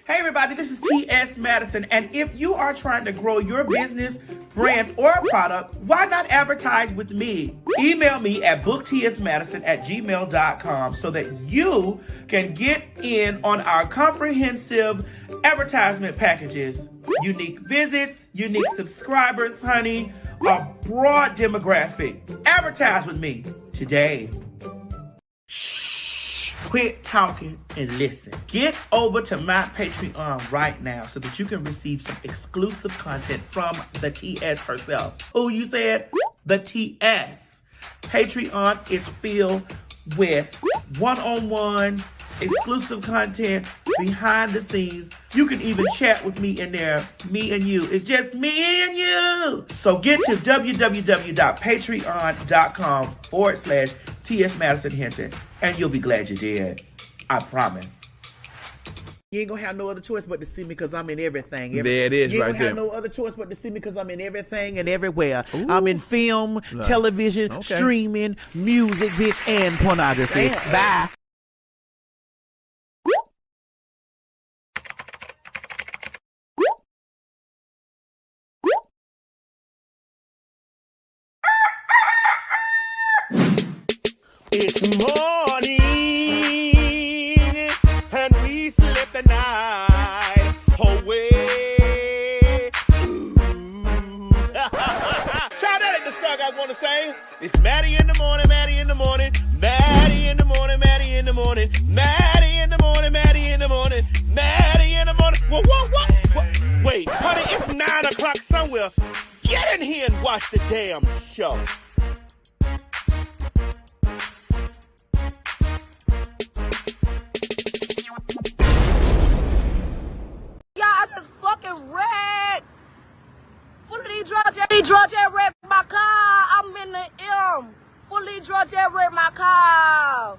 Hey everybody, this is T.S. Madison, and if you are trying to grow your business, brand, or product, why not advertise with me? Email me at booktsmadison@gmail.com so that you can get in on our comprehensive advertisement packages. Unique visits, unique subscribers, honey, a broad demographic. Advertise with me today. Quit talking and listen. Get over to my Patreon right now so that you can receive some exclusive content from the TS herself. Who you said? The TS. Patreon is filled with one-on-ones, exclusive content, behind the scenes. You can even chat with me in there. Me and you. It's just me and you. So get to www.patreon.com/TS Madison Hinton, and you'll be glad you did. I promise. You ain't gonna have no other choice but to see me because I'm in everything. There it is, you right ain't there. gonna have no other choice but to see me because I'm in everything and everywhere. Ooh. I'm in film, television, streaming, music, bitch, and pornography. Damn. Bye. It's morning, and we slept the night away. Shout out at the song I want to say. It's Maddie in the morning, Maddie in the morning, Maddie in the morning, Maddie in the morning, Maddie in the morning, Maddie in the morning, Maddie in the morning. What? Wait, honey, it's 9 o'clock somewhere. Get in here and watch the damn show. Drug that wrecked my car. I'm in the M. Fully drug that wrecked my car.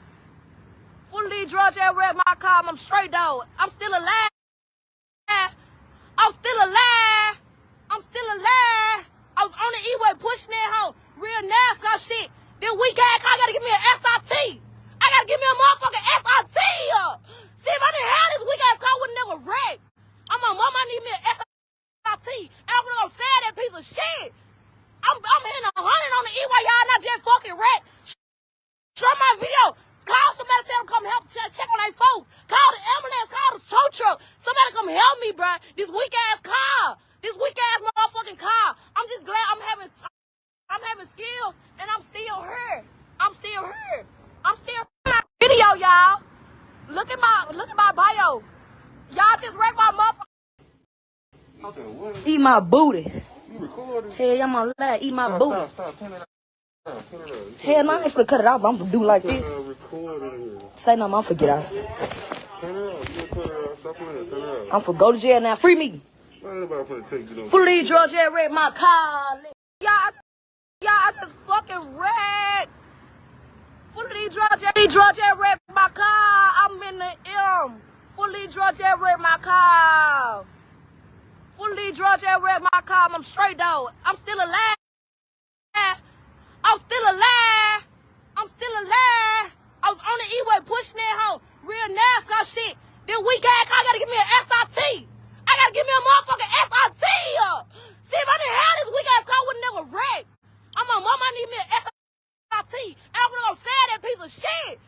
Fully drug that wrecked my car. I'm straight though. I'm still alive. I'm still alive. I'm still alive. I was on the E-way pushing that hoe. Real NASCAR shit. This weak ass car gotta give me an SRT. I gotta give me a motherfucking SRT. See, if I didn't have this weak ass car, I would never wreck. I'm on mama, I need me an SRT. I'm gonna sell that piece of shit. I'm hitting 100 on the E-way, y'all, not just fucking wreck. Show my video. Call somebody, tell them come help check on their folks. Call the ambulance, call the tow truck. Somebody come help me, bro. This weak ass car. This weak ass motherfucking car. I'm just glad I'm having skills and I'm still here. I'm still here. I'm still here. Video, y'all. Look at my bio. Y'all just wrecked my motherfucker. Eat my booty. You recording? Hell, I'm on live. Eat my booty. Stop. Turn it off. Hell, no, I ain't finna cut it off. I'm gonna do like this. Say no, I'm finna get out. Turn it off. You turn it off. Stop playing. Turn it off. I'm finna go to jail now. Free me. Anybody finna take you. Fully drug that wrecked my car. Y'all, I just fucking wrecked. Fully drug that wrecked my car. I'm in the M. Fully drug that wrecked my car. Fully drug that wrecked my car. I'm straight though. I'm still alive. I'm still alive. I'm still alive. I was on the E-way pushing that hoe. Real NASCAR shit. This weak ass car gotta give me an SRT. I gotta give me a motherfucking SRT. See, if I didn't have this weak ass car, I would never wreck. I'm on mama, I need me an SRT. And I'm gonna sell that piece of shit.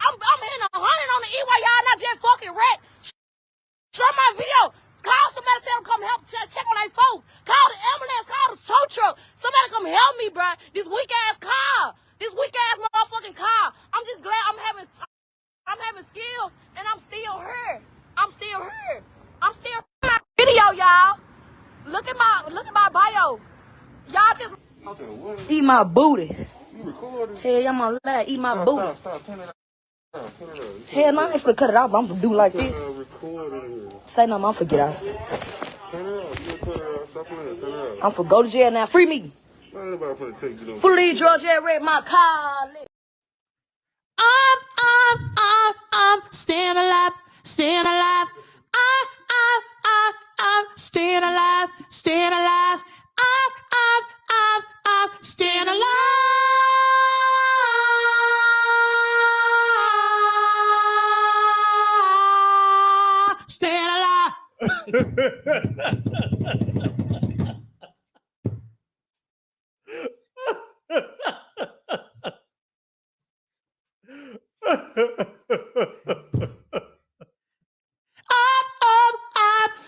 I'm hitting 100 on the E-way, y'all, not just fucking wreck. Show my video. Call somebody, tell them come help check on their folks. Call the ambulance, call the tow truck. Somebody come help me, bro. This weak ass car. This weak ass motherfucking car. I'm just glad I'm having skills and I'm still here. I'm still here. I'm still here. Video, y'all. Look at my bio. Y'all just eat my booty. You recording? Hell, I'm on live. Eat my booty. Stop. Turn it off. Hell, no, I ain't finna cut it off. I'm gonna do like this. Say no, I'm finna get out. Turn it off. You turn it off. Stop playing. Turn it off. I'm finna go to jail now. Free me. Anybody finna take you. Fully drug that wrecked my car. I'm staying alive, staying alive. I'm staying alive, staying alive. I'm staying alive. Staying alive.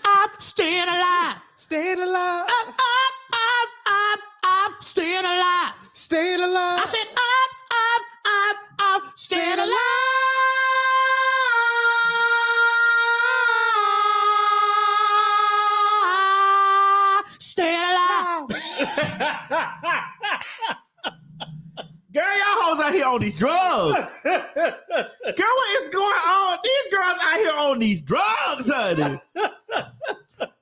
Up, staying alive. Staying alive. Up, staying alive. Staying alive. I said up, staying alive. Staying alive. Girl, y'all hoes out here on these drugs. Girl, what is going on? These girls out here on these drugs, honey.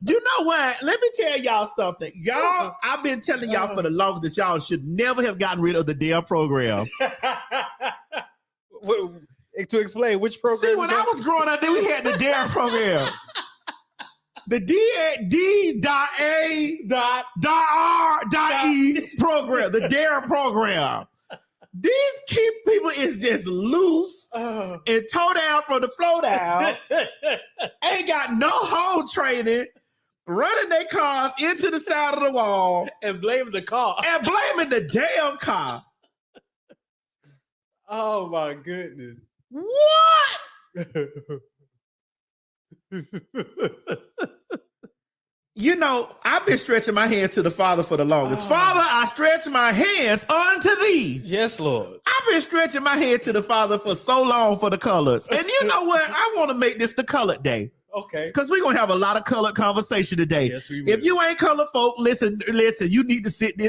You know what? Let me tell y'all something. Y'all, I've been telling y'all for the longest that y'all should never have gotten rid of the damn program. To explain which program. See, when I was growing up, then we had the DARE program. The D.A.D.A.R.E program, the DARE program. These key people is just loose and toe down from the flow down. Ain't got no home training, running their cars into the side of the wall and blame the car. and blaming the damn car. Oh my goodness. What? You know, I've been stretching my hands to the Father for the longest. Father, I stretch my hands unto thee. Yes, Lord. I've been stretching my hand to the Father for so long for the colors. And you know what? I want to make this the colored day. Okay. Because we're going to have a lot of colored conversation today. Yes, we will. If you ain't colored folk, listen, you need to sit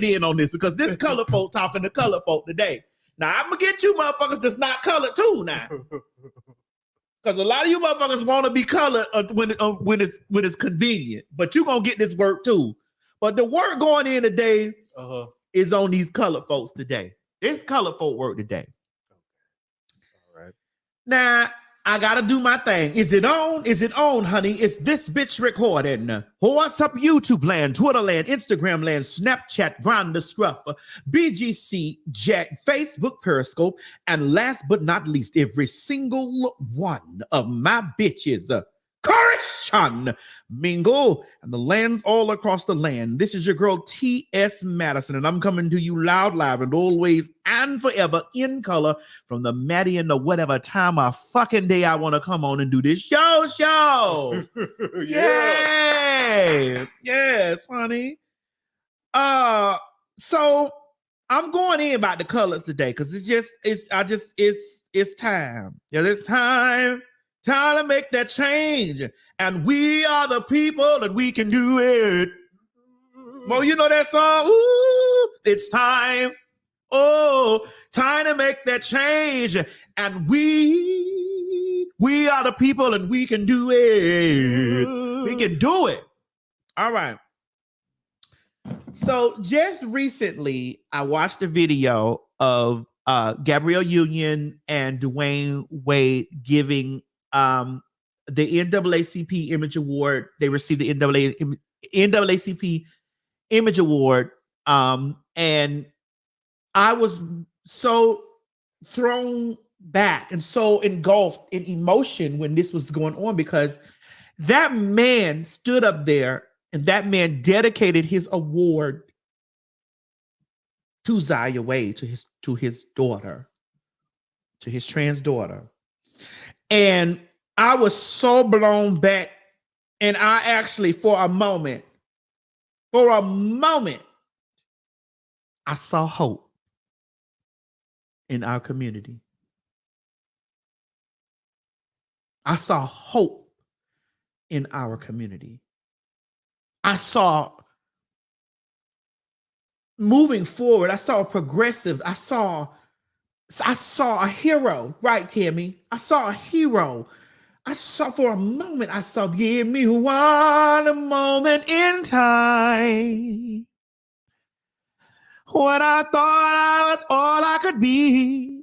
in on this because this colored folk talking to colored folk today. Now, I'm going to get you motherfuckers that's not colored too now. Because a lot of you motherfuckers want to be colored when it's convenient. But you're going to get this work too. But the work going in today is on these colored folks today. It's colored folk work today. All right. Now, I got to do my thing. Is it on? Is it on, honey? Is this bitch recording? What's up, YouTube land, Twitter land, Instagram land, Snapchat, Grindr, Scruff, BGC, Jack, Facebook, Periscope, and last but not least, every single one of my bitches. Correction, mingle, and the lands all across the land. This is your girl, T.S. Madison, and I'm coming to you loud, live, and always and forever in color from the Maddie and the whatever time of fucking day I want to come on and do this show. Yay! Yes, honey. So I'm going in about the colors today because it's time. Yeah, it's time. Time to make that change. And we are the people and we can do it. Well, you know that song? Ooh, it's time. Oh, time to make that change. And we are the people and we can do it. We can do it. All right. So just recently, I watched a video of Gabrielle Union and Dwayne Wade giving the NAACP Image Award. They received the NAACP Image Award. And I was so thrown back and so engulfed in emotion when this was going on because that man stood up there and that man dedicated his award to Zaya Wade, to his daughter, to his trans daughter. And I was so blown back. And I actually, for a moment, I saw hope in our community. I saw hope in our community. I saw moving forward. I saw progressive. I saw a hero, right, Tammy? I saw a hero. I saw for a moment, give me one moment in time when I thought I was all I could be,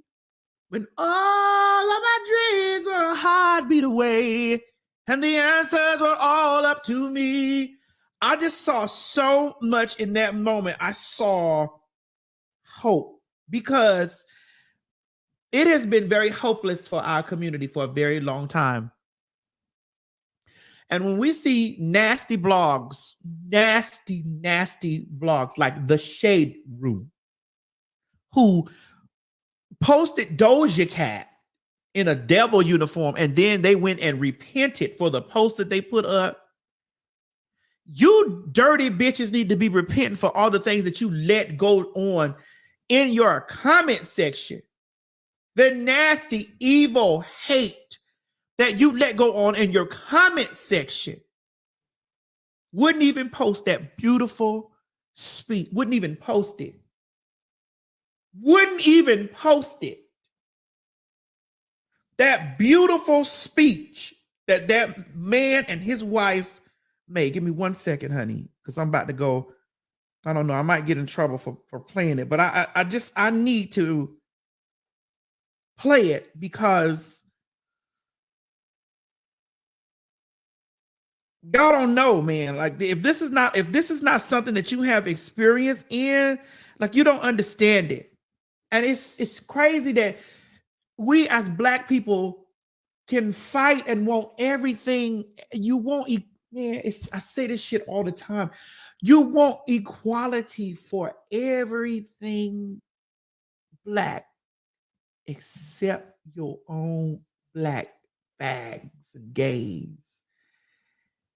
when all of my dreams were a heartbeat away and the answers were all up to me. I just saw so much in that moment. I saw hope because it has been very hopeless for our community for a very long time. And when we see nasty blogs, nasty blogs like The Shade Room, who posted Doja Cat in a devil uniform, and then they went and repented for the post that they put up. You dirty bitches need to be repenting for all the things that you let go on in your comment section. The nasty, evil hate that you let go on in your comment section. Wouldn't even post that beautiful speech. Wouldn't even post it. Wouldn't even post it. That beautiful speech that that man and his wife made. Give me 1 second, honey, because I'm about to go. I don't know. I might get in trouble for playing it, but I need to play it because y'all don't know, man. Like if this is not something that you have experience in, like you don't understand it. And it's crazy that we as Black people can fight and want everything. You want, man, I say this shit all the time. You want equality for everything Black except your own Black fags and gays.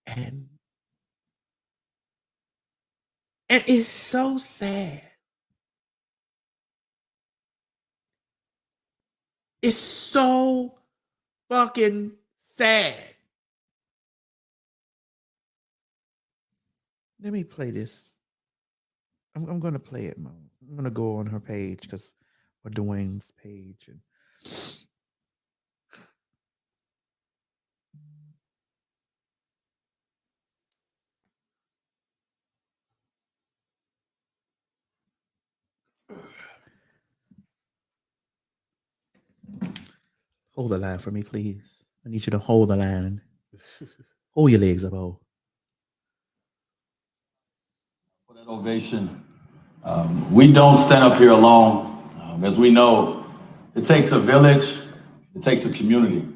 And it's so sad. It's so fucking sad. Let me play this. I'm going to play it, Mom. I'm going to go on her page because or Dwayne's page. And hold the line for me, please. I need you to hold the line. Hold your legs up, oh. For that ovation. We don't stand up here alone. As we know, it takes a village, it takes a community.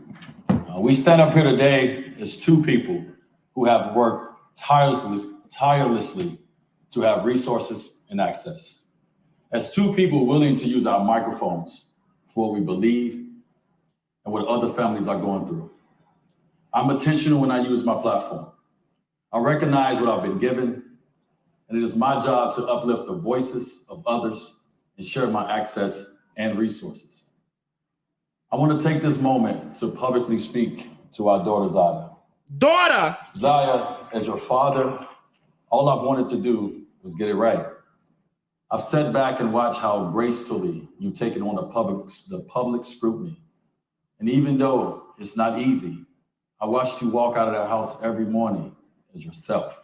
We stand up here today as two people who have worked tirelessly to have resources and access. As two people willing to use our microphones for what we believe and what other families are going through. I'm intentional when I use my platform. I recognize what I've been given, and it is my job to uplift the voices of others and share my access and resources. I want to take this moment to publicly speak to our daughter, Zaya. Daughter! Zaya, as your father, all I've wanted to do was get it right. I've sat back and watched how gracefully you've taken on the public scrutiny. And even though it's not easy, I watched you walk out of that house every morning as yourself.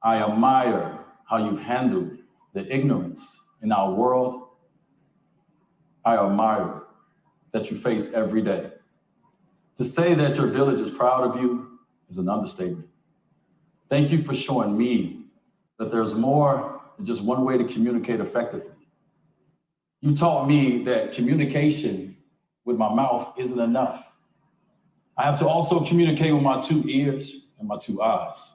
I admire how you've handled the ignorance in our world. I admire that you face every day. To say that your village is proud of you is an understatement. Thank you for showing me that there's more than just one way to communicate effectively. You taught me that communication with my mouth isn't enough. I have to also communicate with my 2 ears and my 2 eyes.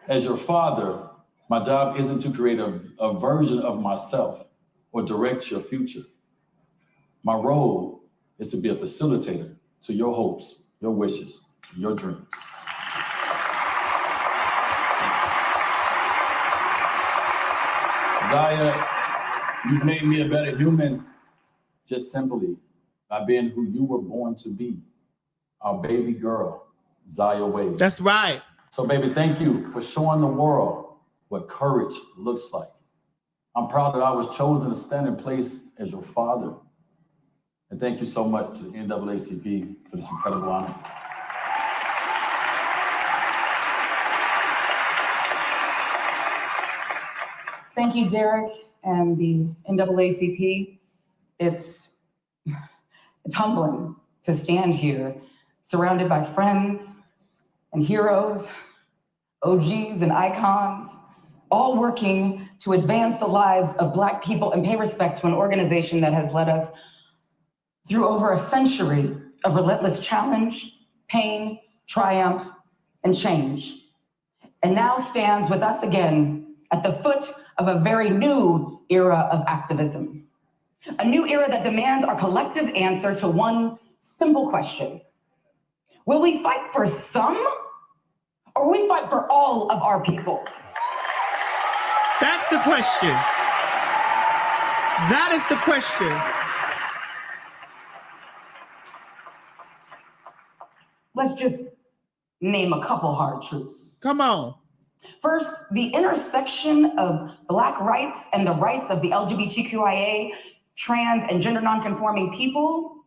As your father, my job isn't to create a version of myself or direct your future. My role is to be a facilitator to your hopes, your wishes, your dreams. Zaya, you've made me a better human just simply by being who you were born to be, our baby girl, Zaya Wade. That's right. So baby, thank you for showing the world what courage looks like. I'm proud that I was chosen to stand in place as your father. And thank you so much to the NAACP for this incredible honor. Thank you, Derek and the NAACP. It's humbling to stand here surrounded by friends and heroes, OGs and icons, all working to advance the lives of Black people and pay respect to an organization that has led us through over a century of relentless challenge, pain, triumph, and change, and now stands with us again at the foot of a very new era of activism. A new era that demands our collective answer to one simple question. Will we fight for some, or will we fight for all of our people? That's the question. That is the question. Let's just name a couple hard truths. Come on. First, the intersection of Black rights and the rights of the LGBTQIA, trans, and gender nonconforming people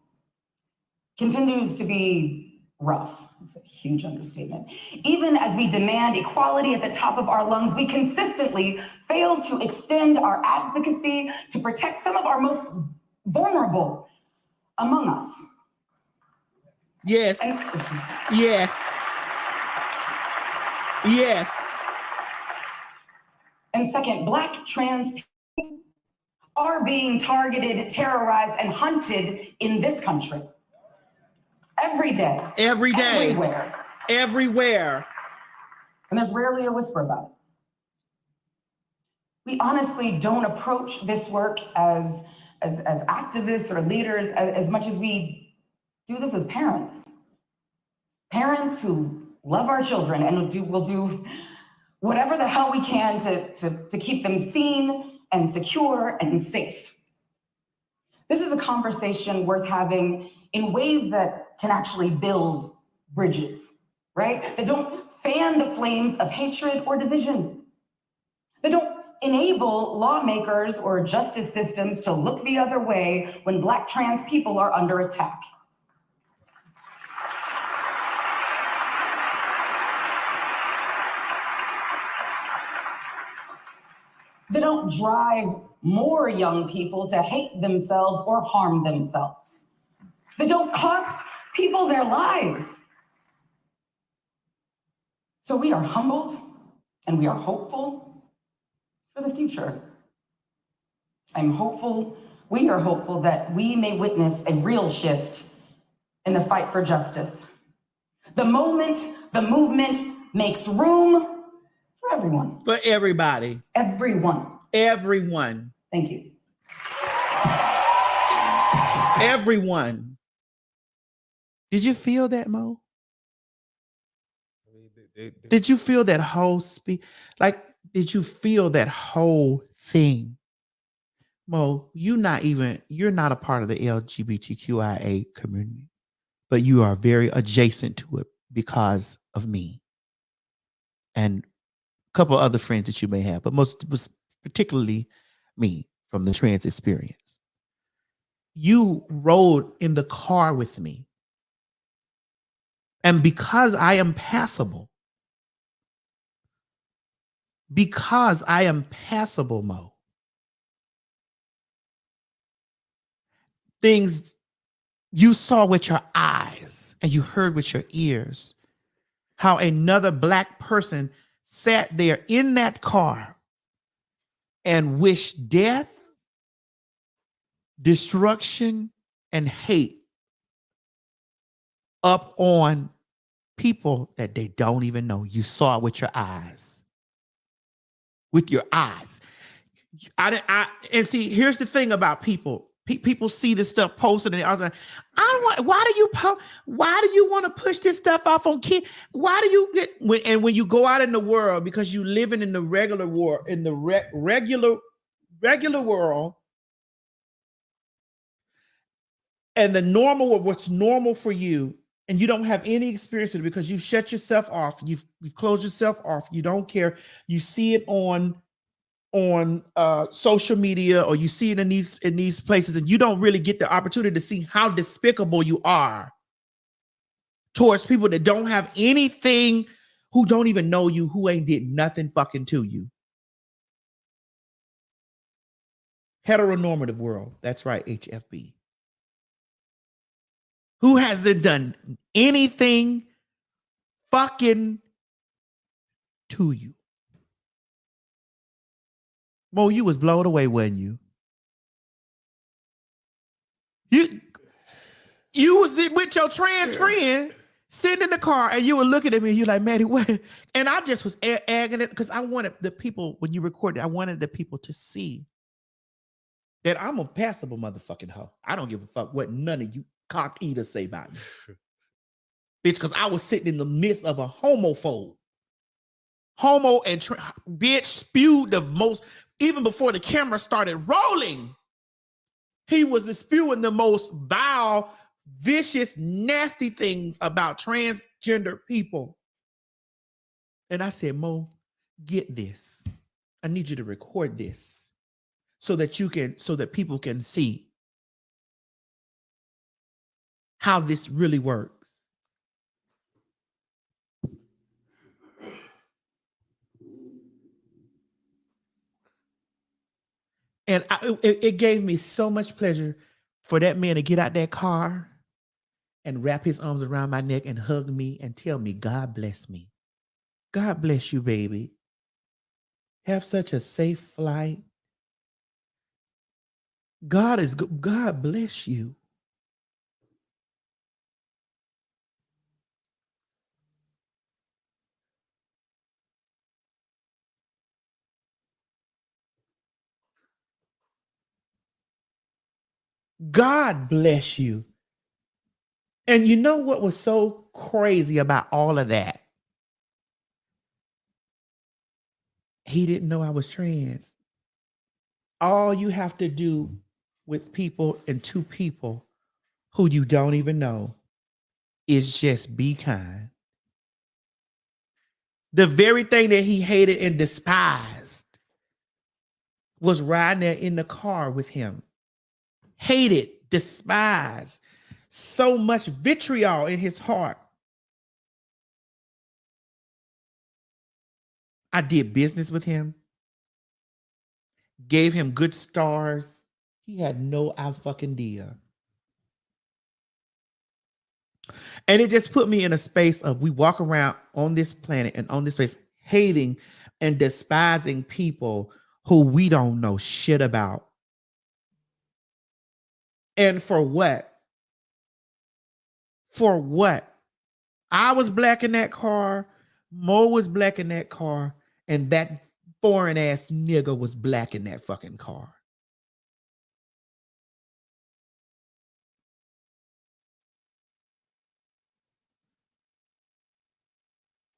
continues to be rough. It's a huge understatement. Even as we demand equality at the top of our lungs, we consistently fail to extend our advocacy to protect some of our most vulnerable among us. Yes. Yes. Yes. And second, Black trans people are being targeted, terrorized, and hunted in this country. Every day. Every day. Everywhere. Everywhere. And there's rarely a whisper about it. We honestly don't approach this work as activists or leaders as much as we do this as parents. Parents who love our children and will do whatever the hell we can to keep them seen and secure and safe. This is a conversation worth having in ways that can actually build bridges, right? That don't fan the flames of hatred or division. That don't enable lawmakers or justice systems to look the other way when Black trans people are under attack. They don't drive more young people to hate themselves or harm themselves. They don't cost people their lives. So we are humbled and we are hopeful for the future. We are hopeful that we may witness a real shift in the fight for justice. The moment the movement makes room for everyone. For everybody. Everyone. Everyone. Thank you. Everyone. Did you feel that, Mo? Did you feel that whole speech? Like, did you feel that whole thing? Mo, you're not a part of the LGBTQIA community, but you are very adjacent to it because of me and a couple other friends that you may have, but most particularly me from the trans experience. You rode in the car with me. And because I am passable, Mo, things you saw with your eyes and you heard with your ears, how another Black person sat there in that car and wished death, destruction, and hate up on people that they don't even know. You saw it with your eyes. With your eyes. And see, here's the thing about people. People see this stuff posted and I was like, why do you want to push this stuff off on kids? Why do you get when you go out in the world, because you living in the regular world, in the regular world, and the normal, what's normal for you, and you don't have any experience with it because you've shut yourself off, you've closed yourself off, you don't care, you see it on social media, or you see it in these places, and you don't really get the opportunity to see how despicable you are towards people that don't have anything, who don't even know you, who ain't did nothing fucking to you. Heteronormative world. That's right, HFB. Who hasn't done anything fucking to you? Mo, you was blown away, wasn't you? You was with your trans friend. Sitting in the car and you were looking at me and you're like, Maddie, what? And I just was egging it because I wanted the people, when you recorded, I wanted the people to see that I'm a passable motherfucking hoe. I don't give a fuck what none of you cock eaters say about me. Bitch, because I was sitting in the midst of a homophobe. Homo and bitch spewed the most, even before the camera started rolling, he was spewing the most vile, vicious, nasty things about transgender people. And I said, Mo, get this. I need you to record this so that people can see how this really works. And it gave me so much pleasure for that man to get out that car and wrap his arms around my neck and hug me and tell me, God bless me. God bless you, baby. Have such a safe flight. God bless you. God bless you. And you know what was so crazy about all of that? He didn't know I was trans. All you have to do with people and two people who you don't even know is just be kind. The very thing that he hated and despised was riding there in the car with him. Hated, despised, so much vitriol in his heart. I did business with him, gave him good stars. He had no idea. And it just put me in a space of we walk around on this planet and on this place hating and despising people who we don't know shit about. And for what? For what? I was black in that car. Mo was black in that car. And that foreign ass nigga was black in that fucking car.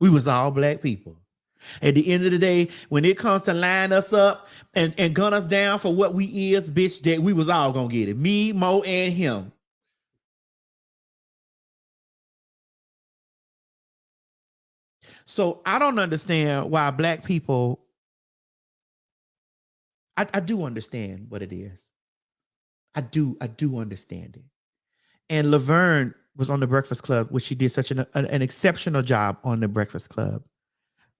We was all black people. At the end of the day, when it comes to line us up and gun us down for what we is, bitch, that we was all gonna get it. Me, Mo, and him. So I don't understand why black people, I do understand what it is. I do understand it. And Laverne was on the Breakfast Club, which she did such an exceptional job on the Breakfast Club.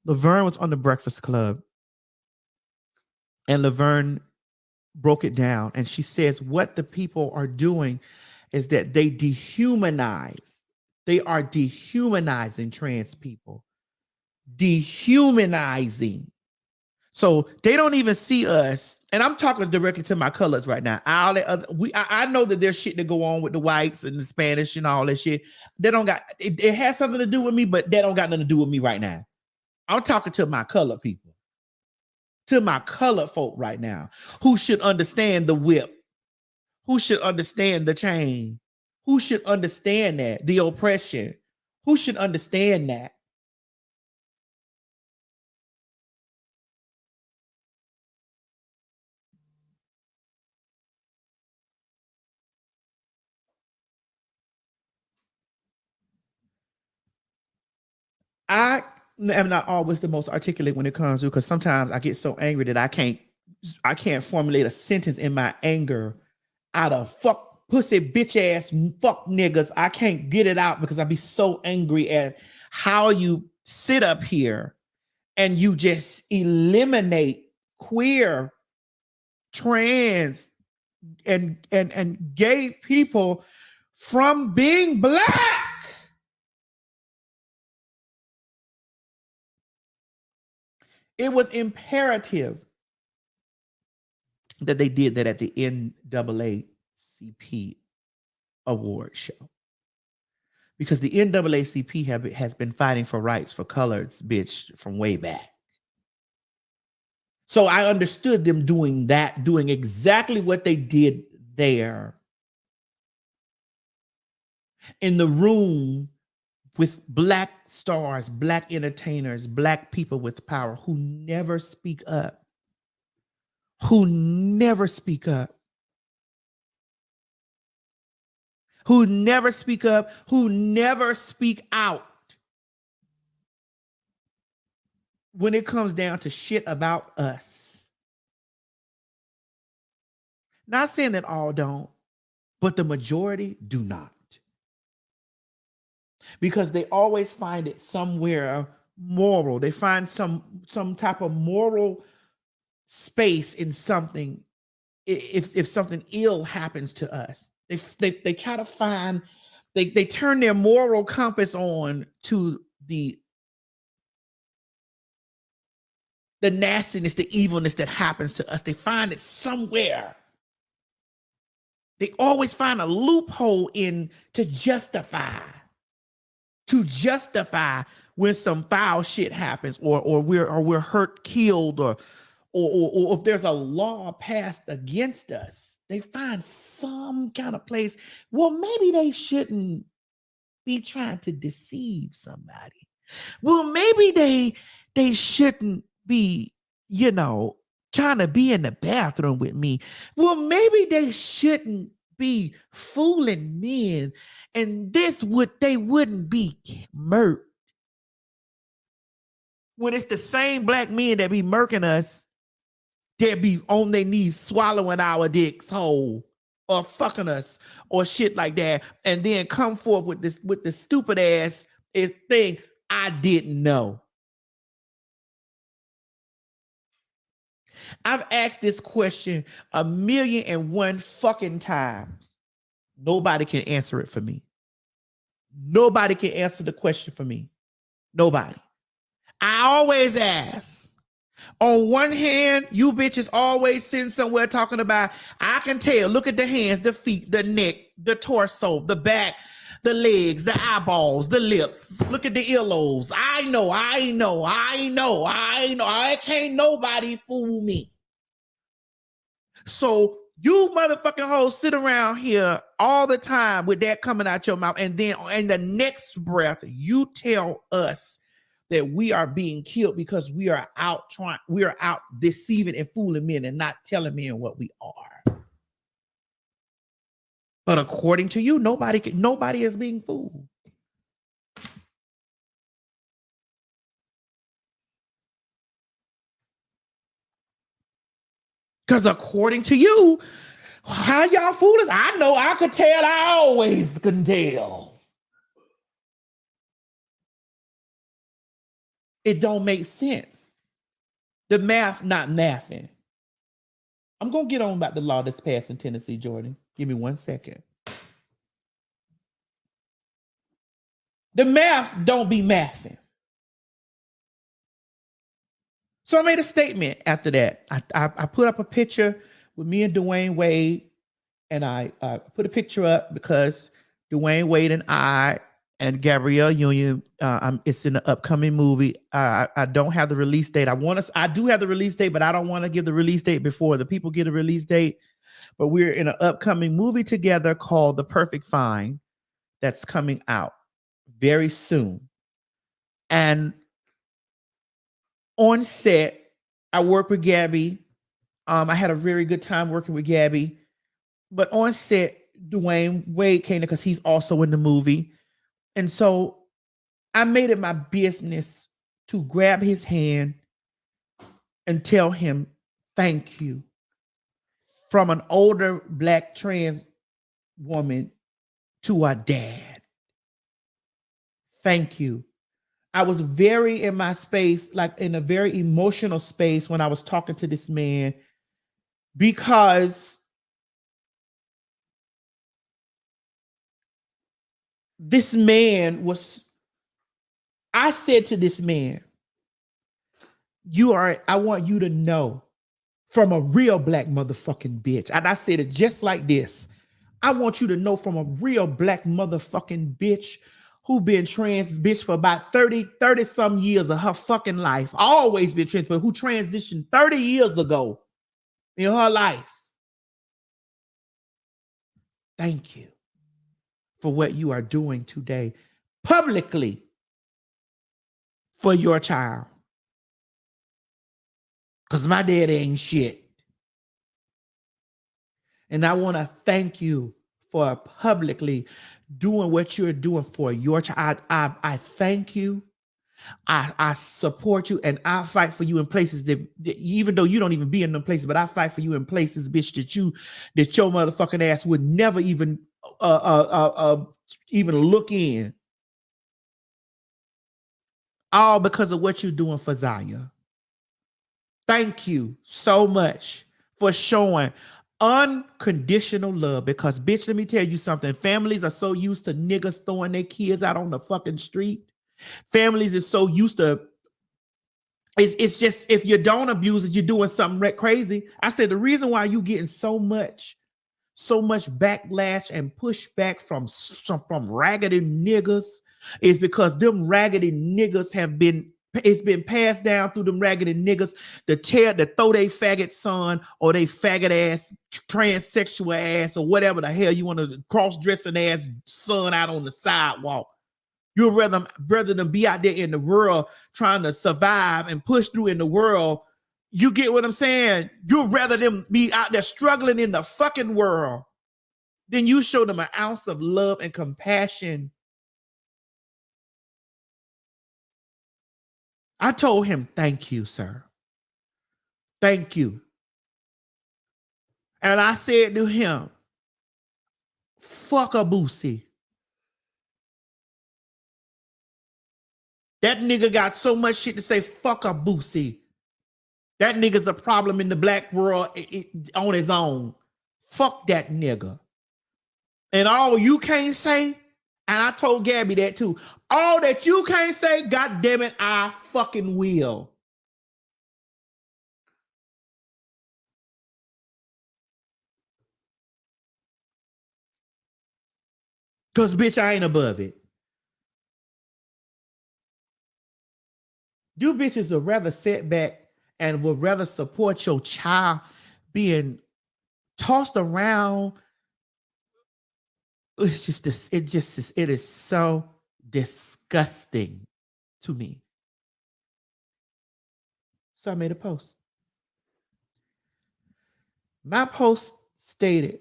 Laverne was on the Breakfast Club, and Laverne broke it down. And she says what the people are doing is that they dehumanize. They are dehumanizing trans people. Dehumanizing. So they don't even see us. And I'm talking directly to my colors right now. I know that there's shit that go on with the whites and the Spanish and all that shit. They don't got it has something to do with me, but that don't got nothing to do with me right now. I'm talking to my color people, to my color folk right now, who should understand the whip, who should understand the chain, who should understand that, the oppression, who should understand that. I am not always the most articulate when it comes to, because sometimes I get so angry that I can't formulate a sentence in my anger out of fuck pussy bitch ass fuck niggas. I can't get it out because I be so angry at how you sit up here and you just eliminate queer, trans, and gay people from being black. It was imperative that they did that at the NAACP award show. because the NAACP has been fighting for rights for coloreds, bitch, from way back. So I understood them doing that, doing exactly what they did there in the room with black stars, black entertainers, black people with power who never speak up, who never speak up, who never speak up, who never speak out when it comes down to shit about us. Not saying that all don't, but the majority do not. Because they always find it somewhere moral. They find some type of moral space in something if something ill happens to us. They try to find, they turn their moral compass on to the nastiness, the evilness that happens to us. They find it somewhere. They always find a loophole in to justify when some foul shit happens, or we're hurt, killed, or if there's a law passed against us. They find some kind of place. Well, maybe they shouldn't be trying to deceive somebody. Well, maybe they shouldn't be, trying to be in the bathroom with me. Well, maybe they shouldn't be fooling men, and they wouldn't be murked. When it's the same black men that be murking us, that be on their knees swallowing our dicks whole or fucking us or shit like that, and then come forth with this stupid ass thing, I didn't know. I've asked this question 1,000,001 fucking times. Nobody can answer it for me. Nobody can answer the question for me. Nobody. I always ask. On one hand, you bitches always sitting somewhere talking about, I can tell, look at the hands, the feet, the neck, the torso, the back, the legs, the eyeballs, the lips. Look at the earlobes. I know. I can't nobody fool me. So you motherfucking hoes sit around here all the time with that coming out your mouth, and then in the next breath, you tell us that we are being killed because we are out deceiving and fooling men and not telling men what we are. But according to you, nobody is being fooled. Because according to you, how y'all fool us? I know, I could tell, I always can tell. It don't make sense. The math not mathing. I'm going to get on about the law that's passed in Tennessee, Jordan. Give me 1 second. The math don't be mathing. So I made a statement after that. I put up a picture with me and Dwayne Wade, and I put a picture up because Dwayne Wade and I and Gabrielle Union, it's in the upcoming movie. I don't have the release date. I do have the release date, but I don't want to give the release date before the people get a release date. But we're in an upcoming movie together called The Perfect Find that's coming out very soon. And on set, I work with Gabby. I had a very good time working with Gabby. But on set, Dwayne Wade came in because he's also in the movie. And so I made it my business to grab his hand and tell him, thank you. From an older Black trans woman to a dad. Thank you. I was very in my space, like in a very emotional space when I was talking to this man, because this man was, I said to this man, I want you to know from a real Black motherfucking bitch. And I said it just like this. I want you to know from a real Black motherfucking bitch who been trans bitch for about 30 some years of her fucking life, always been trans, but who transitioned 30 years ago in her life. Thank you for what you are doing today publicly for your child. Because my daddy ain't shit. And I want to thank you for publicly doing what you're doing for your child. I thank you. I support you, and I fight for you in places that even though you don't even be in them places, but I fight for you in places, bitch, that your motherfucking ass would never even even look in. All because of what you're doing for Zaya. Thank you so much for showing unconditional love, because bitch, let me tell you something. Families are so used to niggas throwing their kids out on the fucking street. Families is so used to, it's just, if you don't abuse it, you're doing something crazy. I said the reason why you getting so much backlash and pushback from raggedy niggas is because them raggedy niggas it's been passed down through them raggedy niggas to throw they faggot son or they faggot ass transsexual ass or whatever the hell you want to cross-dressing ass son out on the sidewalk. You'd rather than be out there in the world trying to survive and push through in the world. You get what I'm saying? You'd rather them be out there struggling in the fucking world than you show them an ounce of love and compassion. I told him, thank you, sir. Thank you. And I said to him, fuck a Boosie. That nigga got so much shit to say, fuck a Boosie. That nigga's a problem in the black world on his own. Fuck that nigga. And all you can't say, and I told Gabby that too, all that you can't say, God damn it, I fucking will. Because bitch, I ain't above it. You bitches would rather sit back and would rather support your child being tossed around. It's just this, it is so disgusting to me. So I made a post. My post stated,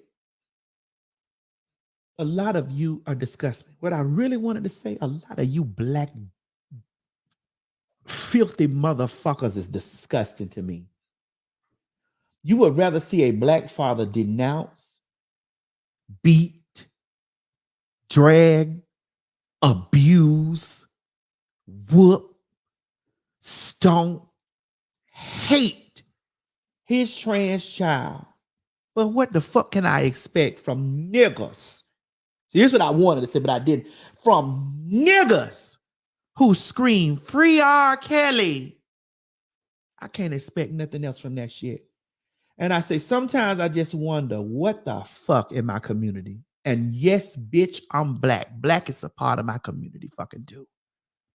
a lot of you are disgusting. What I really wanted to say, a lot of you black filthy motherfuckers is disgusting to me. You would rather see a black father denounce, beat, drag, abuse, whoop, stomp, hate his trans child. But what the fuck can I expect from niggas? See, this is what I wanted to say, but I didn't. From niggas who scream, free R. Kelly. I can't expect nothing else from that shit. And I say, sometimes I just wonder, what the fuck in my community? And yes, bitch, I'm black. Black is a part of my community fucking too.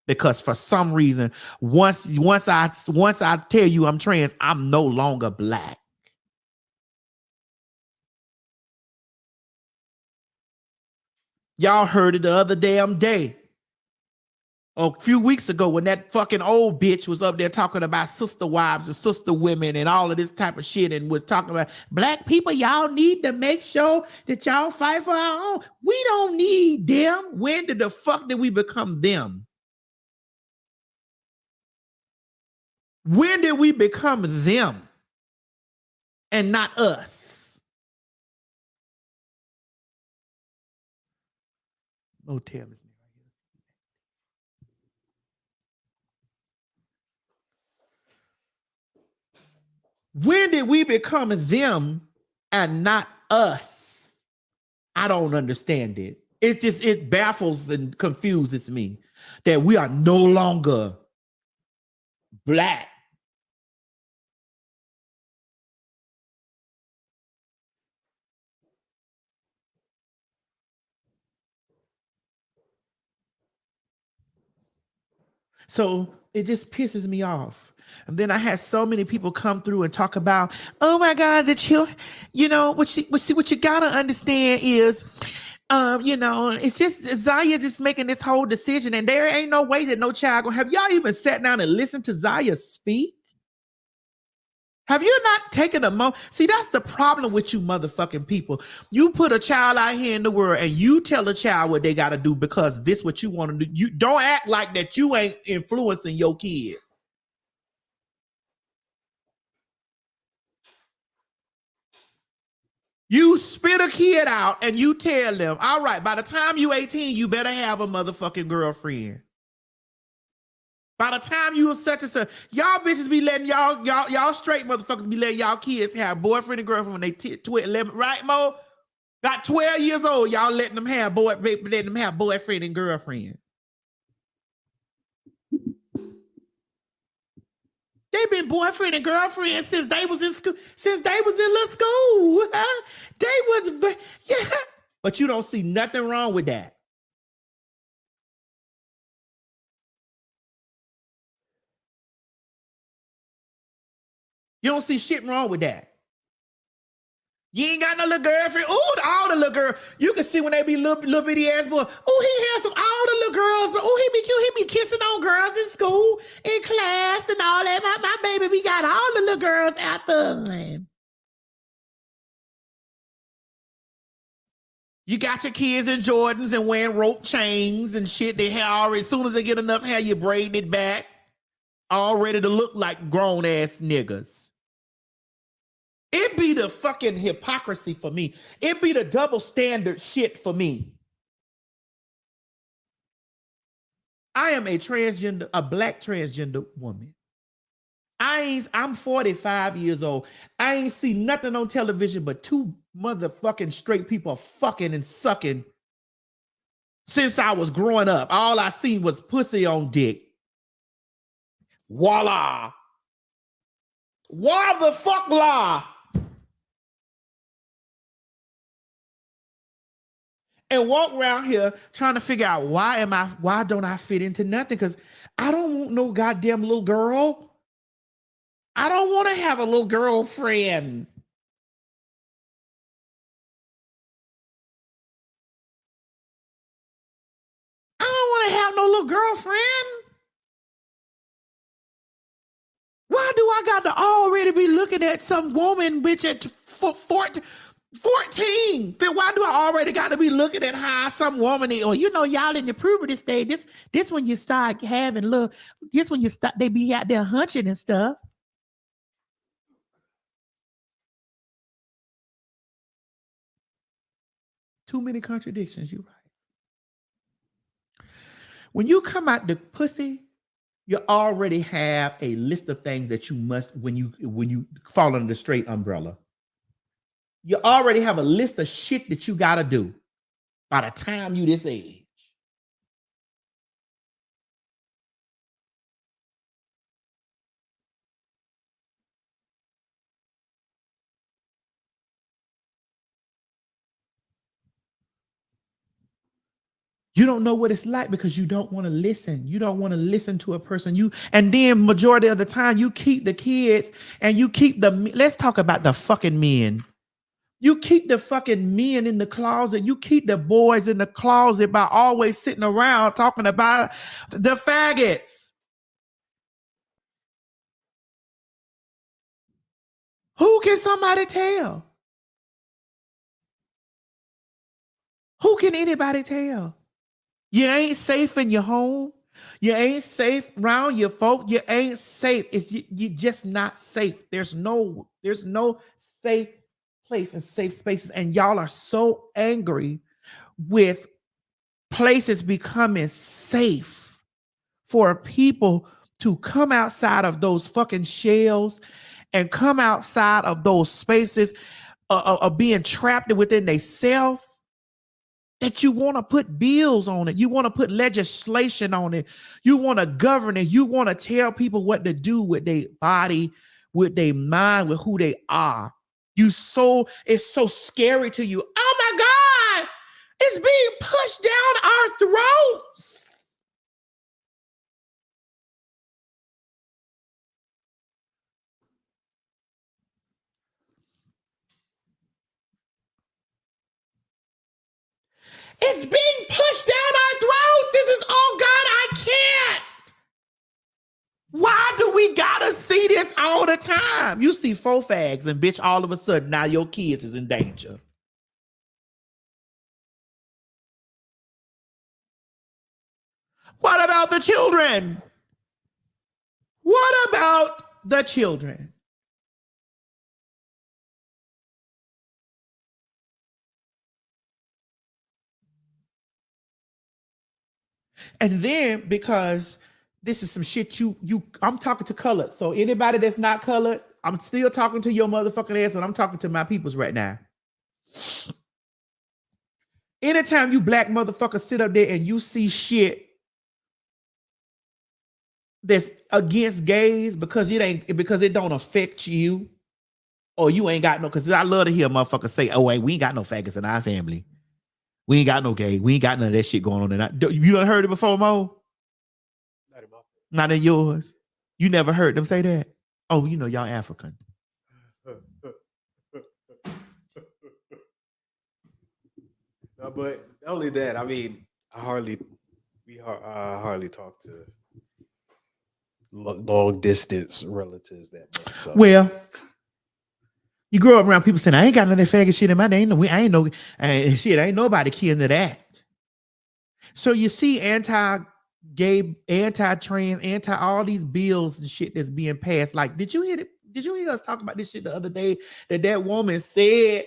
Because for some reason, once I tell you I'm trans, I'm no longer black. Y'all heard it the other damn day. A few weeks ago when that fucking old bitch was up there talking about sister wives and sister women and all of this type of shit and was talking about black people, y'all need to make sure that y'all fight for our own. We don't need them. When did the fuck did we become them? When did we become them and not us? Motel is when did we become them and not us? I don't understand it. It baffles and confuses me that we are no longer black. So it just pisses me off. And then I had so many people come through and talk about, oh my God, the children, you know, what you gotta understand is, you know, it's just Zaya just making this whole decision, and there ain't no way that no child gonna have y'all even sat down and listened to Zaya speak. Have you not taken a moment? See, that's the problem with you motherfucking people. You put a child out here in the world and you tell a child what they got to do because this what you want to do. You don't act like that you ain't influencing your kid. You spit a kid out and you tell them, all right, by the time you 18, you better have a motherfucking girlfriend. By the time you was such and such, y'all bitches be letting y'all straight motherfuckers be letting y'all kids have boyfriend and girlfriend when they 11, right, Mo? Got 12 years old, y'all letting them have boyfriend and girlfriend. They been boyfriend and girlfriend since they was in school, since they was in little school. Huh? They was, yeah. But you don't see nothing wrong with that. You don't see shit wrong with that. You ain't got no little girlfriend. Ooh, all the little girls. You can see when they be little bitty ass boy. Oh, he handsome. All the little girls. But oh, he be cute. He be kissing on girls in school, in class, and all that. My baby, we got all the little girls out there. You got your kids in Jordans and wearing rope chains and shit. They hair already. As soon as they get enough hair, you braid it back. All ready to look like grown ass niggas. It be the fucking hypocrisy for me. It be the double standard shit for me. I am a black transgender woman. I'm 45 years old. I ain't seen nothing on television but two motherfucking straight people fucking and sucking since I was growing up. All I seen was pussy on dick. Voila. Why the fuck la? And walk around here trying to figure out why don't I fit into nothing? Because I don't want no goddamn little girl. I don't want to have a little girlfriend. I don't want to have no little girlfriend. Why do I got to already be looking at some woman bitch at 14? Why do I already got to be looking at how some woman is? Or, you know, y'all in the puberty stage, this when you start having this when you start, they be out there hunching and stuff. Too many contradictions, you're right. When you come out the pussy, you already have a list of things that you must, when you fall under the straight umbrella. You already have a list of shit that you got to do by the time you this age. You don't know what it's like because you don't want to listen. You don't want to listen to a person. And then majority of the time you keep the kids and you keep let's talk about the fucking men. You keep the fucking men in the closet. You keep the boys in the closet by always sitting around talking about the faggots. Who can somebody tell? Who can anybody tell? You ain't safe in your home. You ain't safe around your folk. You ain't safe. You're just not safe. There's no safe place and safe spaces. And y'all are so angry with places becoming safe for people to come outside of those fucking shells and come outside of those spaces of being trapped within themselves. That you want to put bills on it. You want to put legislation on it. You want to govern it. You want to tell people what to do with their body, with their mind, with who they are. It's so scary to you. Oh my God, it's being pushed down our throats. It's being pushed down our throats. This is, oh God, I can't. Why do we gotta see this all the time? You see 4 fags and bitch, all of a sudden now your kids is in danger. What about the children? What about the children? And then because this is some shit I'm talking to colored. So anybody that's not colored, I'm still talking to your motherfucking ass, and I'm talking to my peoples right now. Anytime you black motherfuckers sit up there and you see shit that's against gays because it don't affect you, or you ain't got no, because I love to hear motherfuckers say, oh, wait, we ain't got no faggots in our family. We ain't got no gay. We ain't got none of that shit going on. You done heard it before, Mo? Not in yours. You never heard them say that? Oh, you know, y'all African. No, but not only that, I mean, I hardly talk to long distance relatives that much. So. Well, you grow up around people saying, I ain't got none of that faggot shit in my name. Ain't nobody key into that. So you see anti-gay, anti-trans, all these bills and shit that's being passed. Like, did you hear us talk about this shit the other day? That woman said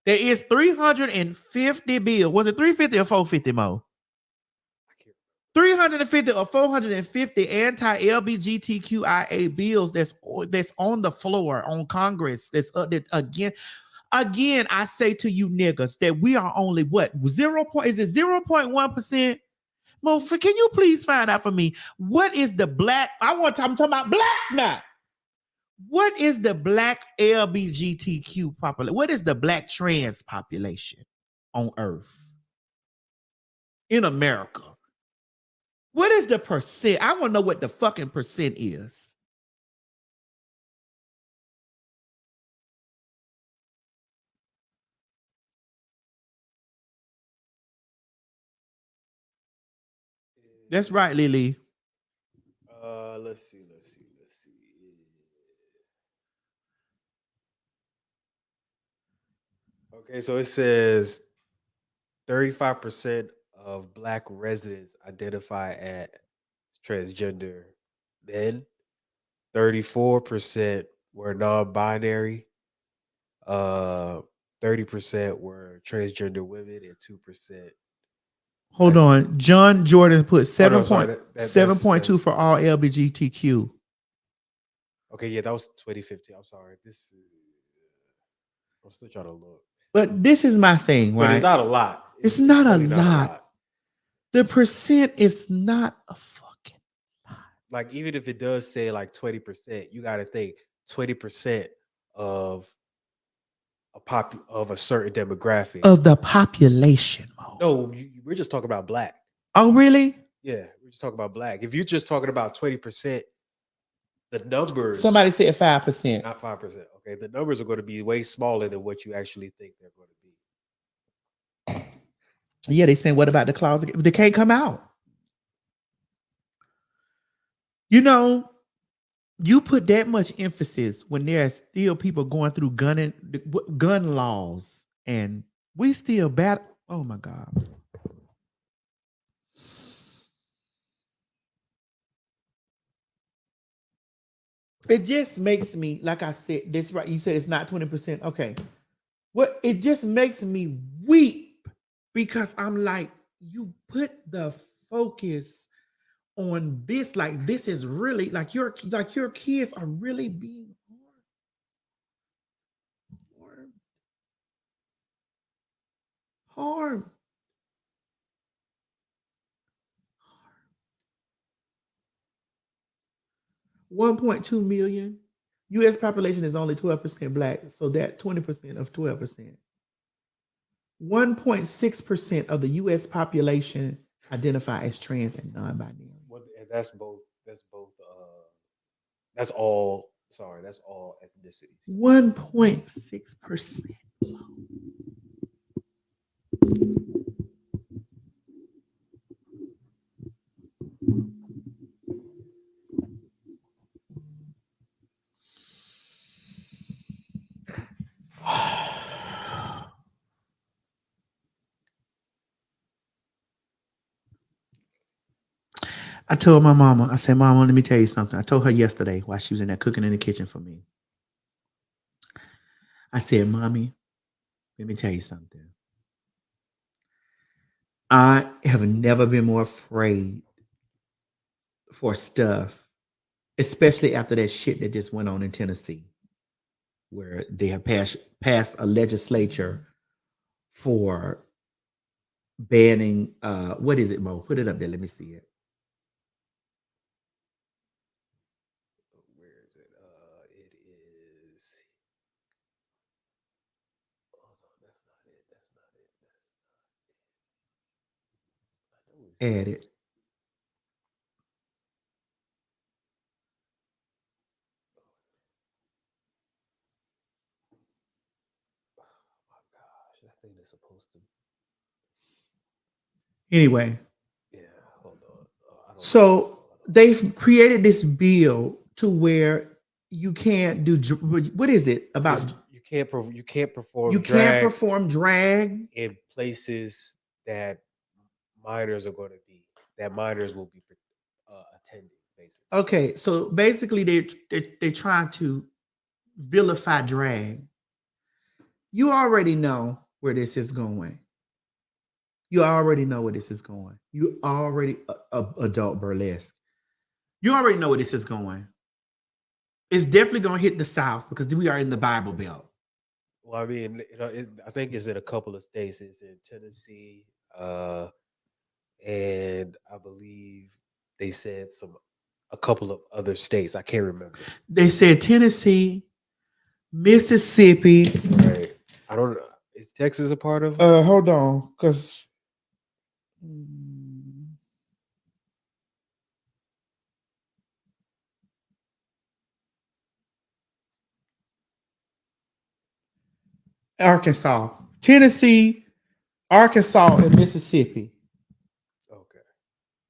there is 350 bills. Was it 350 or 450, Mo? 350 or 450 anti-LGBTQIA bills that's on the floor on Congress. That's again, I say to you niggas that we are only what 0.1%. Mo, can you please find out for me what is the black? I'm talking about blacks now. What is the black LGBTQ population? What is the black trans population on Earth in America? What is the percent? I want to know what the fucking percent is. That's right, Lily. Let's see. Okay, so it says 35% of Black residents identify as transgender men. 34% were non-binary. 30% were transgender women, and 2%. Hold on. John Jordan put 7.2 for all LGBTQ. Okay, yeah, that was 2015. I'm sorry. I'm still trying to look. But this is my thing, right? But it's not a lot. It's not a lot. The percent is not a fucking lot. Like, even if it does say like 20%, you got to think 20% of a certain demographic of the population. No, we're just talking about black. Oh, really? Yeah, we're just talking about black. If you're just talking about 20%, the numbers. Somebody said 5%. Not 5%. Okay, the numbers are going to be way smaller than what you actually think they're going to be. Yeah, they saying, what about the closet? They can't come out. You know, you put that much emphasis when there are still people going through gun laws, and we still battle. Oh my God. It just makes me, like I said, this right. You said it's not 20%. Okay. It just makes me weep because I'm like, you put the focus on this, like this is really like your kids are really being harmed. 1.2 million. U.S. population is only 12% black, so that 20% of 12%. 1.6% of the U.S. population identify as trans and non-binary. That's both. That's all. Sorry, that's all ethnicities. 1.6%. I told my mama, I said, Mama, let me tell you something. I told her yesterday while she was in there cooking in the kitchen for me. I said, Mommy, let me tell you something. I have never been more afraid for stuff, especially after that shit that just went on in Tennessee, where they have passed a legislature for banning what is it, Mo? Put it up there. Let me see it. Where is it? It is. Oh no, that's not it. That's not it. Add it. Oh my gosh, that thing is supposed to. Anyway, Yeah, hold on. I don't know. so they've created this bill to where you can't do what is it about? You can't perform You can't drag perform drag. in places that minors will be attending. Basically, Okay, so basically they're trying to vilify drag. You already know where this is going. You already know where this is going. You already adult burlesque. You already know where this is going. It's definitely going to hit the South because we are in the Bible Belt. well, I mean, I think it's in a couple of states. It's in Tennessee, and I believe they said a couple of other states. I can't remember. They said Tennessee, Mississippi. Right. I don't know. Is Texas a part of? Hold on, because Arkansas, Tennessee, Arkansas, and Mississippi. Okay.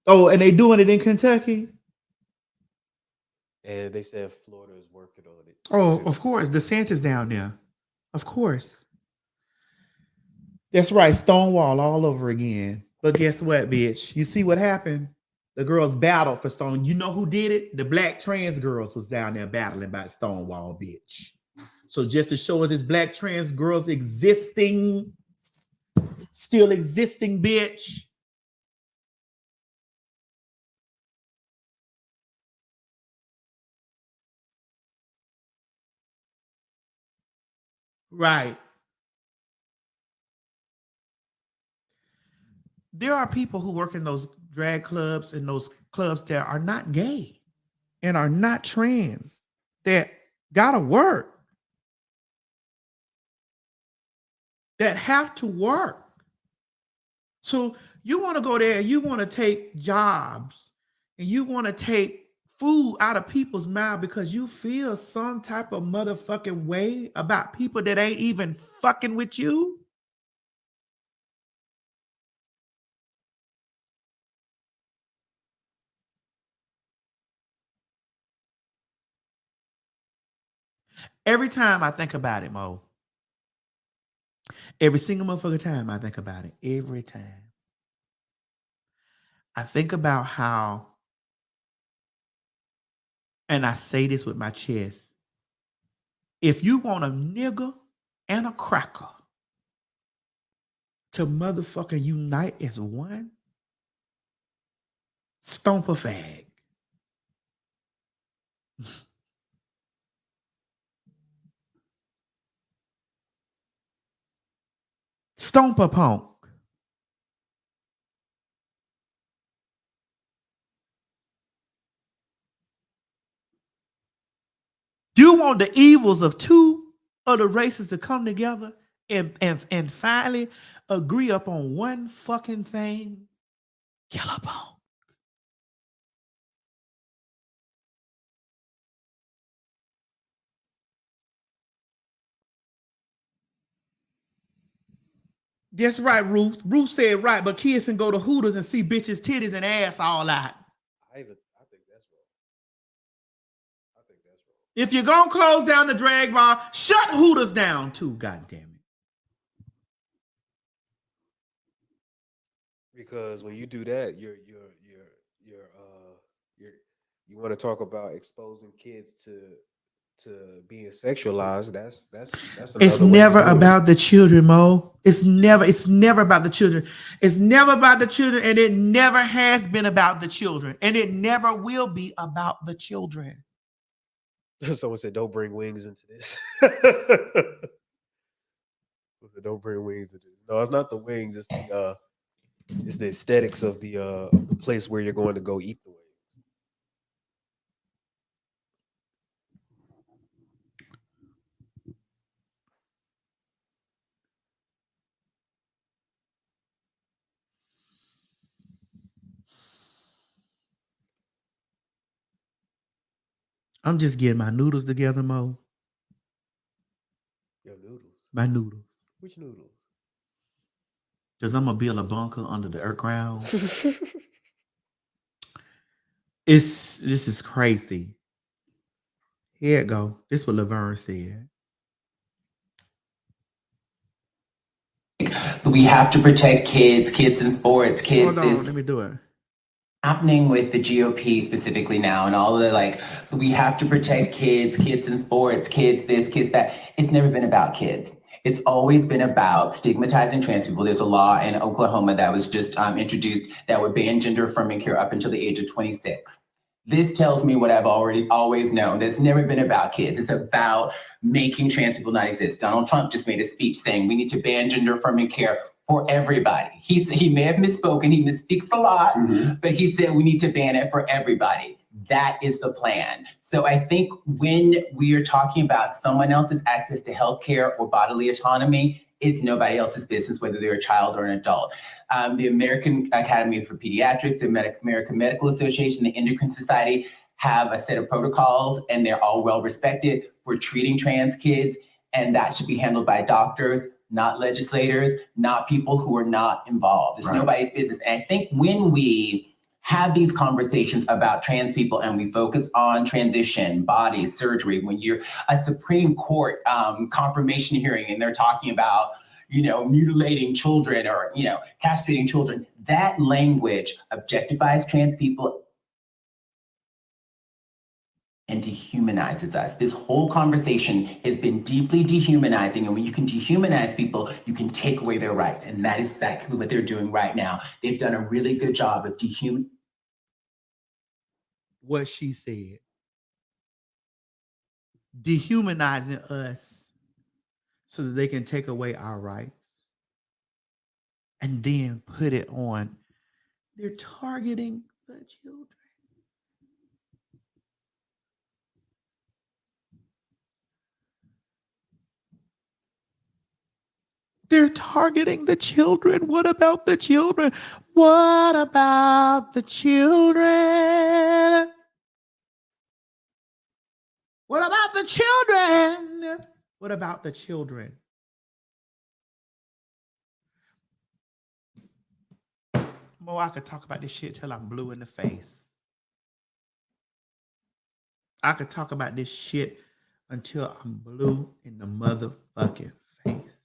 Oh, and they doing it in Kentucky. And they said Florida is working on it. Oh, of course, DeSantis down there. Of course. That's right, Stonewall all over again. But guess what, bitch? You see what happened? The girls battled for Stone. You know who did it? The black trans girls was down there battling by Stonewall, bitch. So just to show us this black trans girls existing, still existing, bitch. Right. There are people who work in those drag clubs and those clubs that are not gay and are not trans that gotta work, that have to work. So you want to go there, you want to take jobs and you want to take food out of people's mouth because you feel some type of motherfucking way about people that ain't even fucking with you. Every time I think about it, Mo, every single motherfucking time I think about it, every time I think about how, and I say this with my chest, if you want a nigger and a cracker to motherfucking unite as one, stomp a fag. Stomp a punk. You want the evils of two other races to come together and finally agree upon one fucking thing? Kill a punk. That's right, Ruth. Ruth said right, but kids can go to Hooters and see bitches' titties and ass all out. I think that's wrong. I think that's wrong. If you're gonna close down the drag bar, shut Hooters down too, goddamn it. Because when you do that, you're You want to talk about exposing kids to being sexualized? That's another It's way to never do it. about the children, Mo. It's never about the children. It's never about the children, and it never has been about the children, and it never will be about the children. Someone said, "Don't bring wings into this." Someone said, "Don't bring wings into this." No, it's not the wings. It's the aesthetics of the place where you're going to go eat the wings. I'm just getting my noodles together, Mo. Your noodles. My noodles. Which noodles? Because I'm going to build a bunker under the earth ground. This is crazy. Here it go. This is what Laverne said. We have to protect kids in sports, kids. Hold on, let me do it. Happening with the GOP specifically now and all the we have to protect kids in sports, kids this, kids that. It's never been about kids. It's always been about stigmatizing trans people. There's a law in Oklahoma that was just introduced that would ban gender affirming care up until the age of 26. This tells me what I've always known. It's never been about kids. It's about making trans people not exist. Donald Trump just made a speech saying we need to ban gender affirming care for everybody. He may have misspoken. He misspeaks a lot, but he said we need to ban it for everybody. That is the plan. So I think when we are talking about someone else's access to healthcare or bodily autonomy, it's nobody else's business, whether they're a child or an adult. The American Academy for Pediatrics, the American Medical Association, the Endocrine Society have a set of protocols, and they're all well respected for treating trans kids. And that should be handled by doctors, not legislators, not people who are not involved. It's nobody's business. And I think when we have these conversations about trans people and we focus on transition, bodies, surgery, when you're a Supreme Court confirmation hearing and they're talking about, mutilating children or, castrating children, that language objectifies trans people and dehumanizes us. This whole conversation has been deeply dehumanizing. And when you can dehumanize people, you can take away their rights. And that is exactly what they're doing right now. They've done a really good job of what she said. Dehumanizing us so that they can take away our rights and then put it on. They're targeting the children. They're targeting the children. What about the children? What about the children? What about the children? What about the children? Mo, I could talk about this shit till I'm blue in the face. I could talk about this shit until I'm blue in the motherfucking face.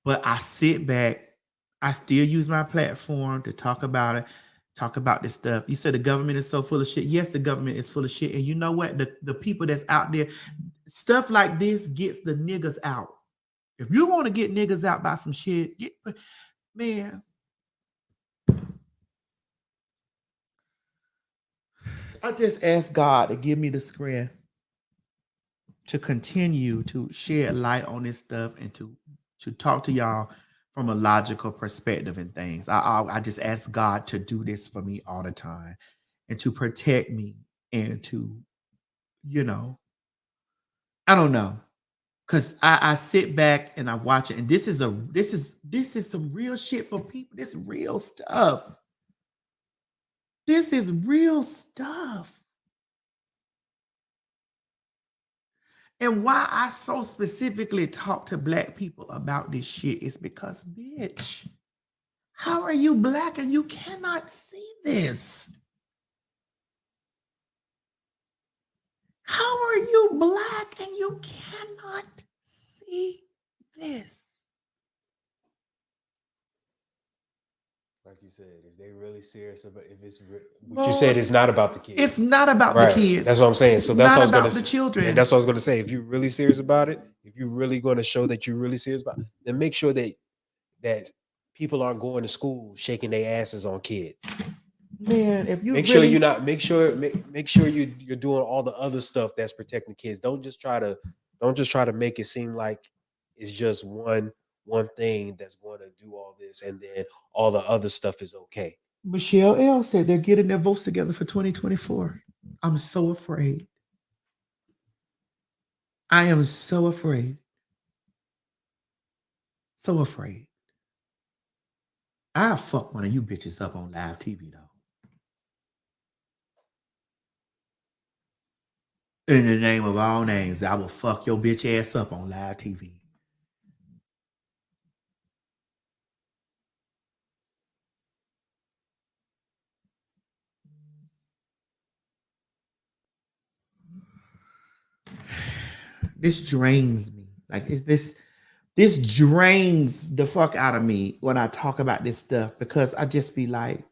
But I sit back, I still use my platform to talk about it, talk about this stuff. You said the government is so full of shit. Yes, the government is full of shit. And you know what? The people that's out there, stuff like this gets the niggas out. If you want to get niggas out by some shit, man. I just ask God to give me the strength to continue to shed light on this stuff and to talk to y'all from a logical perspective and things. I just ask God to do this for me all the time and to protect me and to, I don't know. Cause I sit back and I watch it, and this is some real shit for people. This is real stuff. This is real stuff. And why I so specifically talk to Black people about this shit is because, bitch, how are you Black and you cannot see this? How are you Black and you cannot see this? Like you said, if they really serious about, if it's, what you said, it's not about the kids. It's not about Right. the kids. That's what I'm saying. It's So that's not what I was about gonna the say. children. And that's what I was gonna say. If you're really serious about it, if you're really going to show that you're really serious about it, then make sure that people aren't going to school shaking their asses on kids. Man, if you Make really, sure you're not. Make sure you're doing all the other stuff that's protecting kids. Don't just try to make it seem like it's just one thing that's going to do all this, and then all the other stuff is okay. Michelle L said they're getting their votes together for 2024. I'm so afraid. I am so afraid. So afraid. I'll fuck one of you bitches up on live TV though. In the name of all names, I will fuck your bitch ass up on live TV. This drains me. Like this drains the fuck out of me when I talk about this stuff, because I just be like,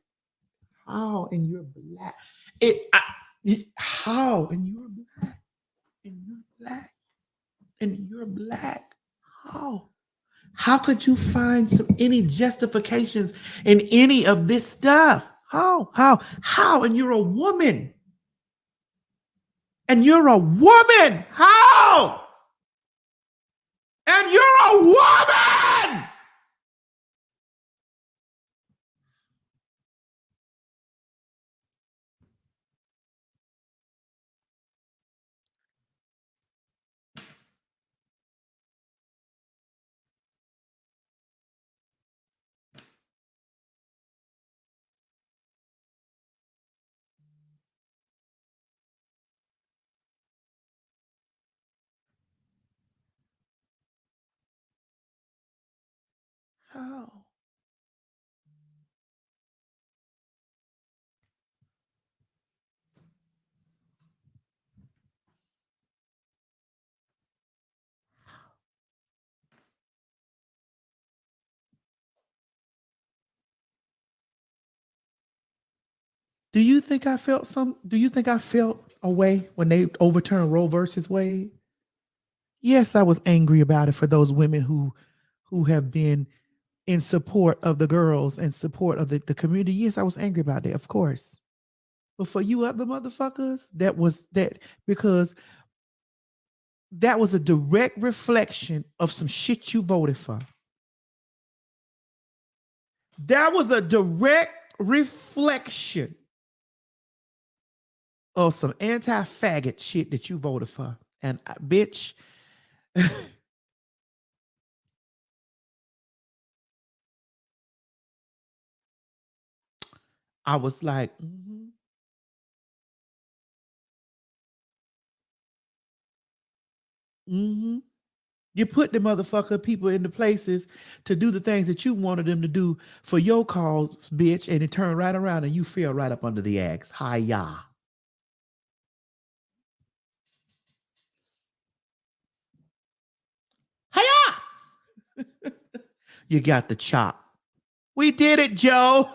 how? And you're black. How? And you're black. And you're black. And you're black. How? How could you find any justifications in any of this stuff? How? And you're a woman. And you're a woman. How? And you're a woman. How? Do you think I felt a way when they overturned Roe versus Wade? Yes, I was angry about it for those women who have been in support of the girls and support of the community. Yes, I was angry about that, of course. But for you other motherfuckers, because that was a direct reflection of some shit you voted for. That was a direct reflection of some anti-faggot shit that you voted for. And bitch, I was like, You put the motherfucker people in the places to do the things that you wanted them to do for your cause, bitch, and it turned right around and you fell right up under the axe. Hi-ya. Hi-ya! You got the chop. We did it, Joe.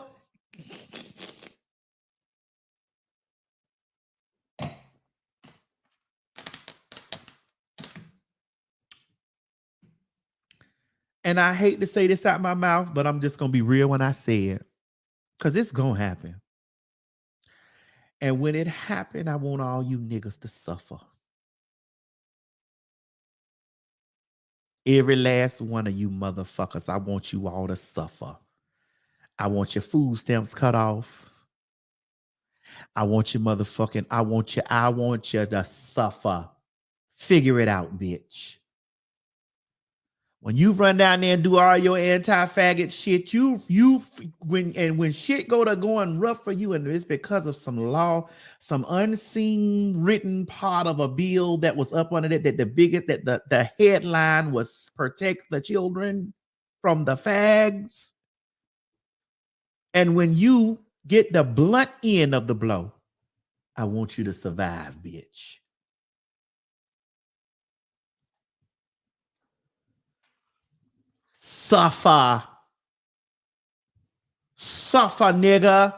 And I hate to say this out my mouth, but I'm just going to be real when I say it, because it's going to happen. And when it happened, I want all you niggas to suffer. Every last one of you motherfuckers, I want you all to suffer. I want your food stamps cut off. I want you to suffer. Figure it out, bitch. When you run down there and do all your anti-faggot shit, when shit going rough for you, and it's because of some law, some unseen written part of a bill that was up on it, that the headline was protect the children from the fags. And when you get the blunt end of the blow, I want you to survive, bitch. Suffer. Suffer, nigga.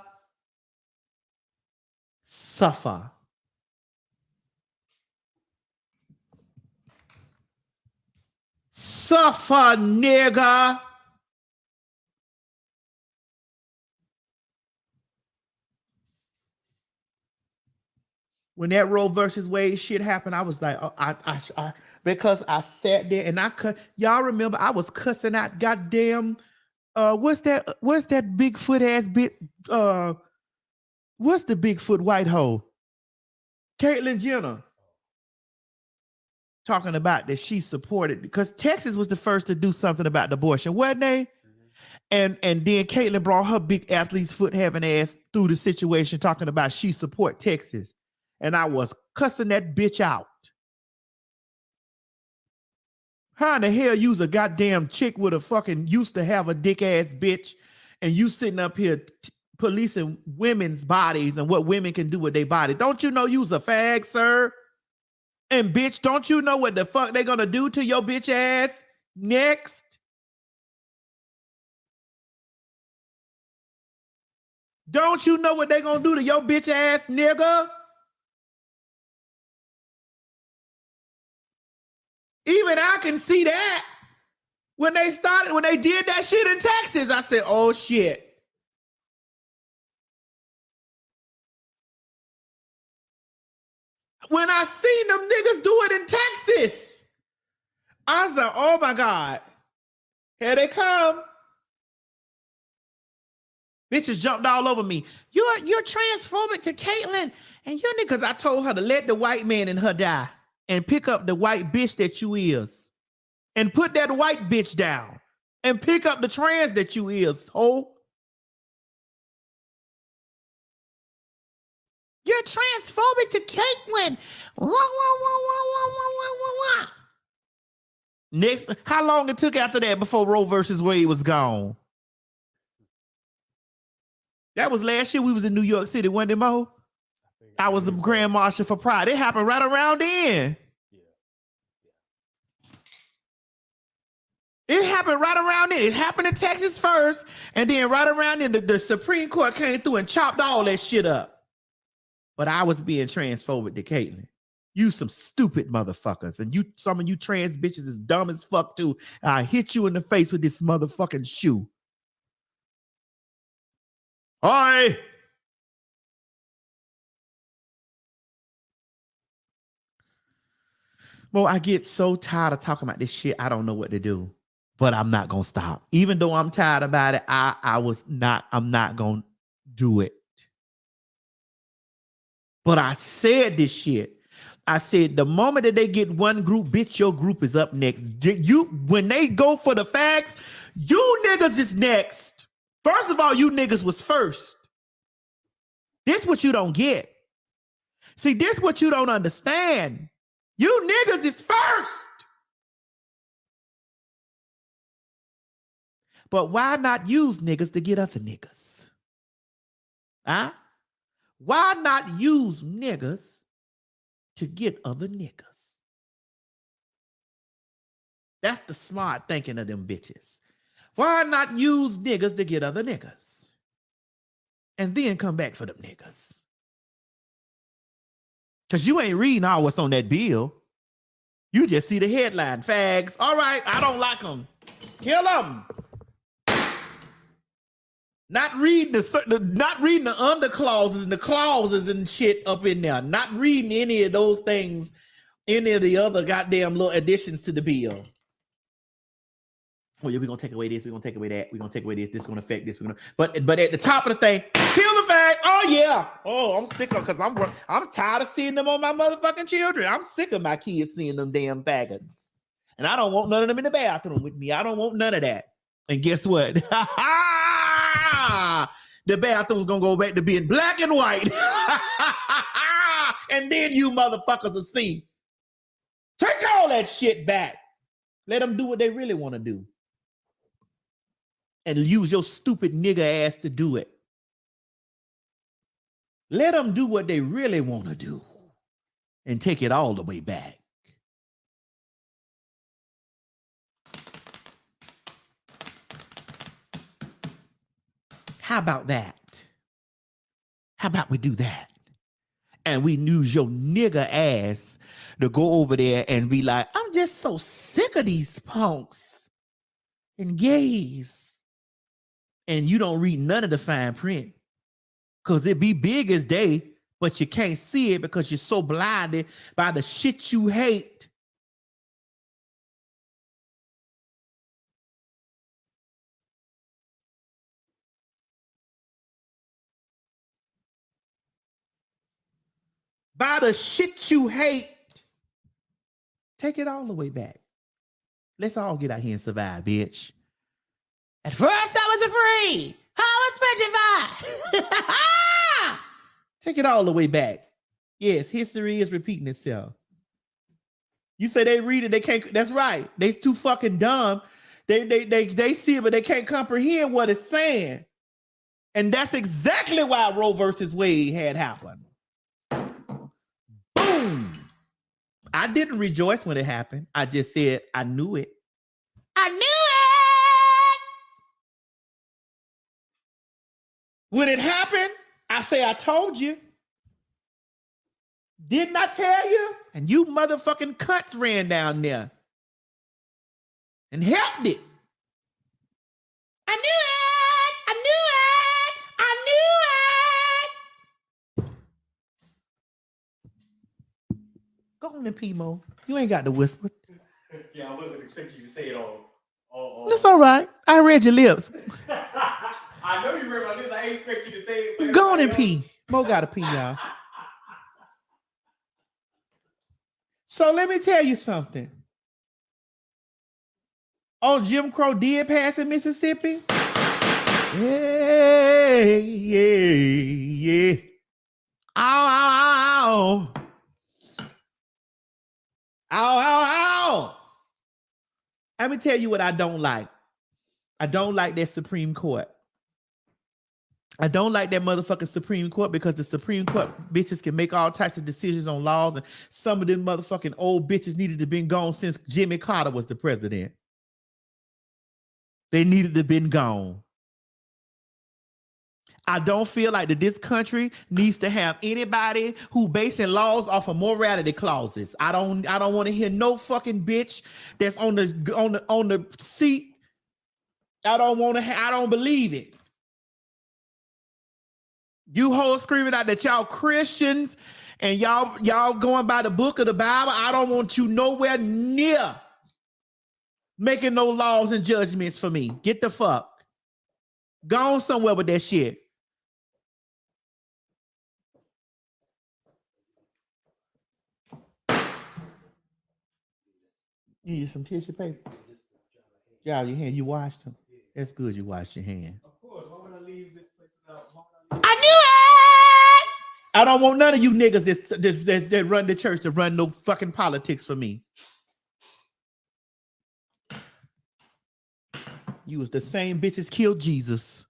Suffer. Suffer, nigga. When that Roe versus Wade shit happened, I was like, oh, I because I sat there and I cut. Y'all remember I was cussing out goddamn. What's that Bigfoot ass bit? What's the Bigfoot white hoe? Caitlyn Jenner. Talking about that she supported because Texas was the first to do something about the abortion, wasn't they? Mm-hmm. And then Caitlyn brought her big athlete's foot having ass through the situation, talking about she support Texas. And I was cussing that bitch out. How in the hell you's a goddamn chick with a fucking used to have a dick ass bitch and you sitting up here policing women's bodies and what women can do with their body? Don't you know you's a fag, sir? And bitch, don't you know what the fuck they gonna do to your bitch ass next? Don't you know what they gonna do to your bitch ass, nigga? Even I can see that. When they did that shit in Texas, I said, oh shit. When I seen them niggas do it in Texas, I was like, oh my God. Here they come. Bitches jumped all over me. You're transphobic to Caitlyn. And you niggas, I told her to let the white man in her die and pick up the white bitch that you is. And put that white bitch down. And pick up the trans that you is, ho. You're transphobic to Caitlyn. Next, how long it took after that before Roe versus Wade was gone? That was last year. We was in New York City, wasn't it, Mo? I was the Grand Marshal for Pride. It happened right around then. It happened right around then. It happened in Texas first, and then right around then, the Supreme Court came through and chopped all that shit up. But I was being transphobic to Caitlyn. You some stupid motherfuckers. And some of you trans bitches is dumb as fuck too. I hit you in the face with this motherfucking shoe. Oi! Well, I get so tired of talking about this shit. I don't know what to do. But I'm not gonna stop. Even though I'm tired about it, I'm not gonna do it. But I said this shit. I said the moment that they get one group, bitch, your group is up next. When they go for the facts, you niggas is next. First of all, you niggas was first. This what you don't get. See, this what you don't understand. You niggas is first. But why not use niggas to get other niggas? Huh? Why not use niggas to get other niggas? That's the smart thinking of them bitches. Why not use niggas to get other niggas? And then come back for them niggas. Because you ain't reading all what's on that bill. You just see the headline, fags. All right, I don't like them. Kill them. Not reading the under clauses and the clauses and shit up in there. Not reading any of those things, any of the other goddamn little additions to the bill. Oh yeah, we're gonna take away this, we're gonna take away that, we're gonna take away this, this is gonna affect this, but at the top of the thing, kill the fag. Oh yeah. Oh, I'm sick of because I'm tired of seeing them on my motherfucking children. I'm sick of my kids seeing them damn faggots. And I don't want none of them in the bathroom with me. I don't want none of that. And guess what? The bathroom's gonna go back to being black and white. And then you motherfuckers will see. Take all that shit back. Let them do what they really want to do. And use your stupid nigga ass to do it. Let them do what they really want to do. And take it all the way back. How about that? How about we do that? And we use your nigga ass to go over there and be like, I'm just so sick of these punks and gays. And you don't read none of the fine print. Because it be big as day, but you can't see it because you're so blinded by the shit you hate. By the shit you hate. Take it all the way back. Let's all get out here and survive, bitch. At first I was afraid. I was petrified. Take it all the way back. Yes, history is repeating itself. You say they read it, they can't. That's right. They's too fucking dumb. They see it, but they can't comprehend what it's saying. And that's exactly why Roe versus Wade had happened. Boom. I didn't rejoice when it happened. I just said I knew it. I knew it. When it happened, I say I told you. Didn't I tell you? And you motherfucking cunts ran down there and helped it. I knew it. I knew it. I knew it. Go on and P-Mo. You ain't got to whisper. Yeah, I wasn't expecting you to say it all. It's all right. I read your lips. I know you read my lips. I ain't expect you to say it. Go on and pee. Mo got to pee, y'all. So let me tell you something. Oh, Jim Crow did pass in Mississippi? Yeah, yeah, yeah. Ow, ow, ow. Ow, ow, ow. Let me tell you what I don't like. I don't like that Supreme Court. I don't like that motherfucking Supreme Court because the Supreme Court bitches can make all types of decisions on laws, and some of them motherfucking old bitches needed to have been gone since Jimmy Carter was the president. They needed to have been gone. I don't feel like that this country needs to have anybody who basing laws off of morality clauses. I don't want to hear no fucking bitch that's on the seat. I don't believe it. You hoes screaming out that y'all Christians and y'all going by the book of the Bible. I don't want you nowhere near making no laws and judgments for me. Get the fuck. Go on somewhere with that shit. You need some tissue paper? Yeah, your hand. You washed them. That's good. You washed your hand. Of course. Why would I leave this place without? I knew it. I don't want none of you niggas that run the church to run no fucking politics for me. You was the same bitches killed Jesus.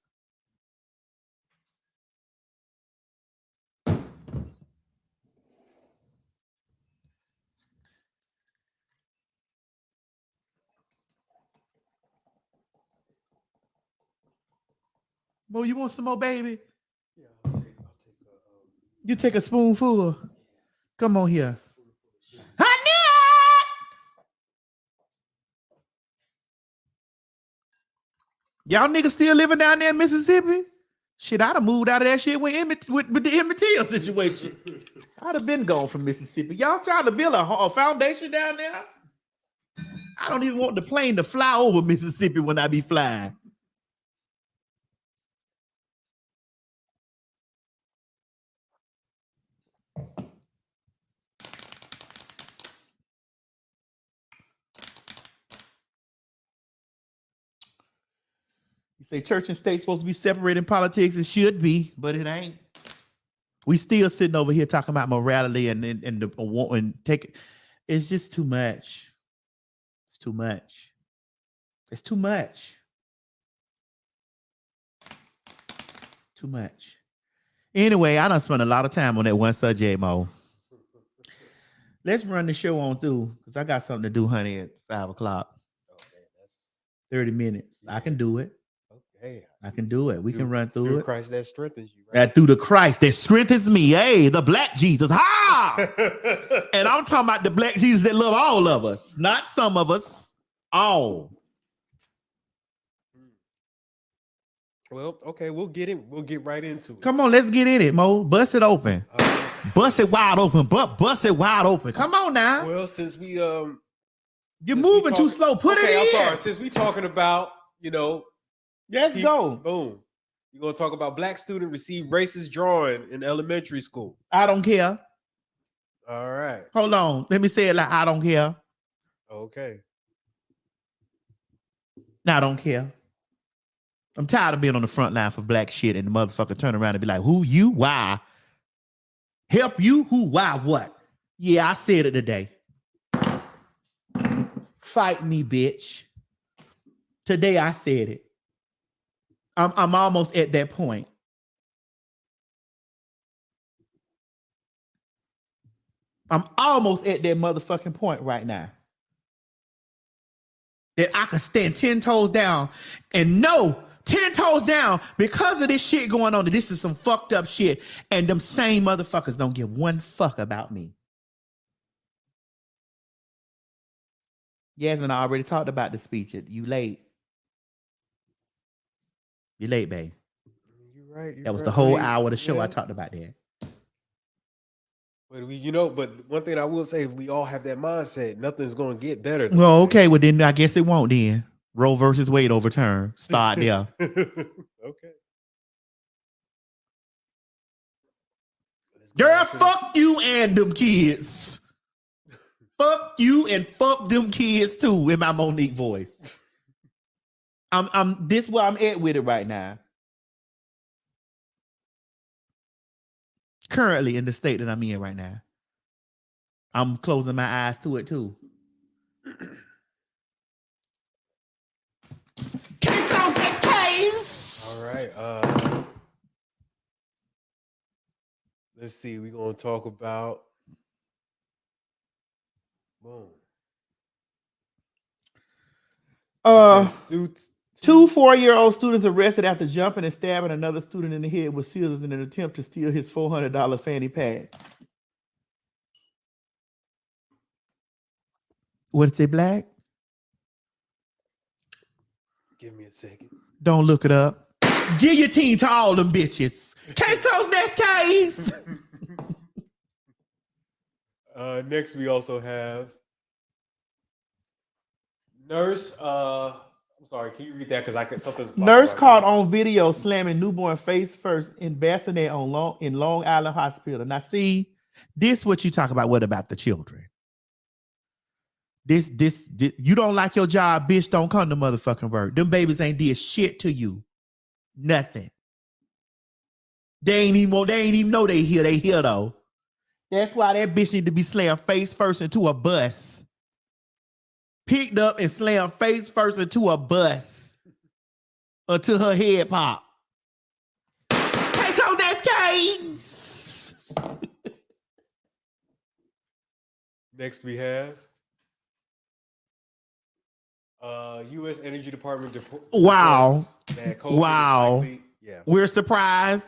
Mo, you want some more, baby? Yeah, I'll take You take a spoonful. Come on here. I knew it! Y'all niggas still living down there in Mississippi? Shit, I'd have moved out of that shit with the Emmett Till situation. I'd have been gone from Mississippi. Y'all trying to build a foundation down there? I don't even want the plane to fly over Mississippi when I be flying. You say church and state supposed to be separated in politics. It should be, but it ain't. We still sitting over here talking about morality and take. It's just too much. It's too much. It's too much. Too much. Anyway, I done spent a lot of time on that one subject, Mo. Let's run the show on through because I got something to do, honey, at 5 o'clock. Okay, that's 30 minutes. I can do it. okay. Hey, I can do it. We can run through it. Christ that strengthens you. Right? That through the Christ that strengthens me. Hey, the black Jesus. Ha! And I'm talking about the black Jesus that love all of us, not some of us. All. Well, okay, we'll get right into it. Come on, let's get in it, Mo. Bust it open. Bust it wide open. Bust it wide open. Come on now. Well, since we You're moving too slow. Put it in. I'm sorry. Since we talking about, Let's go. Boom. You're gonna talk about black student received racist drawing in elementary school. I don't care. All right. Hold on. Let me say it like I don't care. Okay. I don't care. I'm tired of being on the front line for black shit and the motherfucker turn around and be like, who, you, why? Help you, who, why, what? Yeah, I said it today. Fight me, bitch. Today I said it. I'm almost at that point. I'm almost at that motherfucking point right now. That I can stand 10 toes down and know 10 toes down because of this shit going on. That this is some fucked up shit. And them same motherfuckers don't give one fuck about me. Yasmin, I already talked about the speech. You late. You late, babe. You're right. That was the whole hour of the show. I talked about that. But but one thing I will say, we all have that mindset. Nothing's going to get better. Well, okay. Well, then I guess it won't then. Roe versus Wade overturn. Start there. Okay. Girl, fuck you and them kids. Fuck you and fuck them kids too in my Monique voice. This is where I'm at with it right now. Currently in the state that I'm in right now. I'm closing my eyes to it too. Case closed, next case. All right. Let's see. We're going to talk about boom. Two 4-year-old students arrested after jumping and stabbing another student in the head with scissors in an attempt to steal his $400 fanny pack. What is they black? Give me a second. Don't look it up. Guillotine to all them bitches. Case closed, next case. Next, we also have nurse. I'm sorry, can you read that? Because something's nurse caught on video slamming newborn face first in bassinet in Long Island Hospital. Now, see, this what you talk about. What about the children? This you don't like your job, bitch. Don't come to motherfucking work. Them babies ain't did shit to you. Nothing. They ain't even know they here. They here though. That's why that bitch need to be slammed face first into a bus. Picked up and slammed face first into a bus until her head pop. Case on this case. Next, we have U.S. Energy Department. Wow. Wow. Yeah. We're surprised.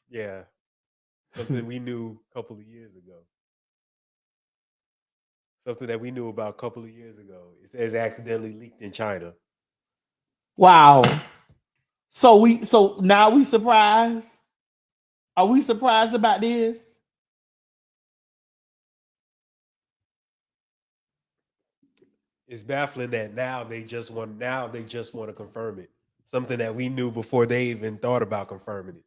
Yeah. Something we knew a couple of years ago. Something that we knew about a couple of years ago. It says accidentally leaked in China. Wow. So now we surprised? Are we surprised about this? It's baffling that now they just want to confirm it. Something that we knew before they even thought about confirming it.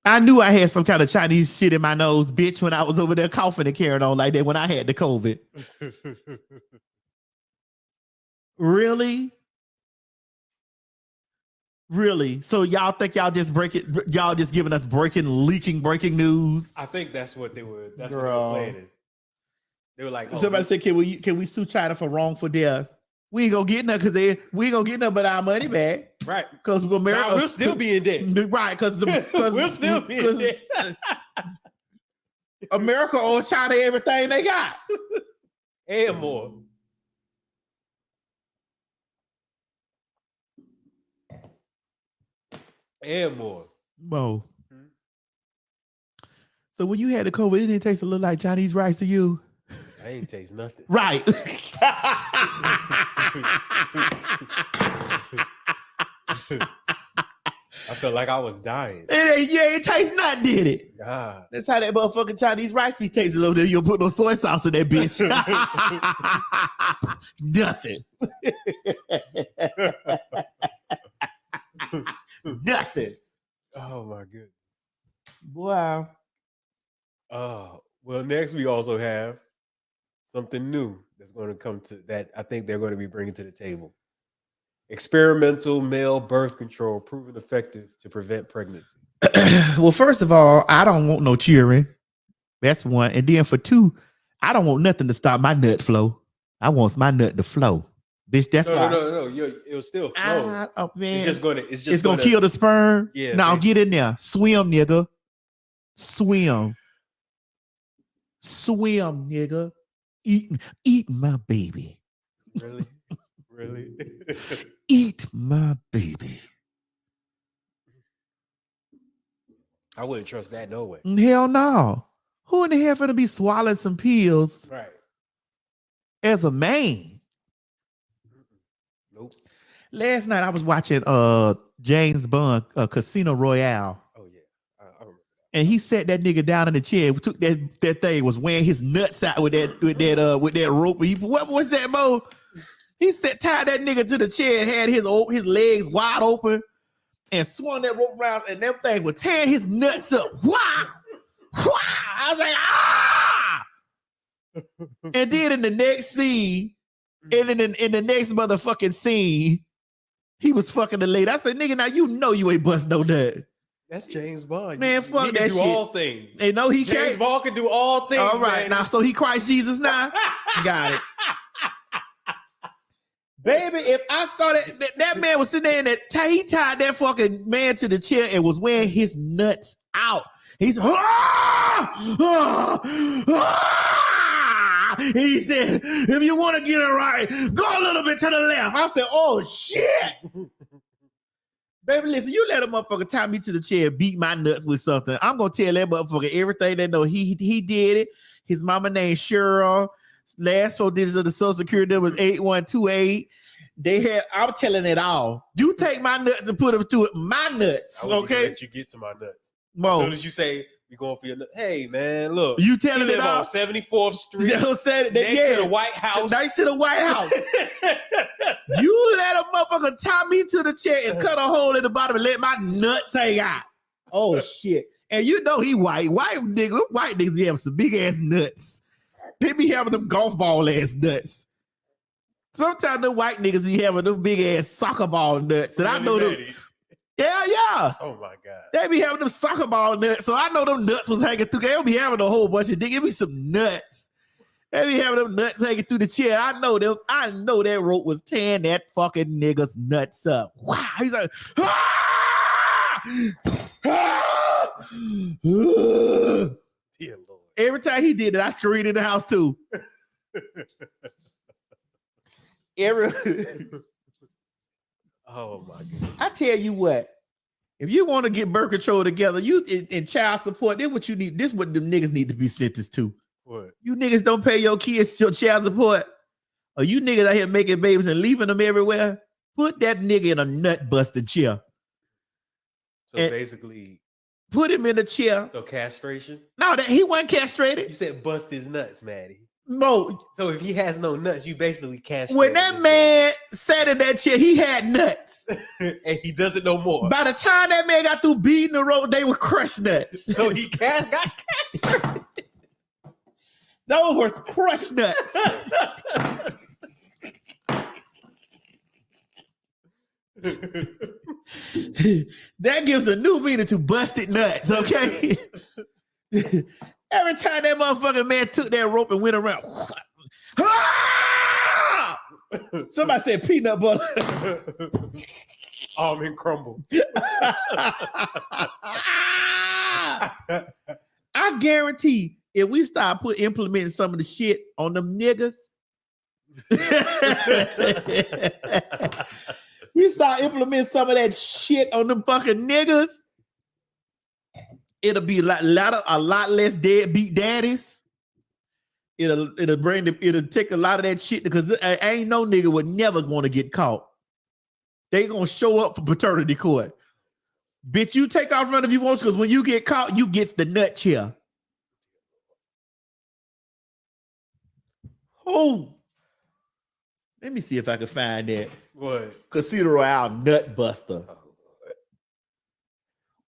I knew I had some kind of Chinese shit in my nose, bitch, when I was over there coughing and carrying on like that when I had the COVID. Really? Really? So y'all think y'all just giving us breaking news? I think that's what they were. That's what they were planning. They were like, somebody said, can we sue China for wrongful death? We ain't gonna get nothing because we ain't gonna get nothing but our money back. Right. Because America we'll still be in debt. Right, because we'll still be in debt. America owe China everything they got. And more. And more. Mo. So when you had the COVID, it didn't taste a little like Chinese rice to you? I ain't taste nothing. Right. I felt like I was dying. You ain't taste nothing, did it? God. That's how that motherfucking Chinese rice be tasting over there. You don't put no soy sauce in that bitch. Nothing. Nothing. Oh my goodness. Wow. Well, next we also have something new that's going to come to that I think they're going to be bringing to the table. Experimental male birth control proven effective to prevent pregnancy. Well, first of all, I don't want no cheering. That's one. And then for two, I don't want nothing to stop my nut flow. I want my nut to flow. Bitch, that's why. No. It'll still flow. Oh, man. It's gonna kill the sperm. Yeah. Now get in there. Swim, nigga. Swim, nigga. Eat my baby. Really? Eat my baby. I wouldn't trust that no way. Hell no. Who in the hell finna be swallowing some pills Right. as a man? Nope. Last night I was watching James Bond Casino Royale. Oh yeah. I remember. And he sat that nigga down in the chair, took that thing, was wearing his nuts out with that rope. What was that, Mo? He tied that nigga to the chair and had his legs wide open and swung that rope around, and that thing was tearing his nuts up. Wow! Wow! I was like, ah! And then in the next scene, and in the next motherfucking scene, he was fucking the lady. I said, nigga, now you know you ain't bust no nut. That's James Bond. Man, fuck he that can do shit. all things. Hey, no, he can't. James Bond can do all things. All right, man. now, so he Christ Jesus now? Got it. Baby, if I started, that man was sitting there and he tied that fucking man to the chair and was wearing his nuts out. He's, he said, if you want to get it right, go a little bit to the left. I said, oh shit. Baby, listen, you let a motherfucker tie me to the chair and beat my nuts with something. I'm going to tell that motherfucker everything they know. He did it. His mama named Cheryl. Last 4 digits of the social security number was 8128. I'm telling it all. You take my nuts and put them through my nuts, okay? Let you get to my nuts. Mo. As soon as you say we're going for your nuts, hey man, look, you telling it all on 74th Street. You said next to the White House. Next to the White House. You let a motherfucker tie me to the chair and cut a hole in the bottom and let my nuts hang out. Oh shit! And you know he white. White niggas be having some big ass nuts. They be having them golf ball ass nuts. Sometimes the white niggas be having them big ass soccer ball nuts. And I know them. Yeah. Oh my God. They be having them soccer ball nuts. So I know them nuts was hanging through. They don't be having a whole bunch of dick. Give me some nuts. They be having them nuts hanging through the chair. I know them. I know that rope was tearing that fucking nigga's nuts up. Wow. He's like, Dear Lord. Every time he did it, I screamed in the house too. Oh my God. I tell you what, if you want to get birth control together, you in child support, this what you need. This what them niggas need to be sentenced to. What? You niggas don't pay your kids your child support, or you niggas out here making babies and leaving them everywhere. Put that nigga in a nut busted chair. So And basically, put him in a chair. so castration. No, that he wasn't castrated. You said bust his nuts, Maddie. Mo, So if he has no nuts, you basically castrate. when that man sat in that chair, he had nuts. and he doesn't no more. By the time that man got through beating the road, they were crushed nuts. So he got castrated. Those were crushed nuts. That gives a new meaning to busted nuts, okay? Every time that motherfucking man took that rope and went around. Somebody said peanut butter. Almond crumble. I guarantee if we start implementing some of the shit on them niggas, we start implementing some of that shit on them fucking niggas, it'll be a lot less deadbeat daddies. It'll take a lot of that shit because ain't no nigga would never want to get caught. They gonna show up for paternity court. Bitch, you take off running if you want to, because when you get caught, you get the nut chair. Oh, let me see if I can find that. What? Casino Royale nut buster.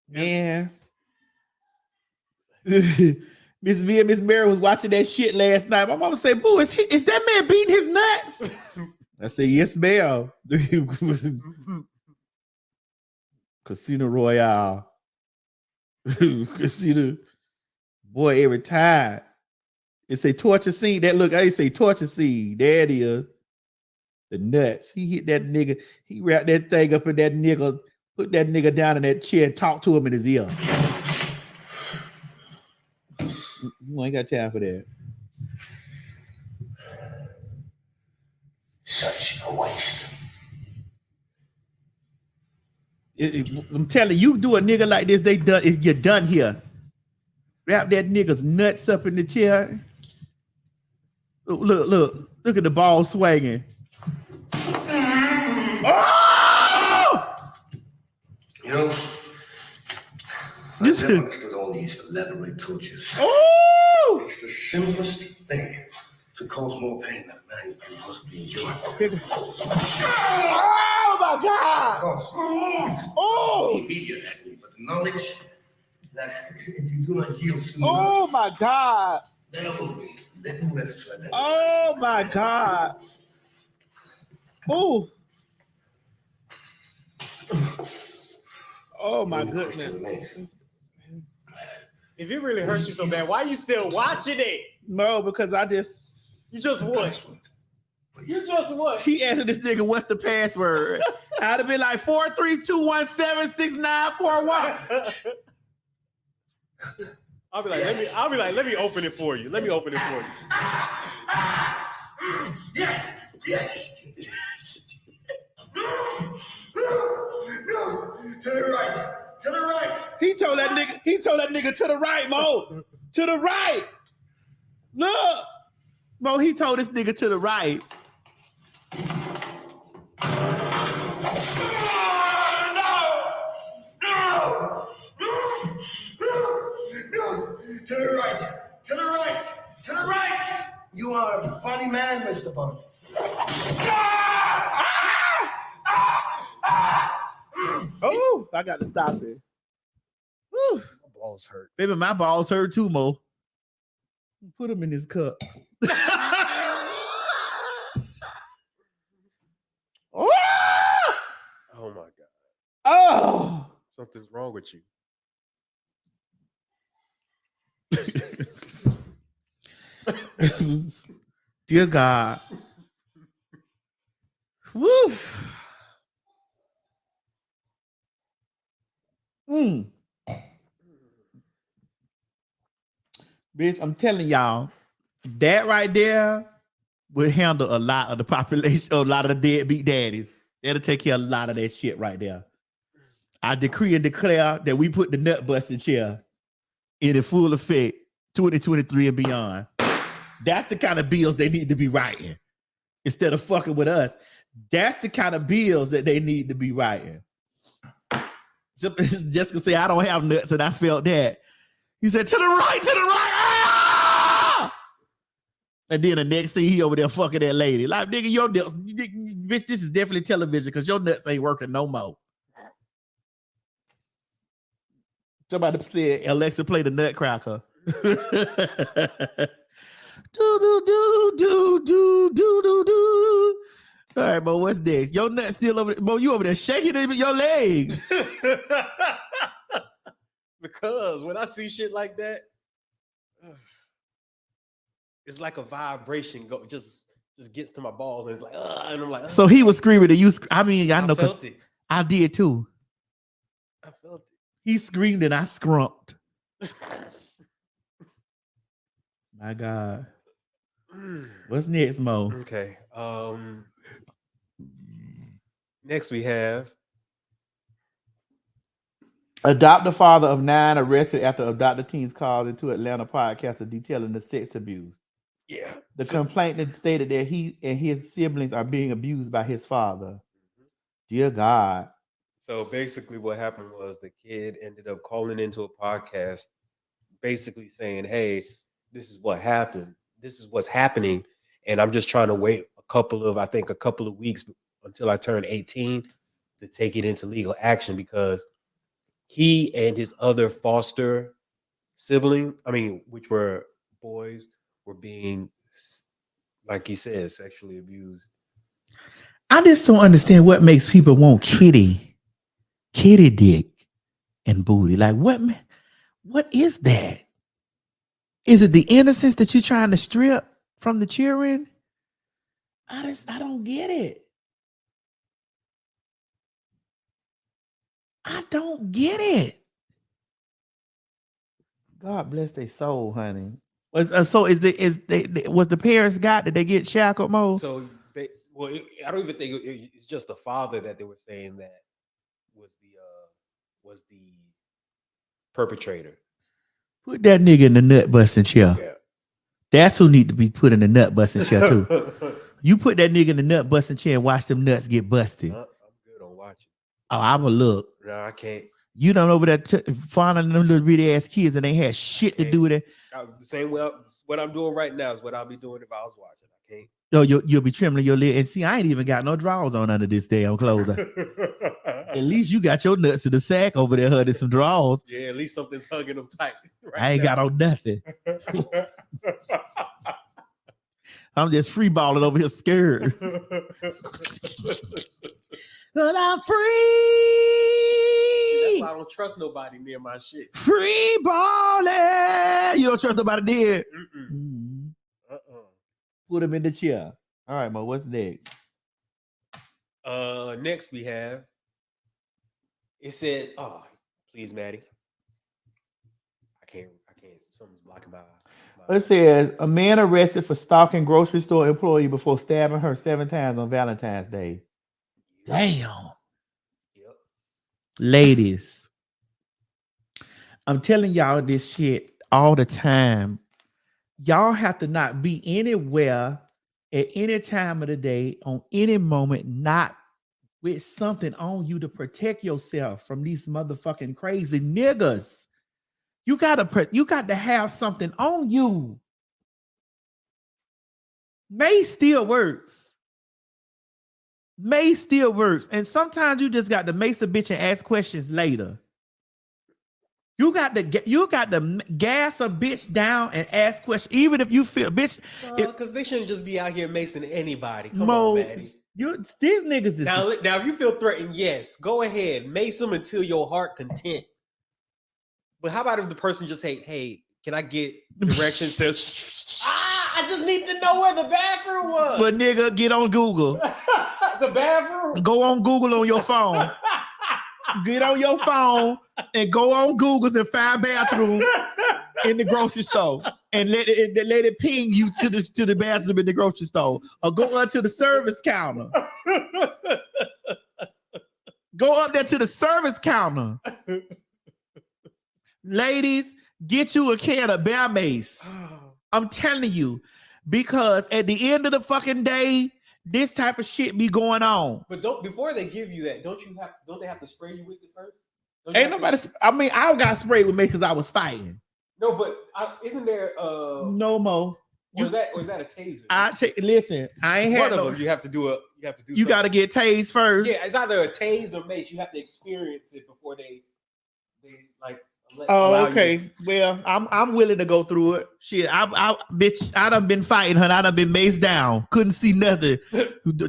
Man. Miss V and Miss Mary was watching that shit last night. My mama said, boo, is that man beating his nuts? I said, yes, ma'am. Casino Royale. Casino. Boy, every time. It's a torture scene. That look, I say torture scene. There it is. The nuts. He hit that nigga. He wrapped that thing up in that nigga, put that nigga down in that chair and talked to him in his ear. You ain't got time for that. Such a waste. I'm telling you, do a nigga like this, you're done here. Wrap that nigga's nuts up in the chair. Look at the ball swinging. Oh! You know, I never understood all these elaborate tortures. Oh! It's the simplest thing to cause more pain than a man can possibly enjoy. Oh my God! Of course, Oh! the immediate agony, but the knowledge that if you do not yield soon Oh enough, my God! there will be little left to identify. Oh my God! Oh! Oh my goodness! If it really hurts you so bad, why are you still watching it? No, because you just won. You just won. He asked this nigga, "What's the password?" I'd have been like 432176941. I'll be like, let me open it for you. Let me open it for you. Yes. No, to the right. He told that nigga to the right, Mo. To the right. Look. Mo, he told this nigga to the right. No, to the right. You are a funny man, Mr. Bond. Oh, I got to stop it. Whew. My balls hurt. Baby, my balls hurt too, Mo. Put them in his cup. Oh! Oh my God. Oh! Something's wrong with you. Dear God. Woo. Bitch, I'm telling y'all, that right there would handle a lot of the population, a lot of the deadbeat daddies. That'll take care of a lot of that shit right there. I decree and declare that we put the nut busting chair in full effect 2023 and beyond. That's the kind of bills they need to be writing. Instead of fucking with us, that's the kind of bills that they need to be writing. Jessica said, I don't have nuts, and I felt that. He said, to the right, Ah! And then the next thing, he over there fucking that lady. Like, nigga, your nuts, bitch, this is definitely television because your nuts ain't working no more. Somebody said, Alexa, play the Nutcracker. Do. All right, Bo, what's next? Your nut still over there. Bo, you over there shaking your legs. Because when I see shit like that, it's like a vibration just gets to my balls, and it's like, and I'm like, so he was screaming at you. I mean, I know felt it. I did too. I felt it. He screamed and I scrumped. My God. What's next, Mo? Okay. Next we have Adopted father of 9 arrested after adopted teens called into Atlanta podcaster detailing the sex abuse. yeah. The complainant stated that he and his siblings are being abused by his father. Dear God. So basically what happened was the kid ended up calling into a podcast basically saying, hey, this is what happened. This is what's happening. And I'm just trying to wait a couple of weeks until I turn 18 to take it into legal action because he and his other foster sibling, which were boys, were being, like he said, sexually abused. I just don't understand what makes people want kitty dick and booty. Like what is that? Is it the innocence that you're trying to strip from the children? I don't get it. I don't get it. God bless their soul, honey. So was the parents did they get shackled more? So, I don't even think it's just the father that they were saying that was the perpetrator. Put that nigga in the nut busting chair. Yeah. That's who need to be put in the nut busting chair too. You put that nigga in the nut busting chair and watch them nuts get busted. I'm good on watching. Oh, I will look. No, I can't. You don't over there finding them little bitty ass kids and they had shit to do with it. The same way what I'm doing right now is what I'll be doing if I was watching. I can't. No, you'll be trembling your lid. And see, I ain't even got no drawers on under this damn clothes. At least you got your nuts in the sack over there, hugging some drawers. Yeah, at least something's hugging them tight. Right I ain't got on nothing. I'm just free balling over here scared. But I'm free. That's why I don't trust nobody near my shit. Free balling. You don't trust nobody there. Put him in the chair. All right, Mo, what's next? Next we have, it says, oh, please, Maddie. I can't, something's blocking my. It says, a man arrested for stalking grocery store employee before stabbing her 7 times on Valentine's Day. Damn. Yep. Ladies, I'm telling y'all this shit all the time. Y'all have to not be anywhere at any time of the day, on any moment, not with something on you to protect yourself from these motherfucking crazy niggas. You got to have something on you. Mace still works. And sometimes you just got to mace a bitch and ask questions later. You got to gas a bitch down and ask questions, even if you feel bitch. Because they shouldn't just be out here macing anybody. Come on, Maddie. These niggas is now. If you feel threatened, yes, go ahead, mace them until your heart content. But how about if the person just say, "Hey, can I get directions to?" I just need to know where the bathroom was. But nigga, get on Google. The bathroom. Go on Google on your phone. Get on your phone and go on Google and find bathroom in the grocery store and let it ping you to the bathroom in the grocery store, or go up to the service counter. Go up there to the service counter. Ladies, get you a can of bear mace. I'm telling you, because at the end of the fucking day, this type of shit be going on. But before they give you that, don't they have to spray you with it first? Ain't nobody. I got sprayed with me because I was fighting. No, but isn't there no more? Or is that a taser? Listen, I ain't had one of them. You have to do. You got to get tased first. Yeah, it's either a tase or mace. You have to experience it before they like. Oh, okay. Well, I'm willing to go through it. Shit, bitch, I done been fighting her. I done been maced down. Couldn't see nothing.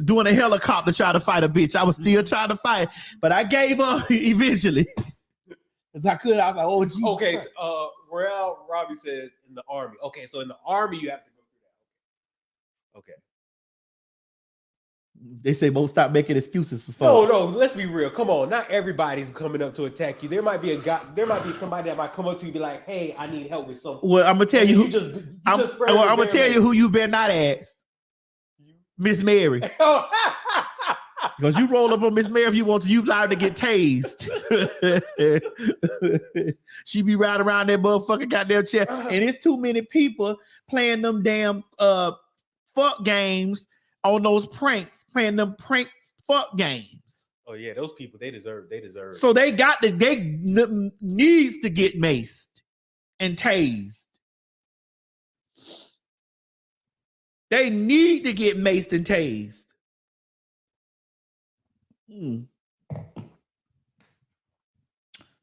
Doing a helicopter trying to fight a bitch. I was still trying to fight, but I gave up eventually. Cause I could. I was like, oh, Jesus. Okay. So, Robbie says in the army. Okay, so in the army you have to go through that. Okay. They say, "Won't stop making excuses for folks." No. Let's be real. Come on, not everybody's coming up to attack you. There might be somebody that might come up to you and be like, "Hey, I need help with something." Well, I'm gonna tell you who. I'm gonna tell you who you better not ask. Miss Mary. Because you roll up on Miss Mary if you want to, you liable to get tased. She be riding around that motherfucking goddamn chair. And it's too many people playing them damn fuck games on those pranks, playing them prank fuck games. Oh yeah, those people, they deserve. So they needs to get maced and tased. They need to get maced and tased.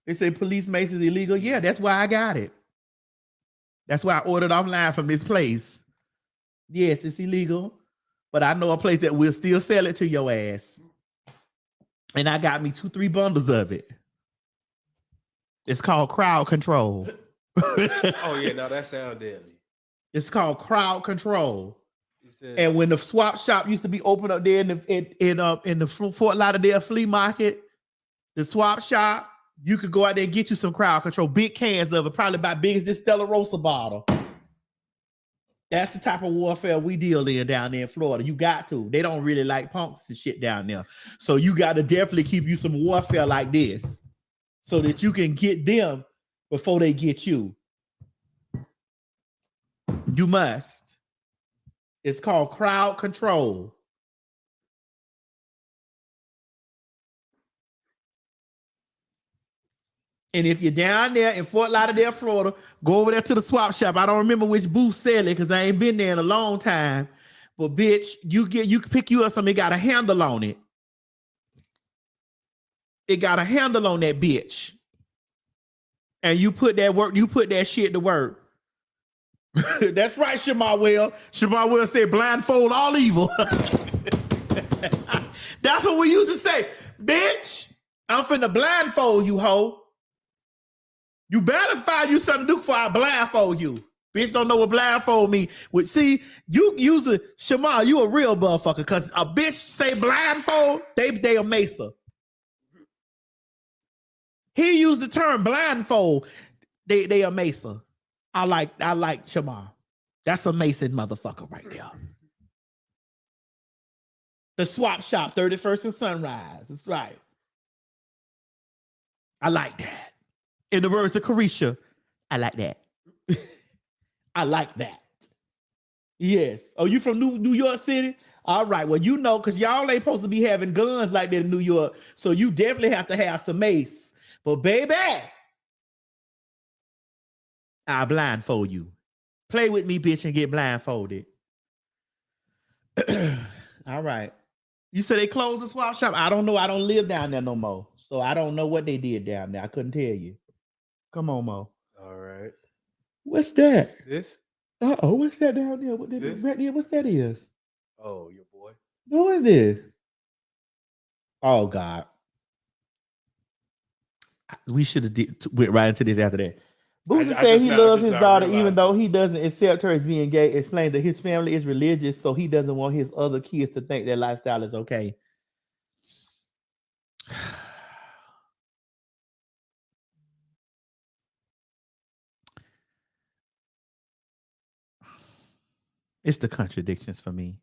They say police mace is illegal. Yeah, that's why I got it. That's why I ordered offline from this place. Yes, it's illegal, but I know a place that will still sell it to your ass. And I got me 2-3 bundles of it. It's called crowd control. Oh yeah, now that sounds deadly. It's called crowd control. And when the swap shop used to be open up there in the Fort Lauderdale flea market, the swap shop, you could go out there and get you some crowd control, big cans of it, probably about big as this Stella Rosa bottle. That's the type of warfare we deal in down there in Florida. You got to. They don't really like punks and shit down there. So you got to definitely keep you some warfare like this so that you can get them before they get you. You must. It's called crowd control. And if you're down there in Fort Lauderdale, Florida, go over there to the swap shop. I don't remember which booth sell it because I ain't been there in a long time. But bitch, you can pick you up something. It got a handle on it. It got a handle on that bitch. And you put that shit to work. That's right, Shamar Will. Shamar Will said blindfold all evil. That's what we used to say. Bitch, I'm finna blindfold you, hoe. You better find you something to do before I blindfold you. Bitch don't know what blindfold mean. See, you use a Shamar, you a real motherfucker. Cause a bitch say blindfold, they a mesa. He used the term blindfold, they a mesa. I like Shamar. That's a Mason motherfucker right there. The swap shop, 31st and Sunrise. That's right. I like that. In the words of Carisha, I like that. I like that. Yes. Oh, you from New York City? All right. Well, you know, because y'all ain't supposed to be having guns like that in New York. So you definitely have to have some mace. But baby, I'll blindfold you. Play with me, bitch, and get blindfolded. All right. You said they closed the swap shop? I don't know. I don't live down there no more. So I don't know what they did down there. I couldn't tell you. Come on, Mo. All right. What's that? This? Uh-oh, what's that down there? What's that is? Oh, your boy. Who is this? Oh, God. We should have went right into this after that. Boosie said he loves his daughter even though he doesn't accept her as being gay. Explained that his family is religious, so he doesn't want his other kids to think their lifestyle is okay. It's the contradictions for me.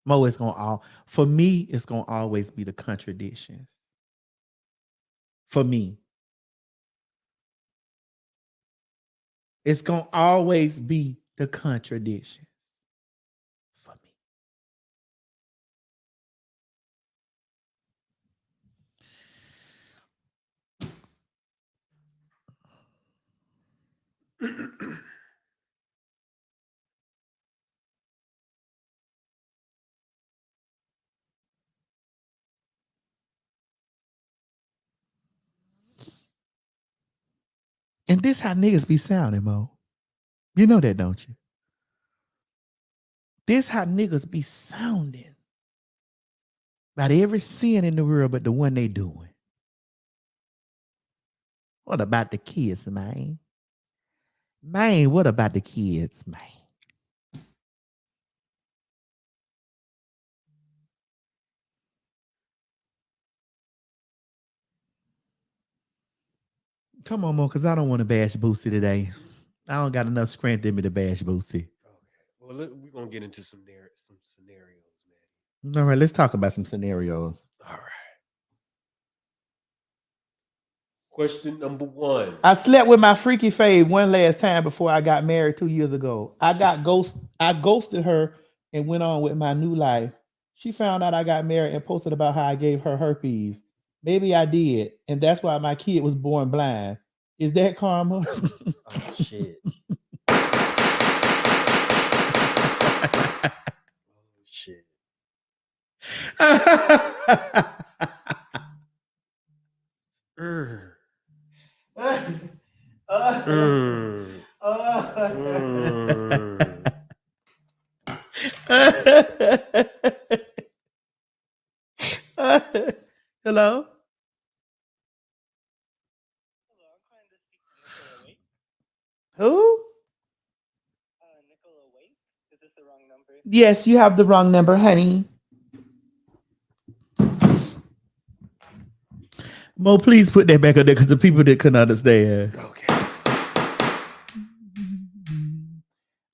Mo is for me, it's gonna always be the contradictions. For me. It's gonna always be the contradictions for me. And this how niggas be sounding, Mo. You know that, don't you? This how niggas be sounding about every sin in the world but the one they doing. What about the kids, man? Man, what about the kids, man? Come on, Mo, because I don't want to bash Boosie today. I don't got enough strength in me to bash Boosie. Okay. Well, we're going to get into some scenarios, All right, let's talk about some scenarios. All right. Question number 1. I slept with my freaky fave one last time before I got married 2 years ago. I ghosted her and went on with my new life. She found out I got married and posted about how I gave her herpes. Maybe I did, and that's why my kid was born blind. Is that karma? Oh shit. Oh shit. Hello? Who? Yes, you have the wrong number, honey. Mo, please put that back up there because the people that couldn't understand. Okay.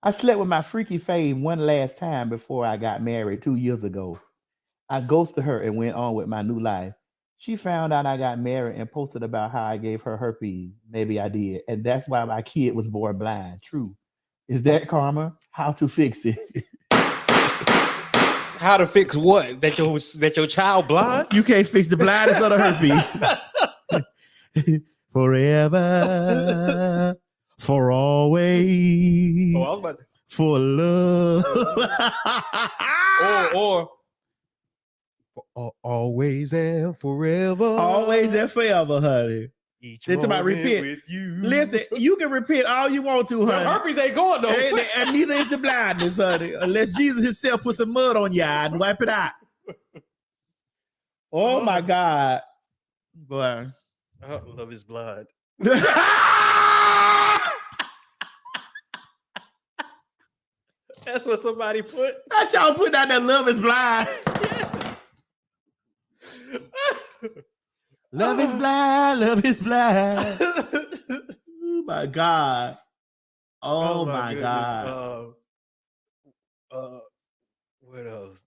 I slept with my freaky fave one last time before I got married 2 years ago. I ghosted her and went on with my new life. She found out I got married and posted about how I gave her herpes. Maybe I did. And that's why my kid was born blind. True. Is that karma? How to fix it? How to fix what? That your child blind? You can't fix the blindness of the herpes. Forever, for always, Oh, I was about to, for love. or always and forever. Always and forever, honey. Each It's about moment repent. with you. Listen, you can repent all you want to, honey. The herpes ain't going though. And neither is the blindness, honey. Unless Jesus himself put some mud on your eye and wipe it out. Oh my God. Boy. Love is blind. That's what somebody put. Not y'all put out that love is blind. Love is blind, love is blind. Oh my God. Oh my God. What else?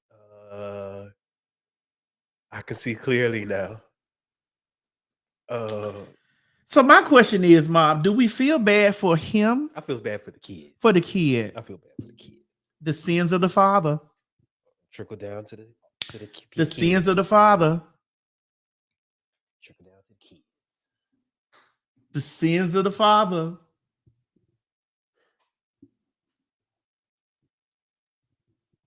I can see clearly now. So my question is, Mom, do we feel bad for him? I feel bad for the kid. For the kid. I feel bad for the kid. The sins of the father. Trickle down to the The sins of the father. Trickle down to the kids. The sins of the father.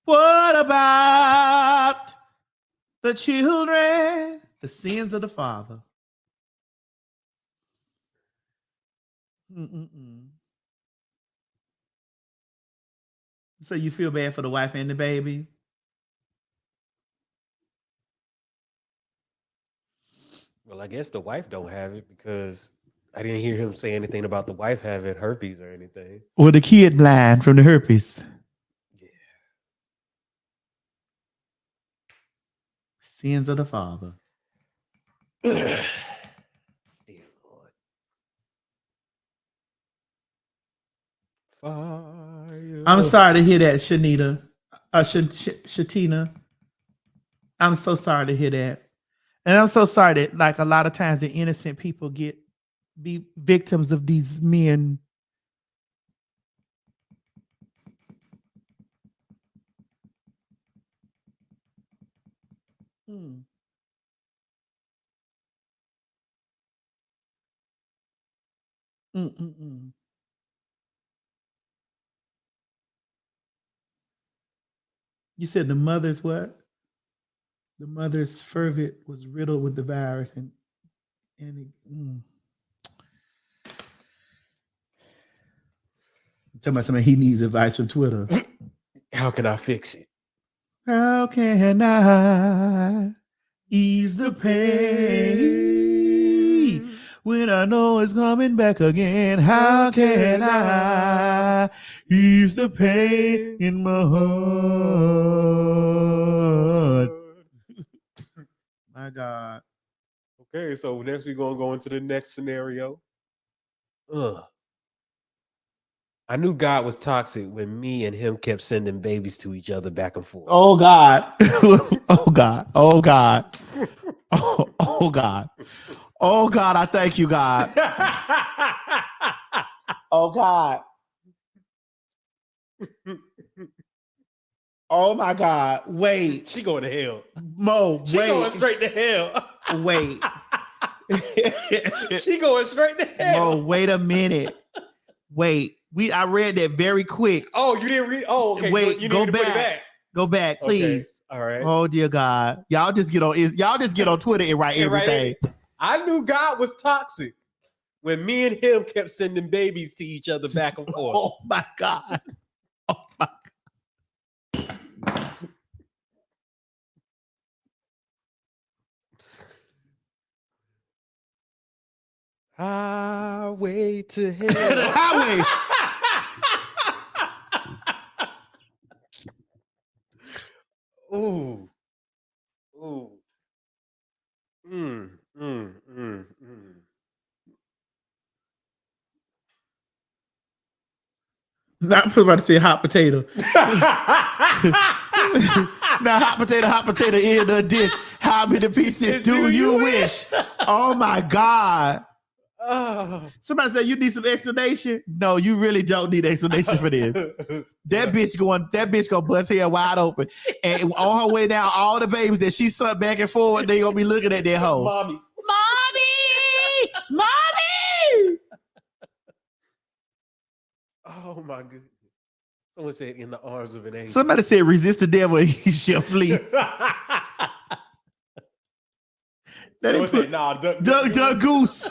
What about the children? The sins of the father. So you feel bad for the wife and the baby? Well, I guess the wife don't have it because I didn't hear him say anything about the wife having herpes or anything. Or the kid blind from the herpes? Yeah. Sins of the father. Dear Lord. Fire. I'm sorry to hear that, Shanita. Shatina. I'm so sorry to hear that. And I'm so sorry that, like, a lot of times the innocent people be victims of these men. You said the mother's what? The mother's fervent was riddled with the virus, and talking about somebody he needs advice from Twitter. How can I fix it? How can I ease the pain when I know it's coming back again? How can I ease the pain in my heart? My God. Okay, so next we're gonna go into the next scenario. I knew God was toxic when me and him kept sending babies to each other back and forth. Oh God. Oh God. Oh God. Oh God. Oh God, I thank you, God. Oh God. Oh my God. Wait. She going to hell. Mo, She wait. going straight to hell. Wait. She going straight to hell. Mo, wait a minute. Wait. I read that very quick. Oh, you didn't read? Oh, okay. Wait, you go need to put it back. back. Go back, please. Okay. All right. Oh dear God. Y'all just get on Twitter and write everything. I knew God was toxic when me and him kept sending babies to each other back and forth. Oh my God. Oh my God. Highway to hell. The highway. Ooh. Ooh. Not about to say hot potato. Now hot potato in the dish. How many pieces do you wish? Oh my God. Somebody said you need some explanation. No, you really don't need explanation for this. That bitch gonna bust her wide open. And on her way down, all the babies that she sucked back and forward, they gonna be looking at that hoe. Mommy. Oh my goodness. Someone said in the arms of an angel. Somebody said resist the devil and he shall flee. Someone said, nah, duck goose.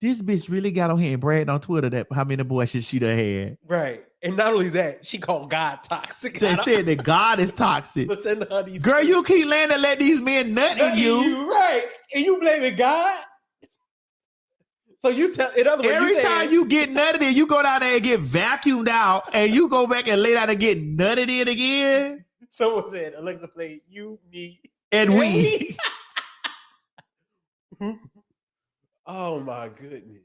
This bitch really got on here and bragged on Twitter that how many boys she done had. Right. And not only that, she called God toxic. They said that God is toxic. But send her these girl, you keep letting to let these men nut in you. Right. And you blaming God? So you tell, in other words, every time you get nutted in, you go down there and get vacuumed out, and you go back and lay down and get nutted in again. Someone said, Alexa, play you, me, and we. Oh my goodness.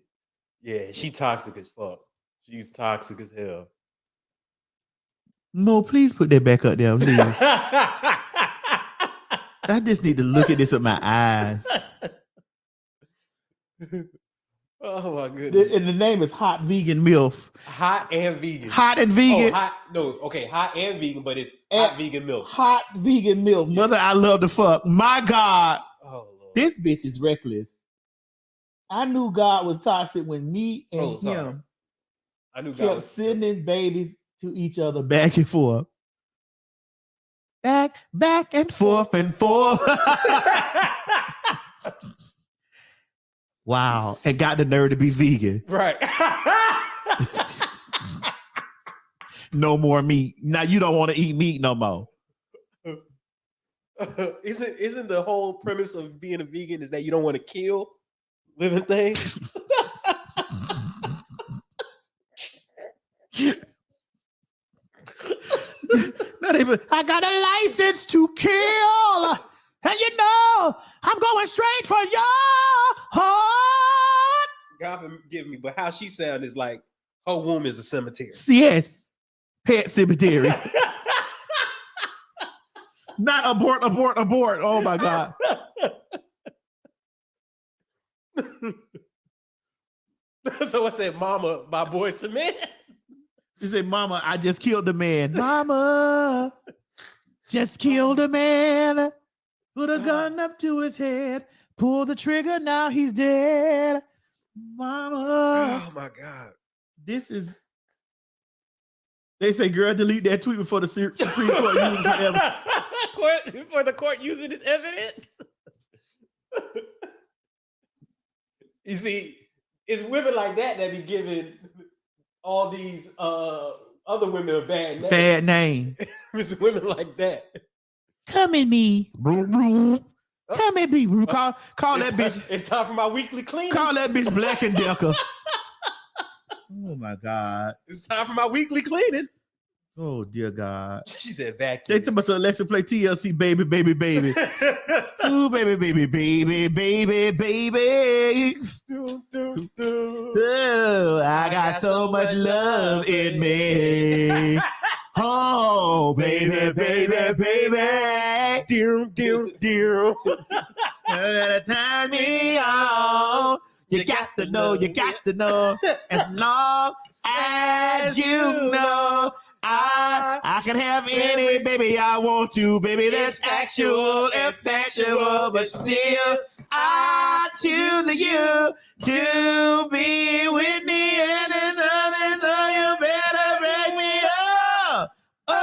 Yeah, she toxic as fuck. She's toxic as hell. No, please put that back up there, please. I just need to look at this with my eyes. Oh my goodness. And the name is Hot Vegan MILF. Hot and vegan. Hot and vegan. Oh, hot and vegan, but it's hot vegan milk. Hot vegan milk. Yeah. Mother, I love to fuck. My God. Oh, Lord. This bitch is reckless. I knew God was toxic when me and him I knew God kept was sending babies to each other back and forth. Back and forth and forth. Wow. And got the nerve to be vegan. Right. No more meat. Now you don't want to eat meat no more. Isn't the whole premise of being a vegan is that you don't want to kill living things? Not even, I got a license to kill. And you know, I'm going straight for your heart. God forgive me, but how she sound is like her womb is a cemetery. Yes. Pet cemetery. Not abort. Oh my God. So I said, Mama, my boy's the man. She said, Mama, I just killed the man. Mama, just killed a man. Put a gun up to his head. Pull the trigger, now he's dead. Mama. Oh my God. This is. They say, girl, delete that tweet before the Supreme Court uses it forever. Before the court using this evidence. You see, it's women like that be giving all these other women a bad name. Bad name. It's women like that. Come at me. Come at me. Call that bitch. It's time for my weekly cleaning. Call that bitch Black and Decker. Oh my God. It's time for my weekly cleaning. Oh dear God. She said They vacuum. told us let's play TLC, baby, baby, baby. Ooh, baby, baby, baby, baby, baby. Oh, I got so much love in me. Oh, baby, baby, baby. Dear. Turn me on. You got to know, you got to know. As long as you know, I can have any baby I want to, baby. That's actual and factual, but still I choose you to be with me, and it's honest, so you better break me up. Oh,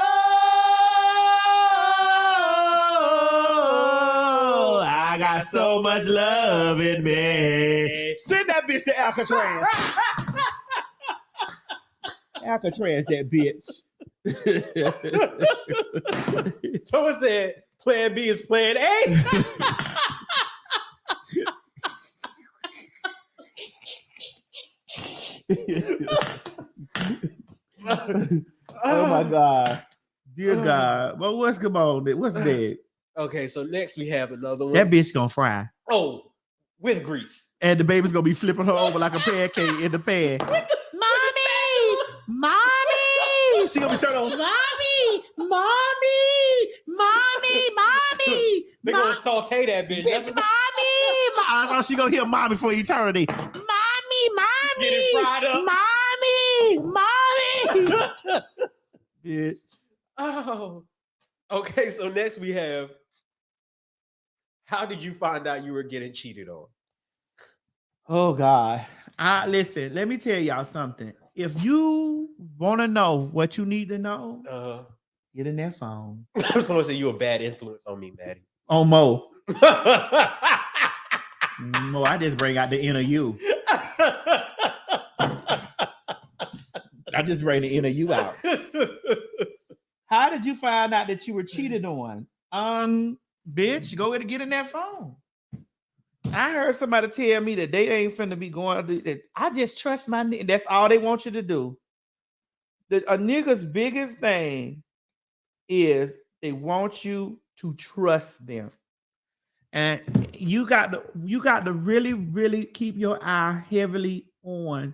I got so much love in me. Send that bitch to Alcatraz. Alcatraz, that bitch. Someone said plan B is plan A. Oh my God. Dear God. Well, what's going on? What's that? Okay, so next we have another one. That bitch gonna fry. Oh, with grease. And the baby's gonna be flipping her over like a pancake in the pan. Mommy! She gonna be turning on. Mommy! They gonna saute that bitch. That's what I know she gonna hear mommy for eternity. Mommy! get it fried up. Mommy! Bitch. Oh, okay. So next we have, how did you find out you were getting cheated on? Oh God. Listen, let me tell y'all something. If you want to know what you need to know, get in that phone. Someone said you a bad influence on me, Maddie. On Mo. Mo, I just bring out the inner you. I just bring the inner you out. How did you find out that you were cheated on? Bitch, go ahead and get in that phone. I heard somebody tell me that they ain't finna be going through that. I just trust my nigga. That's all they want you to do. A nigga's biggest thing is they want you to trust them. And you got to really, really keep your eye heavily on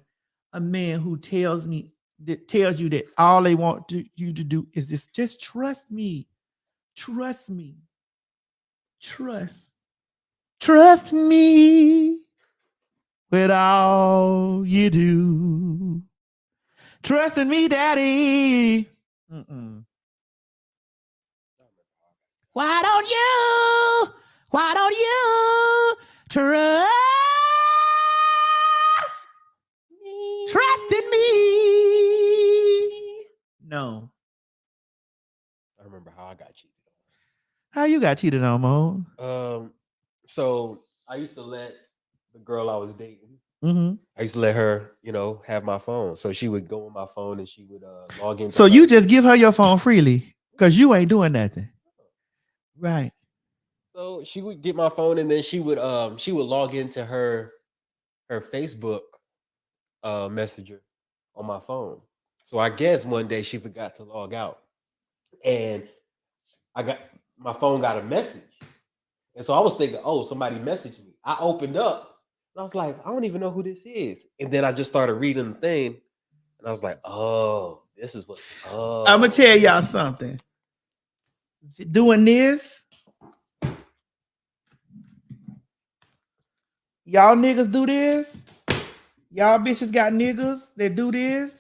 a man who tells you that all they want you to do is just trust me. Trust me. Trust me with all you do. Trust in me, daddy. Why don't you trust me? Trust in me. No. I remember how I got cheated How you got cheated on, Mo? on. So I used to let the girl I was dating, Mm-hmm. I used to let her, have my phone. So she would go on my phone and she would log in. So you just give her your phone freely because you ain't doing nothing. Right. So she would get my phone and then she would log into her Facebook messenger on my phone. So I guess one day she forgot to log out. And my phone got a message. And so I was thinking, oh, somebody messaged me. I opened up and I was like, I don't even know who this is. And then I just started reading the thing and I was like, oh, this is what. Oh. I'm going to tell y'all something. Doing this, y'all niggas do this. Y'all bitches got niggas that do this.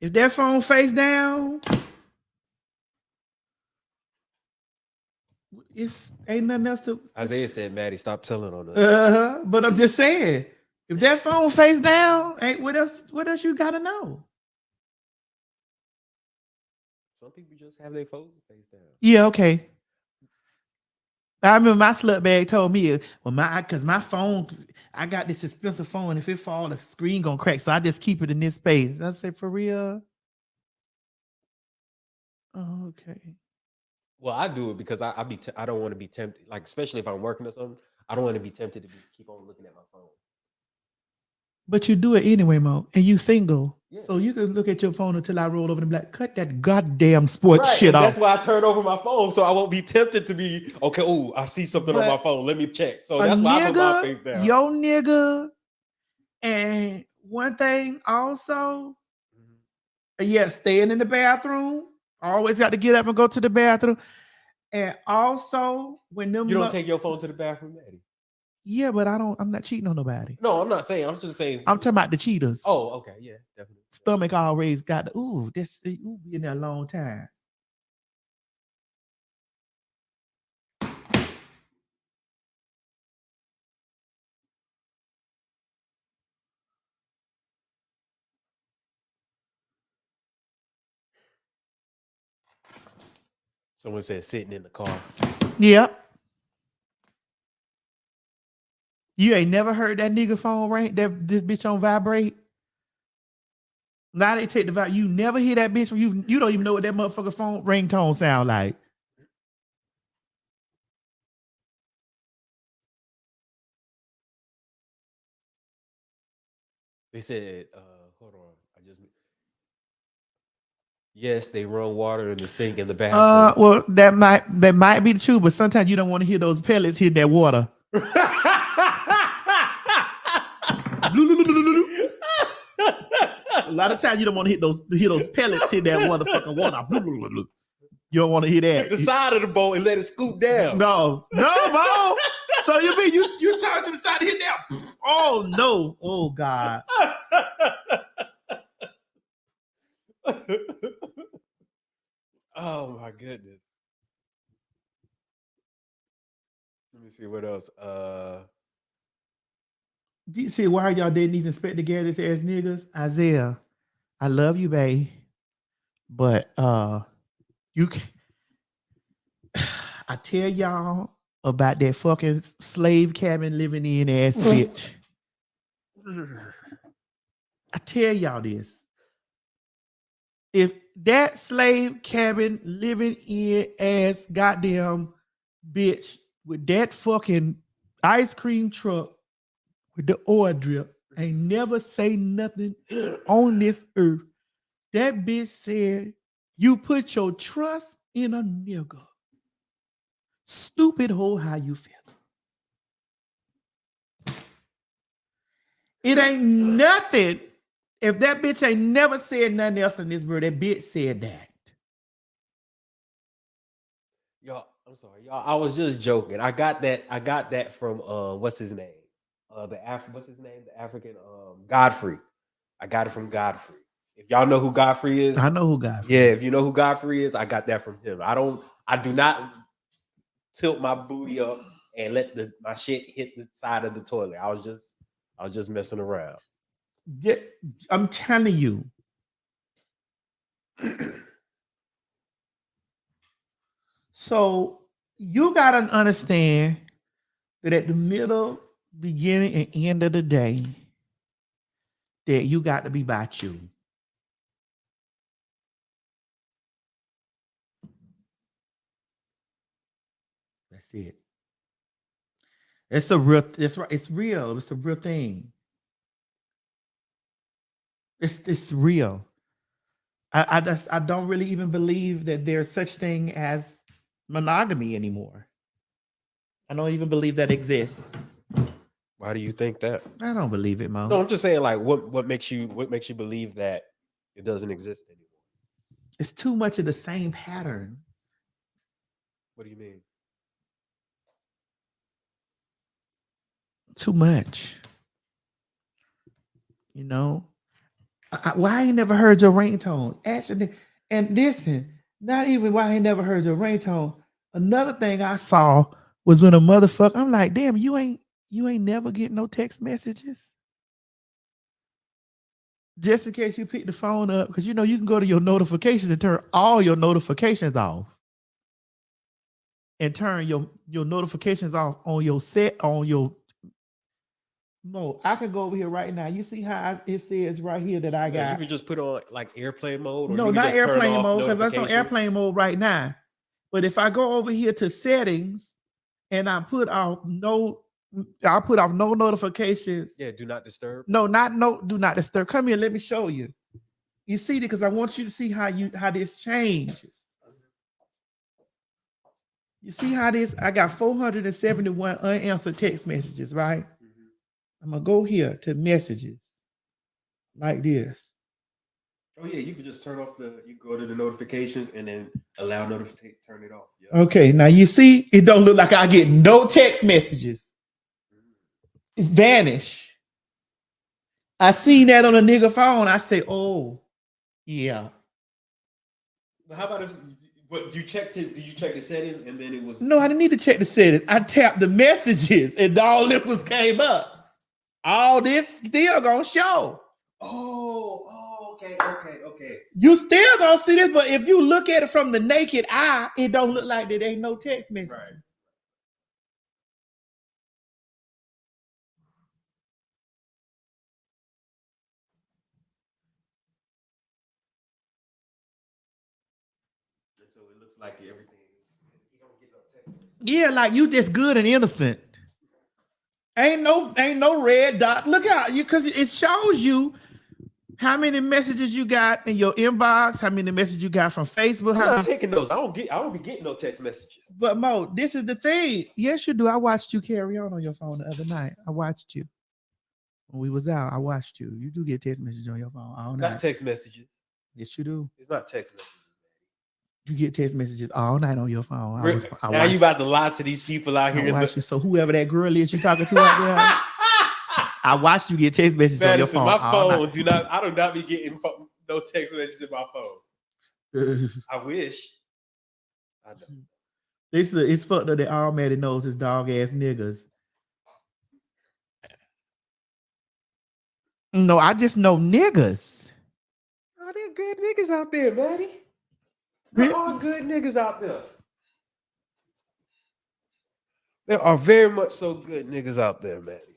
If that phone face down, ain't nothing else to. Isaiah said, Maddie, stop telling on us. But I'm just saying, if that phone face down, ain't what else you gotta know? Some people just have their phone face down. Yeah, okay. I remember my slut bag told me, well, because my phone, I got this expensive phone. If it fall, the screen gonna crack. So I just keep it in this space. I said, for real? Oh, okay. Well, I do it because I don't want to be tempted, like especially if I'm working or something. I don't want to be tempted to keep on looking at my phone. But you do it anyway, Mo, and you single. Yeah. So you can look at your phone until I roll over and be like, cut that goddamn sports Right, shit and off. that's why I turn over my phone so I won't be tempted to be okay. Oh, I see something on my phone. Let me check. So that's why I put my face down. Yo, nigga. And one thing also, staying in the bathroom. Always got to get up and go to the bathroom. And also, when them You don't take your phone to the bathroom, Maddie? Yeah, but I'm not cheating on nobody. No, I'm not saying. I'm just saying. I'm talking about the cheaters. Oh, okay. Yeah, definitely. Stomach always got the, be in there a long time. Someone said sitting in the car. Yep. You ain't never heard that nigga phone ring, this bitch on vibrate? Now they take the vibe. You never hear that bitch. You don't even know what that motherfucker phone ringtone sound like. They said, hold on. Yes, they run water in the sink in the bathroom. Well, that might be the truth, but sometimes you don't want to hear those pellets hit that water. A lot of times you don't want to hear those pellets hit that motherfucking water. You don't want to hear that. Hit the side of the boat and let it scoop down. No, Mo. So you mean you turn to the side and hit that? Oh no! Oh God! Oh my goodness! Let me see what else. Do you see why y'all dating these inspector gadgets ass niggas? Isaiah, I love you, babe, but you can. I tell y'all about that fucking slave cabin living in ass bitch. I tell y'all this. If that slave cabin living in ass goddamn bitch with that fucking ice cream truck with the oil drip ain't never say nothing on this earth, that bitch said, you put your trust in a nigga. Stupid hoe, how you feel? It ain't nothing. If that bitch ain't never said nothing else in this world, that bitch said that. Y'all, I'm sorry, y'all. I was just joking. I got that from what's his name? What's his name? The African Godfrey. I got it from Godfrey. If y'all know who Godfrey is, I know who Godfrey. Yeah, if you know who Godfrey is, I got that from him. I do not tilt my booty up and let my shit hit the side of the toilet. I was just messing around. Yeah, I'm telling you. So you gotta understand that at the middle, beginning, and end of the day, that you got to be about you. That's it. It's a real. It's right. It's real. It's a real thing. It's real. I don't really even believe that there's such thing as monogamy anymore. I don't even believe that exists. Why do you think that? I don't believe it, Mo. No, I'm just saying, like, what makes you believe that it doesn't exist anymore? It's too much of the same patterns. What do you mean? Too much. You know? Why I ain't never heard your ringtone? Actually, and listen, not even why I ain't never heard your ringtone. Another thing I saw was when a motherfucker, I'm like, damn, you ain't never get no text messages. Just in case you pick the phone up, because you know you can go to your notifications and turn all your notifications off. and turn your notifications off on your set on your. No, I can go over here right now. You see how it says right here that I You got. can just put on like airplane mode. Or No, you can not just turn airplane off mode because that's on notifications. airplane mode right now. But if I go over here to settings and I put off no notifications. Yeah, do not disturb. No, do not disturb. Come here, let me show you. You see, because I want you to see how this changes. You see how this? I got 471 unanswered text messages, right? I'm gonna go here to messages like this. Oh yeah, you can just turn off you go to the notifications and then allow notification, turn it off. Yeah. Okay, now you see, it don't look like I get no text messages. It vanish. I seen that on a nigga phone. I say, oh, yeah. But how about if you checked it? Did you check the settings and then it was? No, I didn't need to check the settings. I tapped the messages and all it was came up. All this still gonna show. Okay. You still gonna see this, but if you look at it from the naked eye, it don't look like there ain't no text message. Right. And so it looks like everything is. You don't get no text messages. Yeah, like you just good and innocent. Ain't no red dot. Look out, because it shows you how many messages you got in your inbox, how many messages you got from Facebook. I'm not taking those. I don't be getting no text messages. But Mo, this is the thing. Yes, you do. I watched you carry on your phone the other night. I watched you. When we was out, I watched you. You do get text messages on your phone all night. Not text messages. Yes, you do. It's not text messages. You get text messages all night on your phone. Now you about to lie to these people out here. I watched you. So whoever that girl is you talking to out there, I watched you get text messages Madison, on your phone. my phone I do not be getting no text messages in my phone. I wish. I know. It's fucked up that all Maddie knows is dog ass niggas. No, I just know niggas. Oh, there good niggas out there, Maddie. There are good niggas out there. There are very much so good niggas out there, Maddie.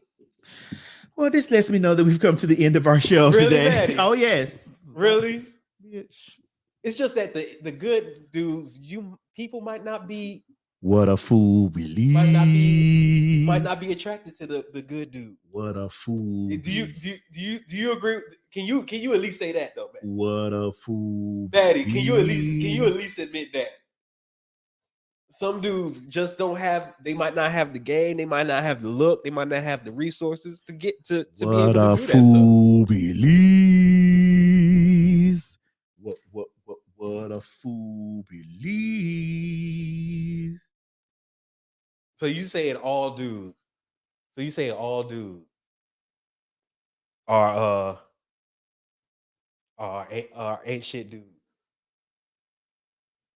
Well, this lets me know that we've come to the end of our show Really, today. Maddie? Oh, yes. Really? Bitch. It's just that the good dudes, people might not be. What a fool believes. Might not be attracted to the good dude. What a fool. Do you agree? Can you at least say that though, man? What a fool. Maddie, can you at least admit that? Some dudes just don't have. They might not have the game. They might not have the look. They might not have the resources to get to be able to do that stuff. What a fool believes. What a fool believes. So you saying all dudes? Are ain't shit dudes?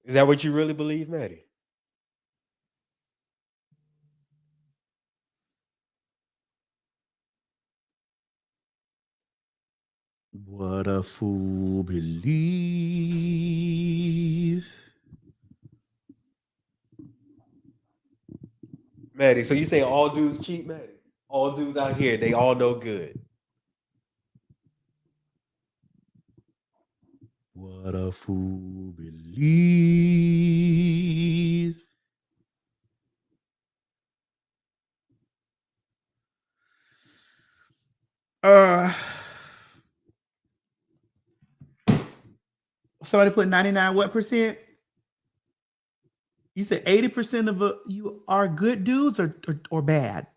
Is that what you really believe, Maddie? What a fool believes. Maddie, so you say all dudes cheat, Maddie? All dudes out here, they all no good. What a fool believes. Somebody put 99 what percent? You said 80% of you are good dudes or bad?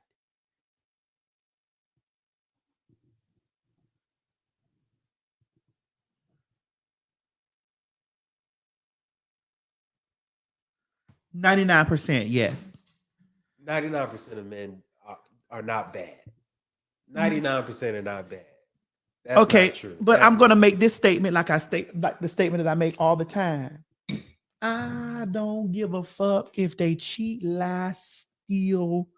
%, yes. 99% of men are not bad. 99% are not bad. That's okay, not true. But That's I'm gonna make this statement like the statement that I make all the time. I don't give a fuck if they cheat, lie, steal.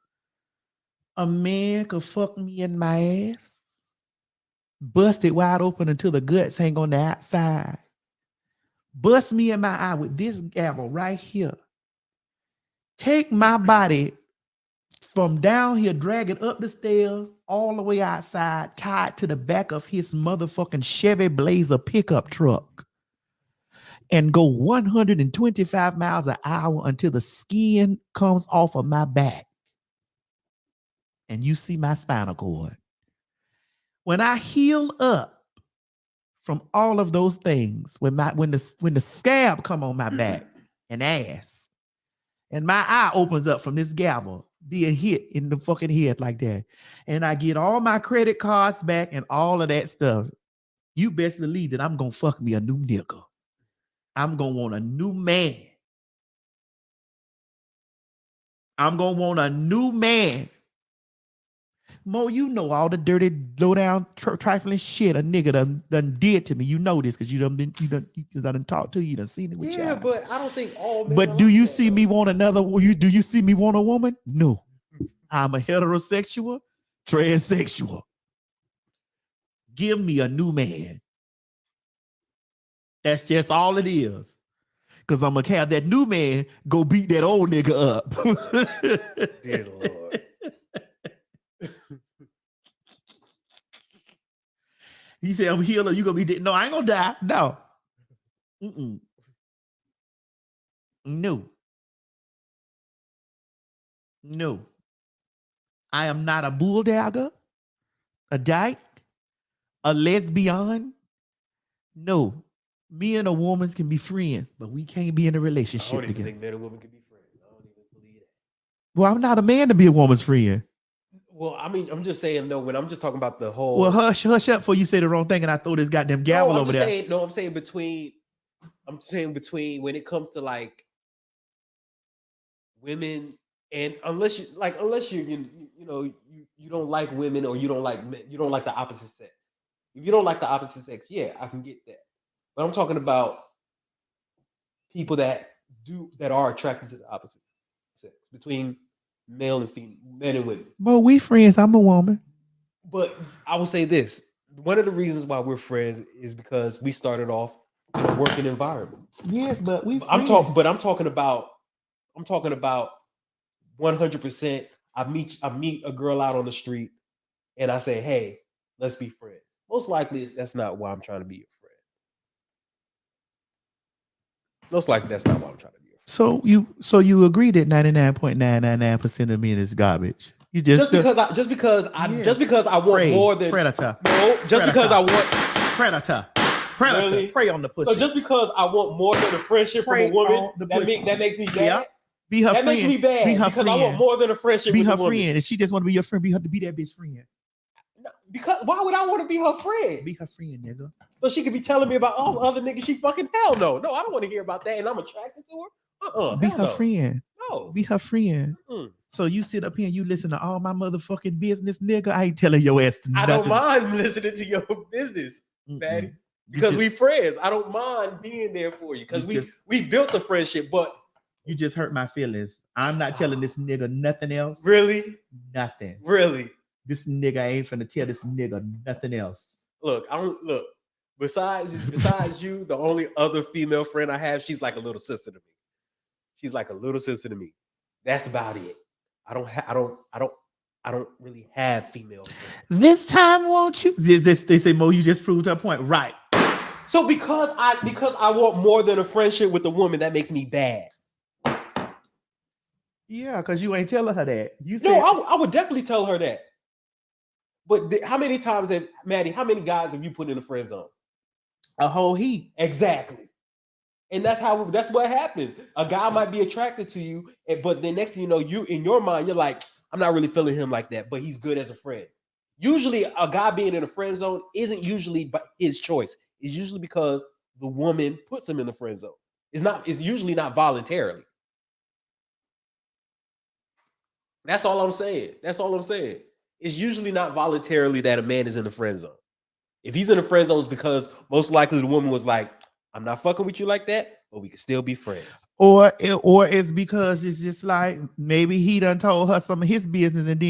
A man could fuck me in my ass, bust it wide open until the guts hang on the outside. Bust me in my eye with this gavel right here. take my body from down here, drag it up the stairs, all the way outside, tied to the back of his motherfucking Chevy Blazer pickup truck, and go 125 miles an hour until the skin comes off of my back. And you see my spinal cord. When I heal up from all of those things, when the scab come on my back and ass, and my eye opens up from this gavel being hit in the fucking head like that, and I get all my credit cards back and all of that stuff, you best believe that I'm gonna fuck me a new nigga. I'm gonna want a new man. I'm gonna want a new man. Mo, you know all the dirty, low down, trifling shit a nigga done did to me. You know this because you done talked to you, you done seen it with you. Yeah, but I don't think all men. But do you see me want another? Do you see me want a woman? No. I'm a heterosexual, transsexual. Give me a new man. That's just all it is. Because I'm going to have that new man go beat that old nigga up. Dear Lord. He said, I'm healer. You going to be dead. No, I ain't going to die. No. Mm-mm. No. No. I am not a bulldagger, a dyke, a lesbian. No. Me and a woman can be friends, but we can't be in a relationship I don't even together. think men and women can be friends. I don't even believe that. Well, I'm not a man to be a woman's friend. Well, I mean, I'm just saying, no, when I'm just talking about the whole. Well, hush up before you say the wrong thing and I throw this goddamn gavel over there. I'm saying between when it comes to like women and unless you don't like women or you don't like men, you don't like the opposite sex. If you don't like the opposite sex, yeah, I can get that. But I'm talking about people that are attracted to the opposite sex between male and female, men and women. Well, we friends. I'm a woman. But I will say this: one of the reasons why we're friends is because we started off in a working environment. Yes, but I'm talking about 100%. I meet a girl out on the street, and I say, "Hey, let's be friends." Most likely, that's not why I'm trying to be your friend. Most likely, that's not why I'm trying to be your friend. So you agree that 99.999% of men is garbage. You just because I want more than predator. No, just predator. because I want predator. Really? Prey on the pussy. So just because I want more than a friendship from a woman, that makes me bad. Yeah. Be her that friend. makes me bad be her because friend. I want more than a friendship. Be with her a woman. friend. If she just want to be your friend, be that bitch friend. No, because why would I want to be her friend? Be her friend, nigga. So she could be telling me about all the other niggas she fucking. Hell no, I don't want to hear about that, and I'm attracted to her. Be her friend. No, be her friend. Mm. So you sit up here and you listen to all my motherfucking business, nigga. I ain't telling your ass nothing. I don't mind listening to your business, Maddie, because we friends. I don't mind being there for you because we built a friendship, but you just hurt my feelings. I'm not telling this nigga nothing else. Really? Nothing. Really? This nigga ain't finna tell this nigga nothing else. Look. Besides you, the only other female friend I have, she's like a little sister to me. She's like a little sister to me. That's about it. I don't really have female friends. This time, won't you? They say, Mo, you just proved her point. Right. So because I want more than a friendship with a woman, that makes me bad. Yeah, because you ain't telling her that. I would definitely tell her that. But how many times Maddie, how many guys have you put in a friend zone? A whole heap. Exactly. And that's what happens. A guy might be attracted to you, but then next thing you know, you in your mind, you're like, I'm not really feeling him like that, but he's good as a friend. Usually a guy being in a friend zone isn't usually by his choice. It's usually because the woman puts him in the friend zone. It's usually not voluntarily. That's all I'm saying. It's usually not voluntarily that a man is in the friend zone. If he's in the friend zone, it's because most likely the woman was like, I'm not fucking with you like that, but we can still be friends. Or it's because it's just like maybe he done told her some of his business and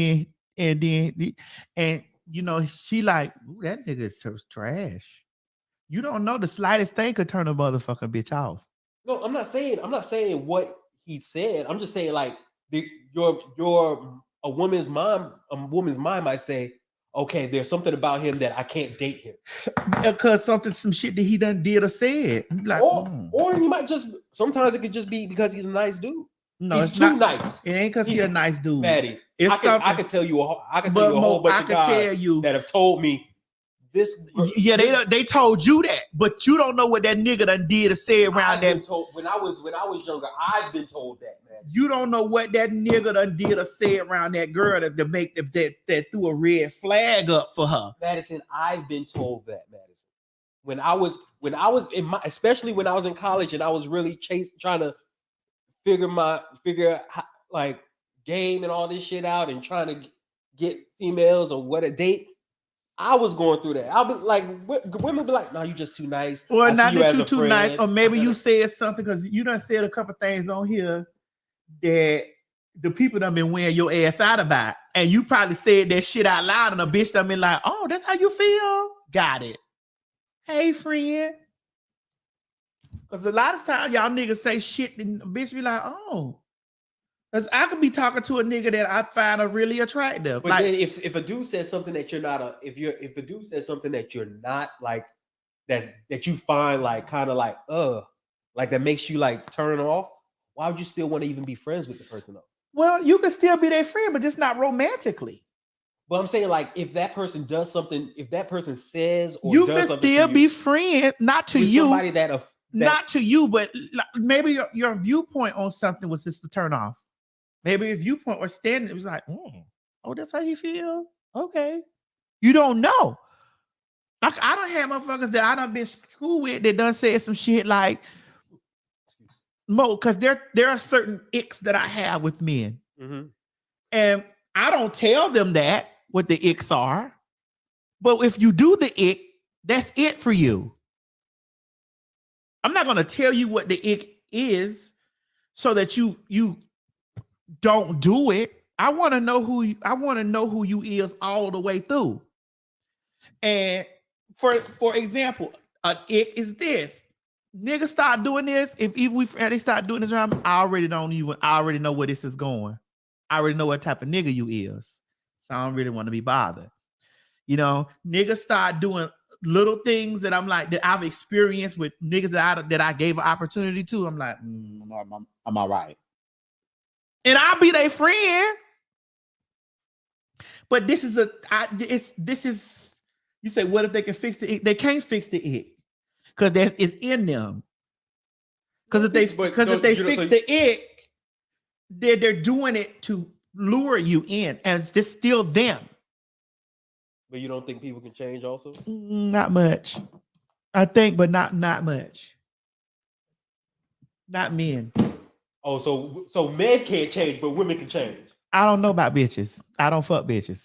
you know, she like, ooh, that nigga is trash. You don't know the slightest thing could turn a motherfucking bitch off. No, I'm not saying what he said. I'm just saying, like, a woman's mind might say, okay, there's something about him that I can't date him. Because some shit that he done did or said. Like, or he might just, sometimes it could just be because he's a nice dude. No, he's it's too not nice. It ain't because he's a nice dude. Maddie, it's I could tell you a whole bunch of guys that have told me this. Yeah, they told you that, but you don't know what that nigga done did or said around that. When I was younger, I've been told that, man. You don't know what that nigga done did or said around that girl that threw a red flag up for her. Madison, I've been told that, Madison. When I was especially when I was in college and I was really trying to figure like game and all this shit out and trying to get females or what a date. I was going through that. I'll be like, women be like, "No, you just too nice." Well, not that you too nice, or maybe you said something because you done said a couple things on here that the people done been wearing your ass out about, and you probably said that shit out loud, and a bitch done been like, "Oh, that's how you feel." Got it. Hey, friend. Because a lot of times y'all niggas say shit, and a bitch be like, "Oh." Because I could be talking to a nigga that I find really attractive. But like, then if a dude says something that you're not if a dude says something that you're not like that you find like kind of like like that makes you like turn off, why would you still want to even be friends with the person though? Well, you can still be their friend, but just not romantically. But I'm saying, like, if that person does something, if that person says or you does can something still be friends, not to you, somebody that not to you, but maybe your viewpoint on something was just to turn off. Maybe your viewpoint or standing, it was like, oh, that's how he feel. Okay, you don't know. Like I don't have motherfuckers that I done been school with that done said some shit like, because there are certain icks that I have with men, and I don't tell them that what the icks are. But if you do the ick, that's it for you. I'm not going to tell you what the ick is so that you don't do it. I want to know who you is all the way through. And for example, an ick is this. Niggas start doing this. If they start doing this around, I already know where this is going. I already know what type of nigga you is. So I don't really want to be bothered. You know, niggas start doing little things that I'm like, that I've experienced with niggas that I gave an opportunity to. I'm like, I'm all right. And I'll be their friend. But this is you say, what if they can fix the ick? They can't fix the ick because it's in them. Because if they fix the ick, they're doing it to lure you in, and it's still them. But you don't think people can change also? Not much. I think, but not much. Not men. Oh, so men can't change, but women can change. I don't know about bitches. I don't fuck bitches.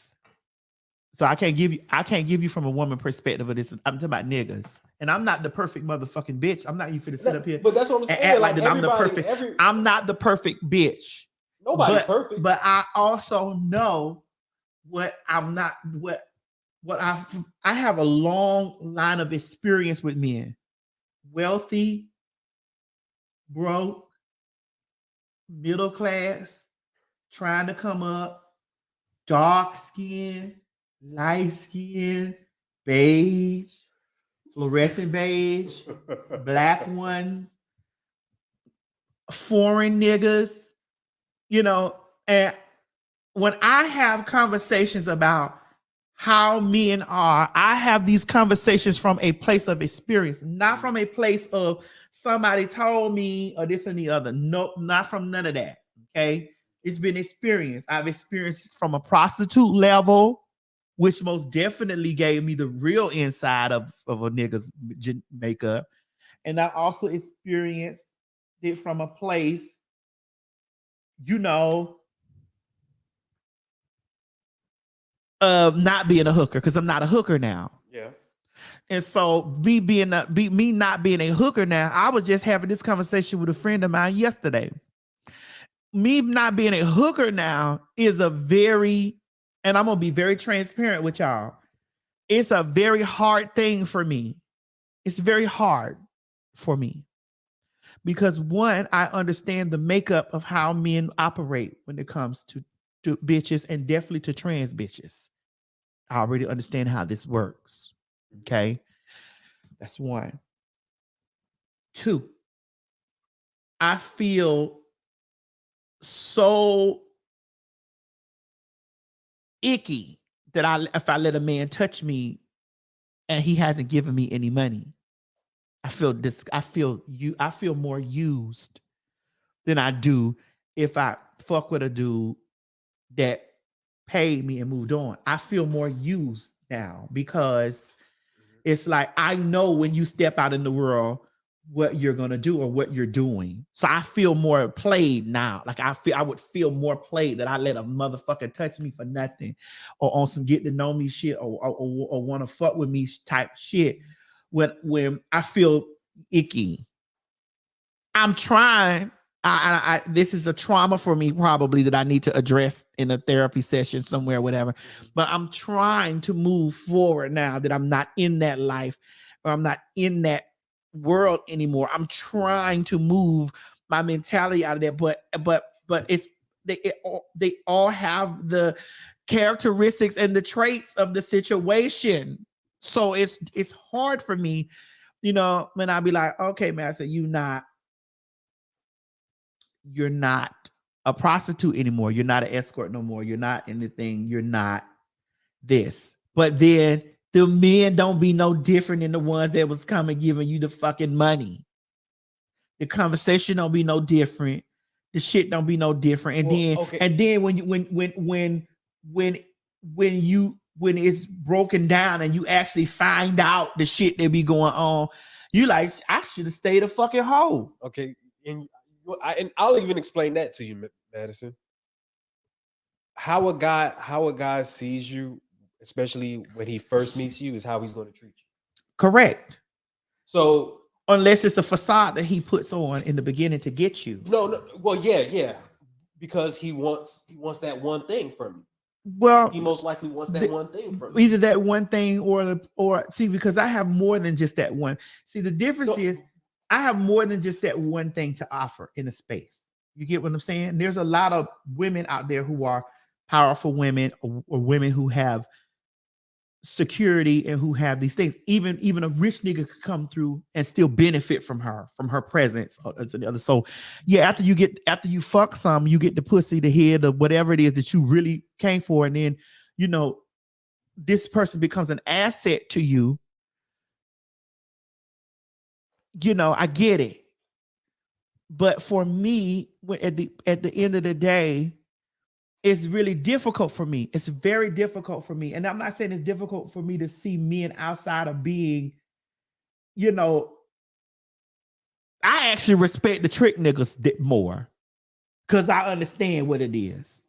So I can't give you from a woman perspective of this. I'm talking about niggas. And I'm not the perfect motherfucking bitch. I'm not you finna sit up here. But that's what I'm saying. Act like that I'm the perfect. I'm not the perfect bitch. Nobody's perfect. But I also know what I'm not. What I have a long line of experience with men. Wealthy, broke, middle class, trying to come up, dark skin, light skin, beige, fluorescent beige, black ones, foreign niggas, you know. And when I have conversations about how men are, I have these conversations from a place of experience, not from a place of somebody told me or this and the other. No, not from none of that. Okay. It's been experience. I've experienced from a prostitute level, which most definitely gave me the real inside of a nigga's makeup. And I also experienced it from a place, you know, of not being a hooker, because I'm not a hooker now. Yeah. And so me not being a hooker now, I was just having this conversation with a friend of mine yesterday. Me not being a hooker now is a very, and I'm gonna be very transparent with y'all. It's a very hard thing for me. It's very hard for me Because one, I understand the makeup of how men operate when it comes to bitches, and definitely to trans bitches. I already understand how this works. Okay. That's one. Two, I feel so icky that if I let a man touch me and he hasn't given me any money, I feel more used than I do if I fuck with a dude that paid me and moved on. I feel more used now because it's like, I know when you step out in the world what you're gonna do or what you're doing. So I feel more played now. Like I would feel more played that I let a motherfucker touch me for nothing, or on some get to know me shit, or want to fuck with me type shit. When I feel icky, I'm trying. This is a trauma for me, probably, that I need to address in a therapy session somewhere, whatever. But I'm trying to move forward now that I'm not in that life, or I'm not in that world anymore. I'm trying to move my mentality out of there. But it's they all have the characteristics and the traits of the situation. So it's hard for me, when I be like, okay, man, I said, you're not a prostitute anymore. You're not an escort no more. You're not anything. You're not this. But then the men don't be no different than the ones that was coming giving you the fucking money. The conversation don't be no different. The shit don't be no different. And then when it's broken down and you actually find out the shit that be going on, you like, I should have stayed a fucking hoe. Okay, and I'll even explain that to you, Madison. How a guy sees you, especially when he first meets you, is how he's going to treat you. Correct. So unless it's a facade that he puts on in the beginning to get you. No. Well, yeah, because he wants that one thing from you. Well, he most likely wants that one thing from you. Either that one thing or see, because I have more than just that one. See, the difference is I have more than just that one thing to offer in a space. You get what I'm saying? There's a lot of women out there who are powerful women, or women who have security and who have these things. Even a rich nigga could come through and still benefit from her presence. So yeah, after you fuck some, you get the pussy, the head, or whatever it is that you really came for, and then this person becomes an asset to you. I get it. But for me, at the end of the day, it's really difficult for me. It's very difficult for me. And I'm not saying it's difficult for me to see men outside of being, I actually respect the trick niggas more because I understand what it is.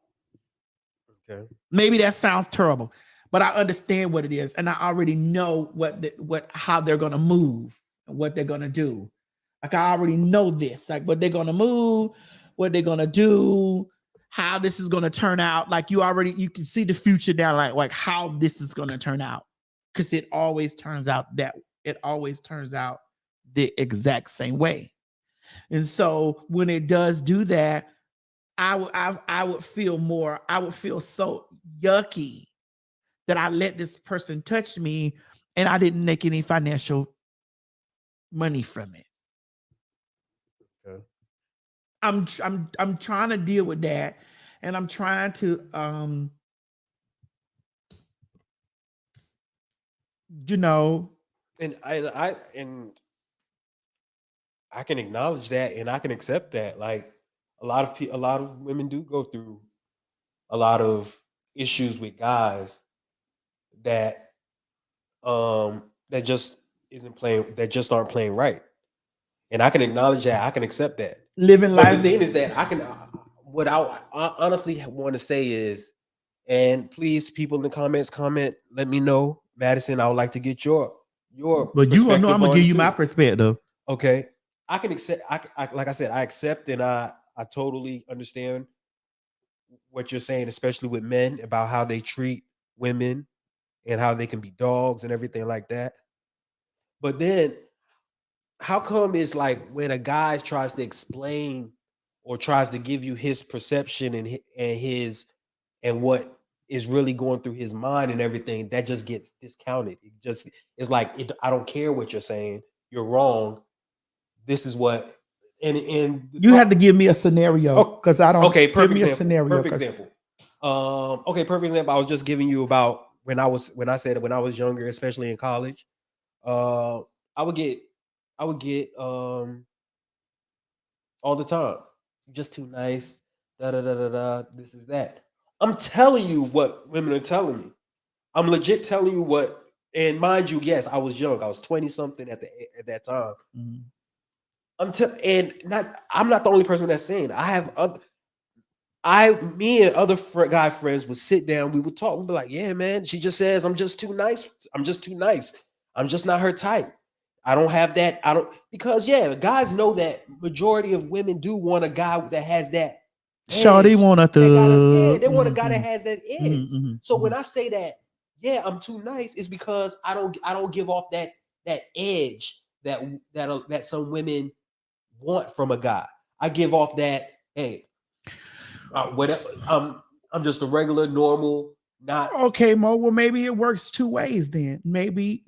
Okay. Maybe that sounds terrible, but I understand what it is. And I already know how they're going to move and what they're going to do. Like, I already know this, like what they're going to move, what they're going to do, how this is going to turn out. Like, you can see the future down, like how this is going to turn out. Cause it always turns out the exact same way. And so when it does do that, I would feel so yucky that I let this person touch me and I didn't make any financial money from it. Okay. I'm trying to deal with that, and I'm trying to and I can acknowledge that, and I can accept that. Like, a lot of women do go through a lot of issues with guys that just aren't playing right. And I can acknowledge that. I can accept that. Living life. But the thing is that what I honestly want to say is, and please, people in the comments, let me know, Madison. I would like to get your. But you gonna know I'm gonna give you my perspective. Okay, I can accept. Like I said, I accept, and I totally understand what you're saying, especially with men, about how they treat women and how they can be dogs and everything like that. But then how come it's like when a guy tries to explain or tries to give you his perception and what is really going through his mind and everything, that just gets discounted. It's like I don't care what you're saying. You're wrong. This is what and You had to give me a scenario because I don't. Okay, give perfect me a example. scenario. Perfect example. Okay, perfect example. I was just giving you about when I was younger, especially in college. I would get all the time. You're just too nice. Da da da da da. This is that. I'm telling you what women are telling me. I'm legit telling you what. And mind you, yes, I was young. I was 20 something at that time. Mhm. I'm not the only person that's saying it. I have other. Me and other guy friends would sit down. We would talk. We'd be like, "Yeah, man." She just says, "I'm just too nice. I'm just too nice. I'm just not her type. I don't have that. I don't because guys know that majority of women do want a guy that has that. Shawty edge. want a They thug. they want a guy that has that edge. Mhm, So when I say that, I'm too nice, it's because I don't give off that edge that some women want from a guy. I give off that, hey, whatever. I'm just a regular, normal, not Okay, Mo. Well, maybe it works two ways then. Maybe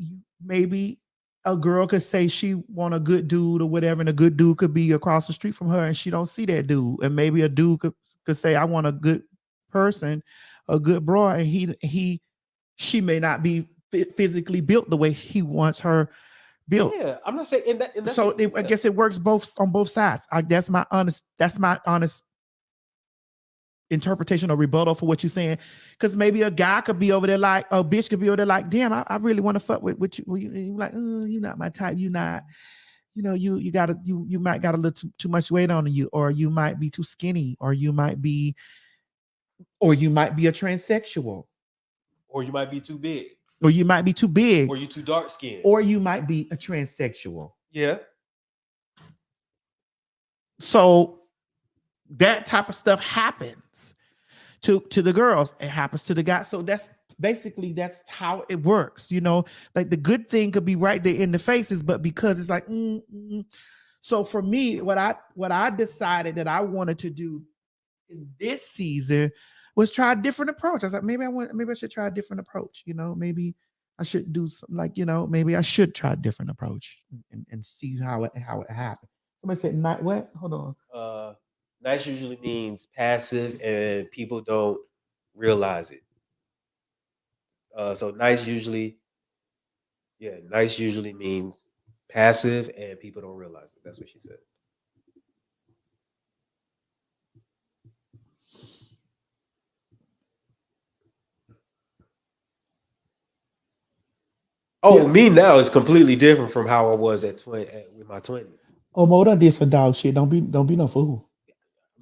a girl could say she want a good dude or whatever, and a good dude could be across the street from her, and she don't see that dude. And maybe a dude could say, "I want a good person, a good bro," and she may not be physically built the way he wants her built. Yeah, I'm not saying in that. And that's So I guess it works on both sides. That's my honest interpretation or rebuttal for what you're saying. Because maybe a guy could be over there like a bitch could be over there like, damn, I really want to fuck with you. You like, you're not my type. You not, you gotta you might got a little too much weight on you, or you might be too skinny, or you might be a transsexual, or you might be too big, or you might be too big, or you too dark skinned, or you might be a transsexual. Yeah. So that type of stuff happens to the girls. It happens to the guys. So that's how it works. Like the good thing could be right there in the faces, but because it's like, So for me, what I decided that I wanted to do in this season was try a different approach. I was like, maybe I should try a different approach. Maybe I should do something like, maybe I should try a different approach and see how it happens. Somebody said, "Not what? Hold on." Nice usually means passive, and people don't realize it. So nice usually means passive, and people don't realize it. That's what she said. Oh, yes. Me now is completely different from how I was with my 20s. Oh, Mo done did some dog shit. Don't be no fool.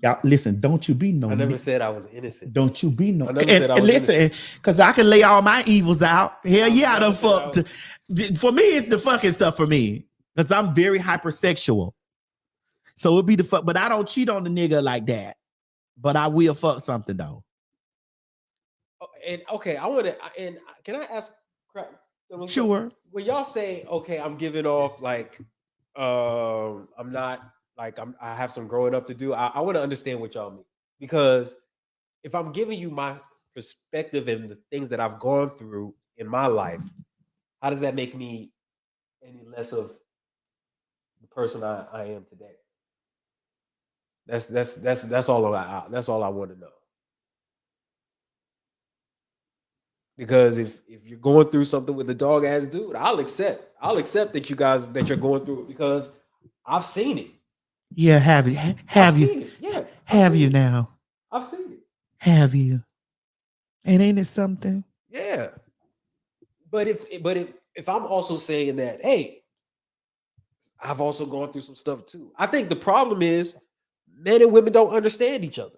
Y'all, listen, don't you be no. I never said I was innocent. Don't you be no. I never said I was innocent. Because I can lay all my evils out. Hell yeah, I done fucked. For me, it's the fucking stuff for me. Because I'm very hypersexual. So it'll be the fuck. But I don't cheat on the nigga like that. But I will fuck something though. And okay, I want to. And can I ask? Sure. When y'all say, okay, I'm giving off like, I'm not like I have some growing up to do. I want to understand what y'all mean, because if I'm giving you my perspective and the things that I've gone through in my life, how does that make me any less of the person I am today? That's all I want to know. Because if you're going through something with a dog ass dude, I'll accept that you're going through it, because I've seen it. Yeah, have you? Have you? Yeah, have you now? I've seen it. Have you? And ain't it something? Yeah. But if I'm also saying that, hey, I've also gone through some stuff too. I think the problem is men and women don't understand each other.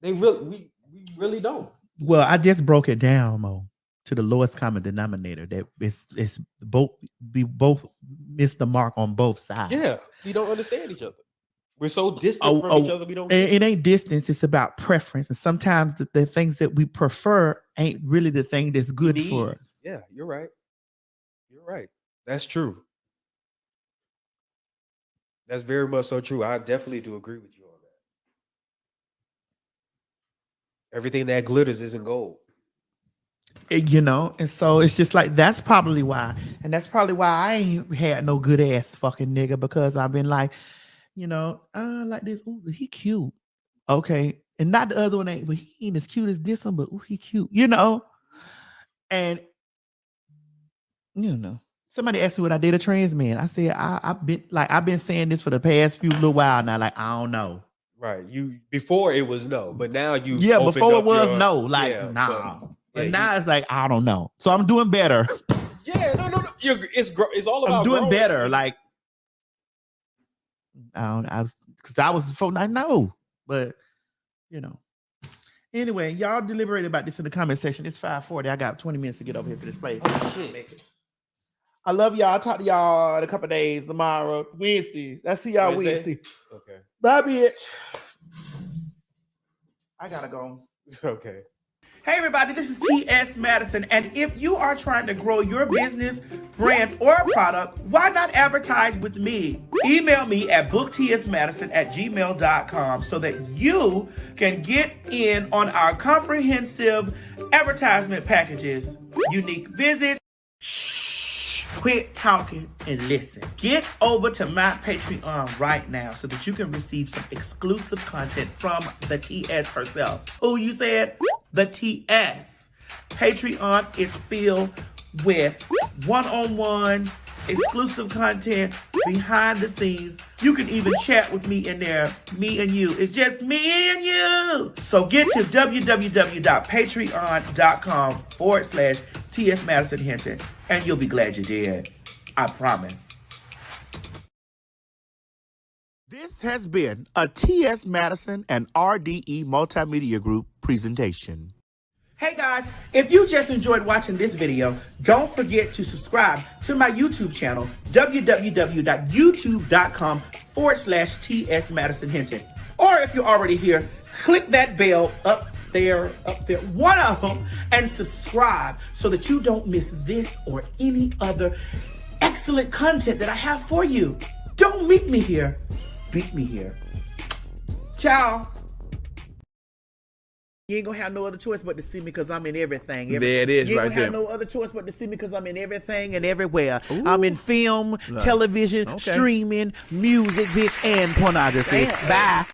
We really don't. Well, I just broke it down, Mo, to the lowest common denominator. That it's both missed the mark on both sides. Yeah, we don't understand each other. We're so distant from each other. We don't. It ain't distance. It's about preference, and sometimes the things that we prefer ain't really the thing that's good for us. Yeah, you're right. You're right. That's true. That's very much so true. I definitely do agree with you on that. Everything that glitters isn't gold. You know, and so it's just like that's probably why, and that's probably why I ain't had no good ass fucking nigga, because I've been like, you know, like this. Ooh, he cute. Okay, and not the other one ain't, but he ain't as cute as this one, but ooh, he cute. You know, and you know, somebody asked me what I did a trans man. I said I've been saying this for the past few little while now. Like I don't know. Right. You before it was no, but now you before it was no. Like nah. But now it's like I don't know. So I'm doing better. Yeah, no. It's all about. I'm doing growing. better. Like I was before I know, but you know. Anyway, y'all deliberate about this in the comment section. It's 5:40. I got 20 minutes to get over here to this place. Oh, shit. I love y'all. I'll talk to y'all in a couple of days. Tomorrow, Wednesday. Let's see y'all Wednesday. Okay. Bye, bitch. I gotta go. It's okay. Hey everybody, this is T.S. Madison, and if you are trying to grow your business, brand, or product, why not advertise with me? Email me at booktsmadison@gmail.com so that you can get in on our comprehensive advertisement packages, unique visits. Quit talking and listen. Get over to my Patreon right now so that you can receive some exclusive content from the TS herself. Who you said? The TS. Patreon is filled with one-on-one, exclusive content, behind the scenes. You can even chat with me in there. Me and you. It's just me and you. So get to www.patreon.com/TS Madison Hinton, and you'll be glad you did. I promise. This has been a T.S. Madison and RDE Multimedia Group presentation. Hey guys, if you just enjoyed watching this video, don't forget to subscribe to my YouTube channel, www.youtube.com/TS Madison Hinton. Or if you're already here, click that bell up there, one of them, and subscribe so that you don't miss this or any other excellent content that I have for you. Don't meet me here. Beat me here. Ciao. You ain't gonna have no other choice but to see me because I'm in everything. There it is, you right ain't there. gonna have no other choice but to see me because I'm in everything and everywhere. Ooh. I'm in film, television, streaming, music, bitch, and pornography. Bye.